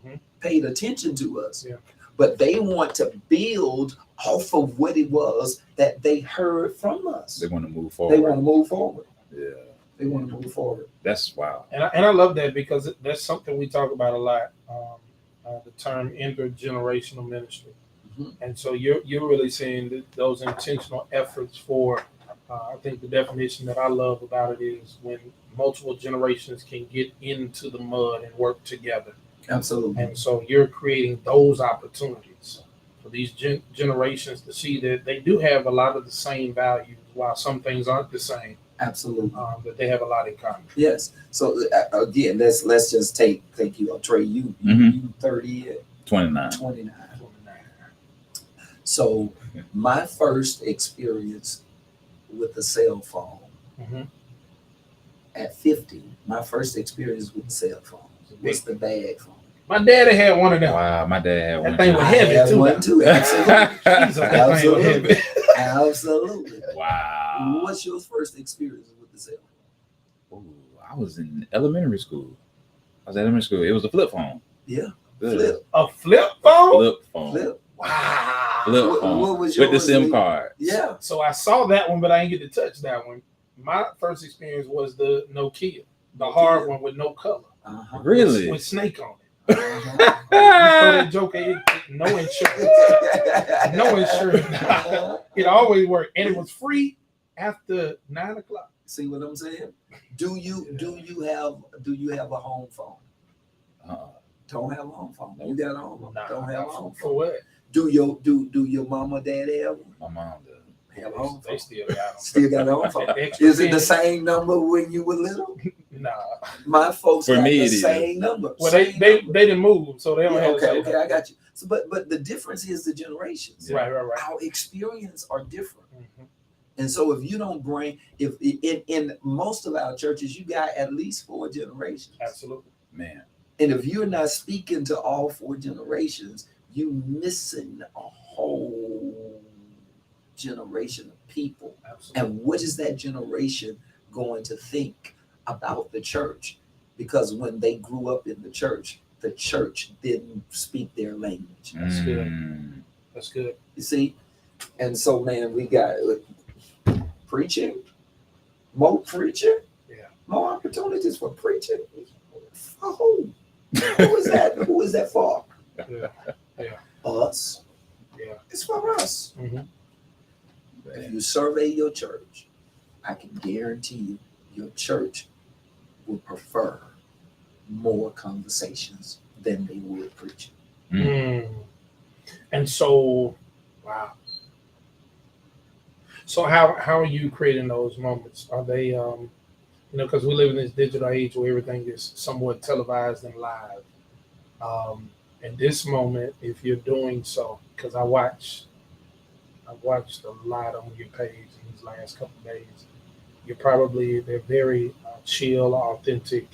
Mhm. paid attention to us. Yeah. But they want to build off of what it was that they heard from us. They want to move They forward. want to move forward. Yeah. They want to move forward. That's wow. And I love that because that's something we talk about a lot. The term intergenerational ministry, Mhm. and so you're really seeing that those intentional efforts for. I think the definition that I love about it is when multiple generations can get into the mud and work together, Absolutely. and so you're creating those opportunities for these generations to see that they do have a lot of the same values, while some things aren't the same. Absolutely. That they have a lot in common. Yes. So again, let's just take you up, Trey. You Mhm. you 30, 29. 29. So my first experience with the cell phone Mhm. at 50, my first experience with the cell phone was the bag phone. My daddy had one of them. Wow, my dad had That one. thing too. was I heavy had too. one too. Absolutely. Jesus, that thing was Absolutely. heavy. Absolutely. Wow. What's your first experience with the cell phone? Ooh, I was in elementary school. It was a flip phone. Yeah. Good. Flip. A flip phone? Flip phone. Flip. Wow. Flip What- phone. what was with the yours, SIM Lee? card. Yeah. So I saw that one, but I didn't get to touch that one. My first experience was the Nokia, the hard one with no color, Uh-huh. Really? with Snake on it. Uh-huh. You throw that joker, no insurance. No insurance. It always worked, and it was free after 9 o'clock. See what I'm saying? Do you have a home phone? Don't have a home phone. You got a home phone. Nah, Don't have a home for phone. what? Do your mama or dad have one? My mom does. Have a home They phone. still got them. Still got a home phone. Extra Is it the penny? same number when you were little? Nah. My folks For got me, the it is. same number. Well, Same they number. didn't move, so they don't Yeah, have the okay, same I got you. So, but the difference is the generations. Right. Our experience are different. Mhm. And so if you don't bring, if in most of our churches, you got at least 4 generations. Absolutely. Man. And if you're not speaking to all 4 generations, you missing a whole generation of people. Absolutely. And what is that generation going to think about the church? Because when they grew up in the church didn't speak their language. That's good. Mm. That's good. You see? And so, man, we got preaching, more preaching, more opportunities for preaching. For who? Who is that? Who is that for? Yeah. Us. Yeah. It's for us. Mhm. If you survey your church, I can guarantee you your church will prefer more conversations than they would preaching. Mm. And so, wow. So how are you creating those moments? Are they, because we live in this digital age where everything is somewhat televised and live. In this moment, if you're doing so, because I've watched a lot on your page in these last couple of days. They're very chill, authentic,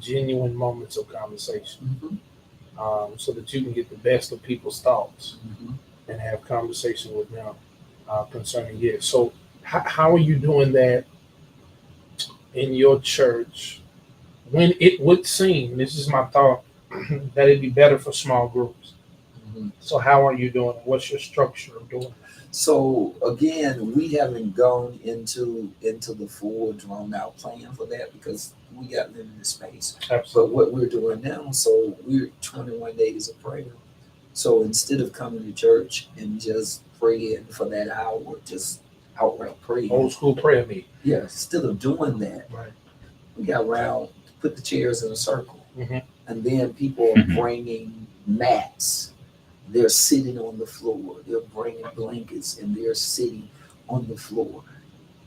genuine moments of conversation, so that you can get the best of people's thoughts and have conversation with them concerning it. So how are you doing that in your church when it would seem, this is my thought, that it'd be better for small groups. Mhm. So how are you doing it? What's your structure of doing it? So again, we haven't gone into the full drawn out plan for that because we got limited space. But Absolutely. what we're doing now, so we're 21 days of prayer. So instead of coming to church and just praying for that hour, just outright praying. Old school prayer meeting. Yeah, instead of doing that, Right. we got around, put the chairs in a circle, Mhm. and then people are bringing mats. They're sitting on the floor. They're bringing blankets, and they're sitting on the floor.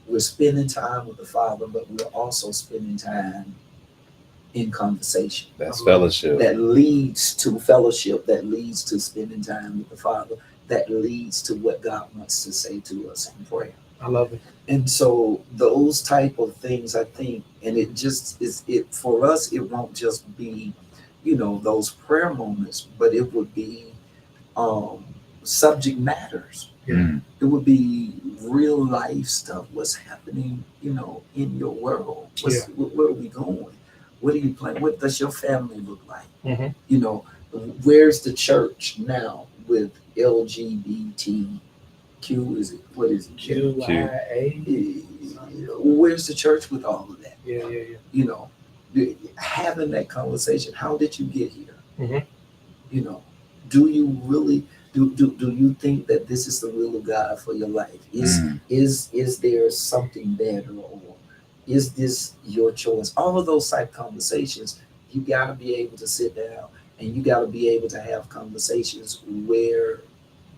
We're spending time with the Father, but we're also spending time in conversation. That's fellowship. That leads to fellowship. That leads to spending time with the Father. That leads to what God wants to say to us in prayer. I love it. And so those type of things, I think, and it just is it for us, it won't just be, those prayer moments, but it would be subject matters. Mm. It would be real life stuff. What's happening, in your world? Where are we going? What are you planning? What does your family look like? Mhm. Where's the church now with LGBTQ? Is it what is it? QIA. Where's the church with all of that? Yeah. Having that conversation. How did you get here? Mhm. Do you really do you think that this is the will of God for your life? Is there something better, or is this your choice? All of those type conversations, you got to be able to sit down and you got to be able to have conversations where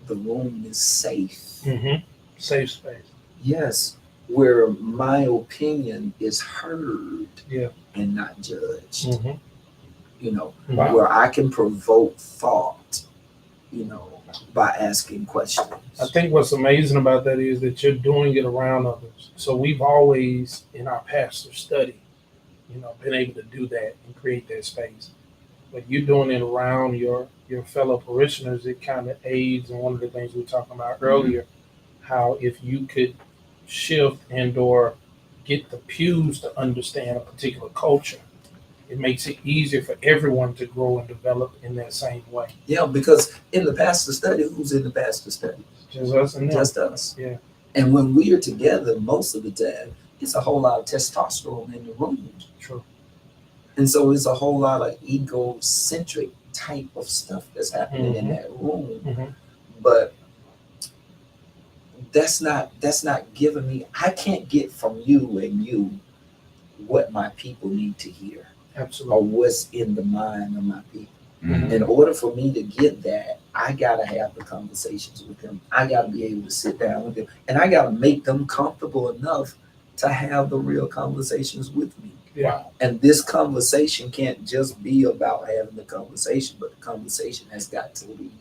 the room is safe. Mhm. Safe space. Yes, where my opinion is heard Yeah. and not judged. Mhm. Wow. Where I can provoke thought, by asking questions. I think what's amazing about that is that you're doing it around others. So we've always, in our pastor study, been able to do that and create that space. But you doing it around your fellow parishioners, it kind of aids in one of the things we were talking about earlier, how if you could shift and or get the pews to understand a particular culture, it makes it easier for everyone to grow and develop in that same way. Yeah, because in the pastor study, who's in the pastor study? Just us and them. Just us. Yeah. And when we are together, most of the time, it's a whole lot of testosterone in the room. True. And so it's a whole lot of egocentric type of stuff that's happening in that room. Mhm. But that's not giving me, I can't get from you and you what my people need to hear Absolutely. or what's in the mind of my people. Mm. In order for me to get that, I gotta have the conversations with them. I gotta be able to sit down with them, and I gotta make them comfortable enough to have the real conversations with me. Yeah. And this conversation can't just be about having the conversation, but the conversation has got to lead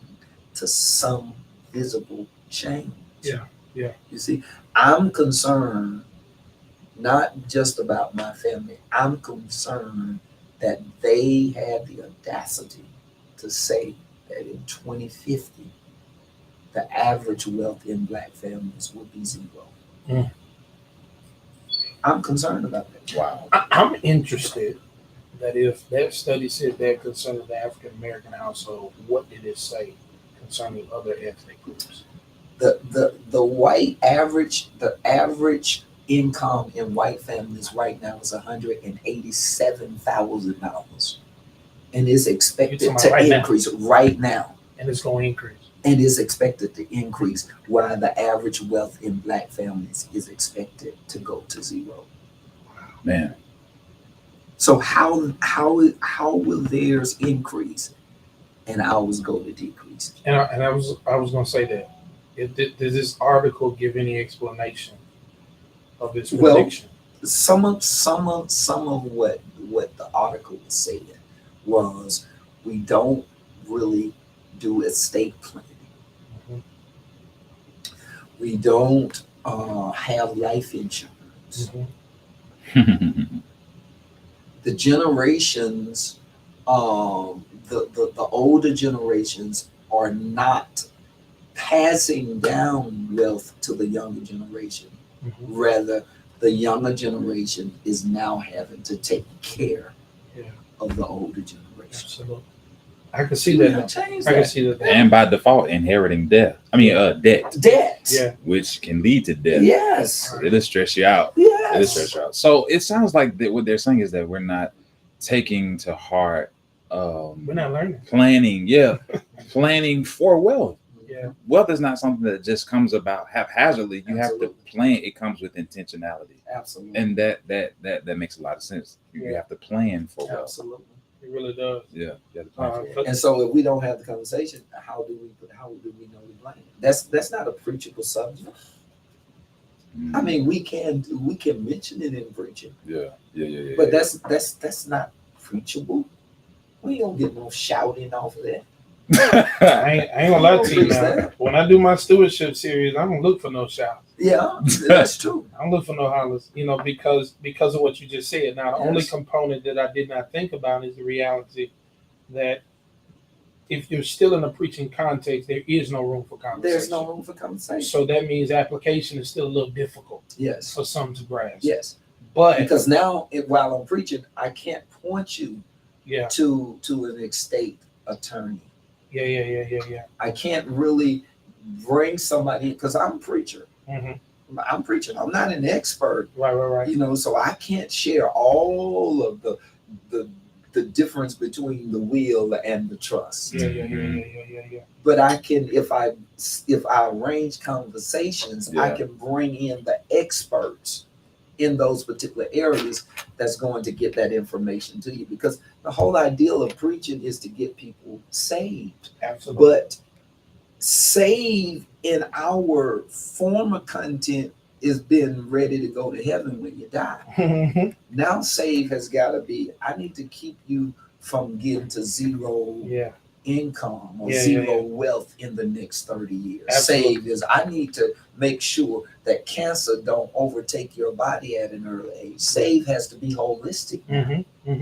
to some visible change. Yeah. Yeah. You see, I'm concerned not just about my family. I'm concerned that they had the audacity to say that in 2050, the average wealth in Black families will be zero. Mm. I'm concerned about that. Wow. I'm interested that if that study said that concerning the African American household, what did it say concerning other ethnic groups? The white average, the average income in white families right now is $187,000, and is expected You're talking to about right now? increase right now. And it's going to increase. And is expected to increase, while the average wealth in Black families is expected to go to zero. Man. So how will theirs increase and ours go to decrease? And I was going to say that. Does this article give any explanation of this prediction? Some of what the article was saying was, we don't really do estate planning. Mhm. We don't have life insurance. Mhm. The generations, the older generations are not passing down wealth to the younger generation. Mhm. Rather, the younger generation is now having to take care Yeah. of the older generation. Absolutely. I can see You that. gotta change I can that. see that. And by default, inheriting debt. Debt, Debt. Yeah. which can lead to death. Yes. It'll stress you out. It'll stress Yes. you out. So it sounds like that what they're saying is that we're not taking to heart We're not learning. planning for wealth. Yeah. Wealth is not something that just comes about haphazardly. You have to Absolutely. plan. It comes with intentionality, Absolutely. and that makes a lot of sense. You Yeah. have to plan for wealth. Absolutely. It really does. Yeah, you have to plan for wealth. And so if we don't have the conversation, how do we know we blame? That's not a preachable subject. I mean, we can mention it in preaching, yeah. but that's not preachable. We don't get no shouting off of that. I ain't gonna lie to you Preach now. that. When I do my stewardship series, I don't look for no shouts. Yeah, that's true. I don't look for no hollers, because of what you just said. Now, the only Yes. component that I did not think about is the reality that if you're still in a preaching context, there is no room for conversation. There's no room for conversation. So that means application is still a little difficult Yes, for some to grasp. yes. But Because now, while I'm preaching, I can't point you yeah, to an estate attorney. yeah. I can't really bring somebody because I'm a preacher. Hmm. I'm preaching. I'm not an expert, Right. so I can't share all of the difference between the will and the trust. Yeah. But I can, if I arrange conversations, I Yeah. can bring in the experts in those particular areas that's going to get that information to you, because the whole idea of preaching is to get people saved. Absolutely. But save in our former content is being ready to go to heaven when you die. Now save has got to be, I need to keep you from getting to zero Yeah. income or Yeah, zero wealth in the next 30 years. Absolutely. Save is, I need to make sure that cancer don't overtake your body at an early age. Save has to be holistic. Mm-hmm.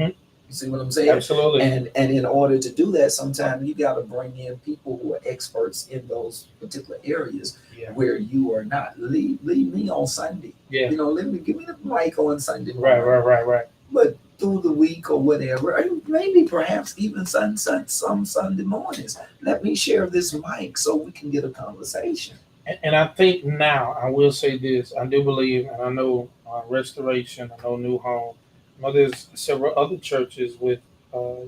You see what I'm saying? Absolutely. And in order to do that, sometimes you got to bring in people who are experts in those particular areas Yeah. where you are not. Leave me on Sunday. Yeah. Give me the mic on Sunday morning. Right. But through the week or whatever, and maybe perhaps even some Sunday mornings, let me share this mic so we can get a conversation. And I think now, I will say this, I do believe, and I know Restoration, I know New Home, I know there's several other churches with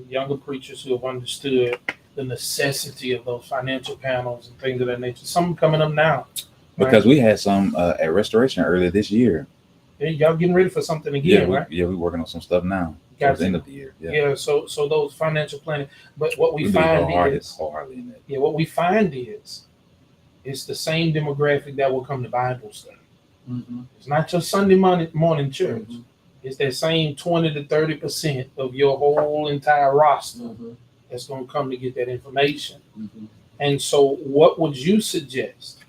younger preachers who have understood the necessity of those financial panels and things of that nature. Some coming up now. Because we had some at Restoration earlier this year. Yeah, y'all getting ready for something again, right? We're working on some stuff now. Towards the end of the year. Yeah. So those financial planning, but what we We find is, wholeheartedly in it. yeah, what we find is, it's the same demographic that will come to Bible study. Mm-hmm. It's not just Sunday morning church. Mhm. It's that same 20 to 30% of your whole entire roster Mm-hmm. that's going to come to get that information. Mm-hmm. And so, what would you suggest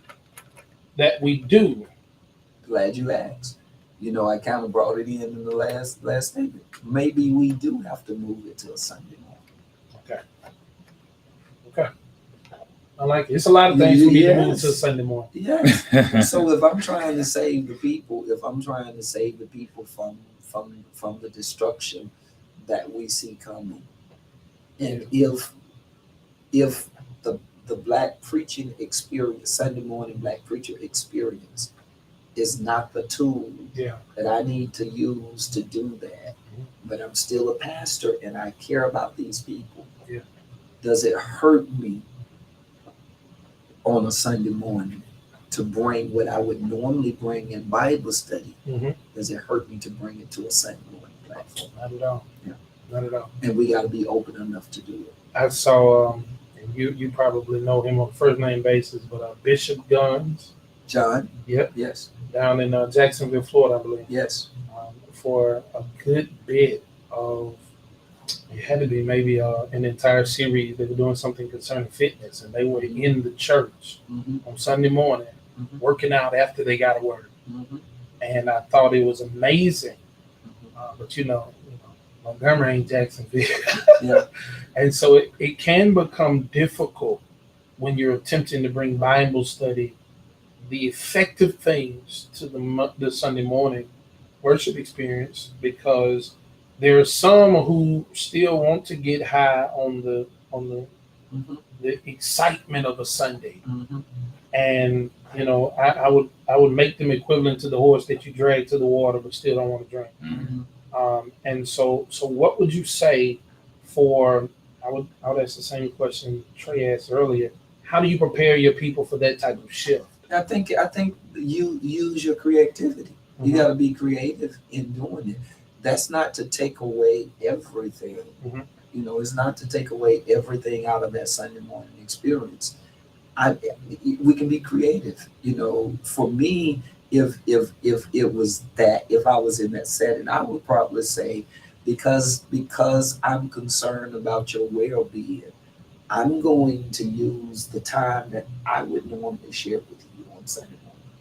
that we do? Glad you asked. I kind of brought it in the last statement. Maybe we do have to move it to a Sunday morning. Okay. I like it. It's a lot of things we need to move Yes. to Sunday morning. Yes. So if I'm trying to save the people, from the destruction that we see coming, and if the black preaching experience, Sunday morning black preacher experience, is not the tool Yeah. that I need to use to do that, but I'm still a pastor and I care about these people. Yeah. Does it hurt me on a Sunday morning to bring what I would normally bring in Bible study? Mm-hmm. Does it hurt me to bring it to a Sunday morning platform? Not at all. Yeah. Not at all. And we got to be open enough to do it. I saw, and you probably know him on a first name basis, but Bishop Guns. John? Yep. Yes. Down in Jacksonville, Florida, I believe. Yes. For a good bit of, it had to be maybe an entire series. They were doing something concerning fitness, and they were in the church Mm-hmm. on Sunday morning, Mhm. working out after they got a word. Mm-hmm. And I thought it was amazing. But Montgomery ain't Jacksonville. Yeah. And so it can become difficult when you're attempting to bring Bible study, the effective things to the Sunday morning worship experience, because there are some who still want to get high on the excitement of a Sunday. Mm-hmm. And I would make them equivalent to the horse that you drag to the water but still don't want to drink. Mm-hmm. And so what would you say for? I would ask the same question Trey asked earlier. How do you prepare your people for that type of shift? I think you use your creativity. You Mhm. got to be creative in doing it. That's not to take away everything. Mhm. It's not to take away everything out of that Sunday morning experience. We can be creative. For me, if it was that, if I was in that setting, I would probably say, because I'm concerned about your well-being, I'm going to use the time that I would normally share with you on Sunday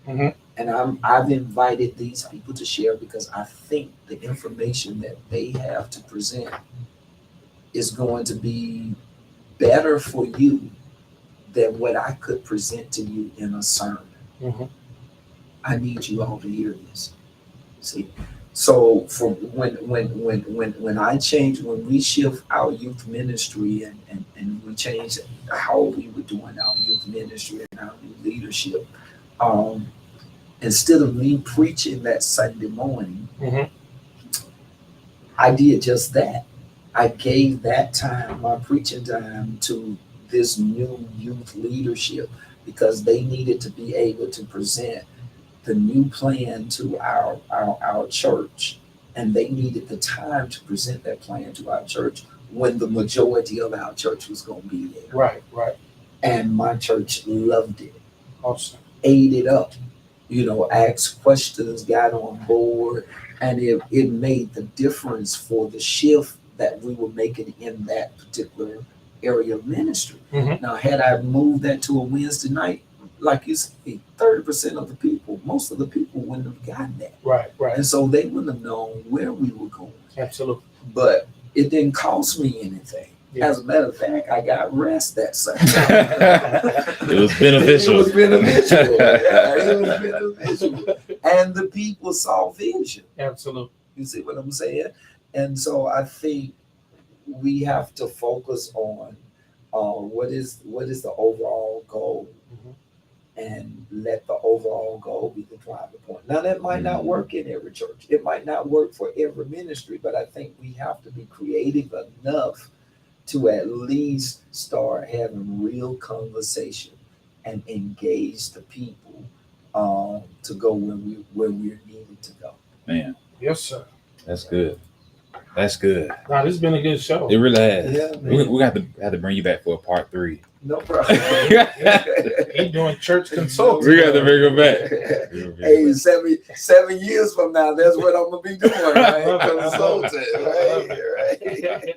morning. Mhm. And I've invited these people to share because I think the information that they have to present is going to be better for you than what I could present to you in a sermon. Mhm. I need you all to hear this. See, so for when I change, when we shift our youth ministry and we change how we were doing our youth ministry and our new leadership, instead of me preaching that Sunday morning, Mhm. I did just that. I gave that time, my preaching time, to this new youth leadership because they needed to be able to present the new plan to our church, and they needed the time to present that plan to our church when the majority of our church was going to be there. Right. And my church loved it, Awesome. ate it up, asked questions, got on board, and it made the difference for the shift that we were making in that particular area of ministry. Mhm. Now, had I moved that to a Wednesday night, like you say, 30% of the people, most of the people wouldn't have gotten that. Right. And so they wouldn't have known where we were going. Absolutely. But it didn't cost me anything. Yeah. As a matter of fact, I got rest that Sunday. It was beneficial. It was beneficial. Yeah, it was beneficial. And the people saw vision. Absolutely. You see what I'm saying? And so I think we have to focus on what is the overall goal, Mhm. and let the overall goal be the driving point. Now, that might not work in every church. It might not work for every ministry, but I think we have to be creative enough to at least start having real conversation and engage the people to go where we're needed to go. Man, Yes, sir. that's good. That's good. Now, this has been a good show. It really has. Yeah, We have to bring you back for a part 3. No problem. He's doing church consulting. We got to bring him back. Hey, 7 years from now, that's what I'm gonna be doing, right? Consultant, right?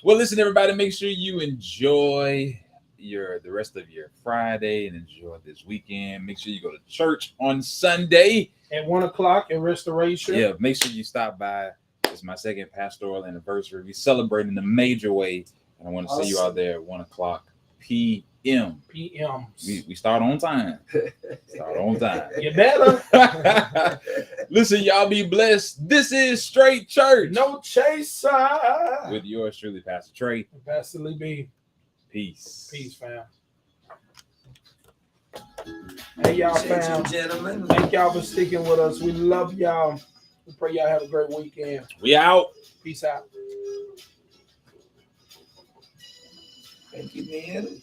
Well, listen, everybody, make sure you enjoy the rest of your Friday and enjoy this weekend. Make sure you go to church on Sunday At 1:00 at Restoration. Yeah, make sure you stop by. It's my second pastoral anniversary. We're celebrating in a major way, and I want to see you out there at 1:00 p.m. PM. We start on time. You better. Listen, y'all be blessed. This is Straight Church. No chaser. With yours truly, Pastor Trey. Pastor Lee B. Peace. Peace, fam. Hey, y'all, fam. Gentlemen. Thank y'all for sticking with us. We love y'all. We pray y'all have a great weekend. We out. Peace out. Thank you, man.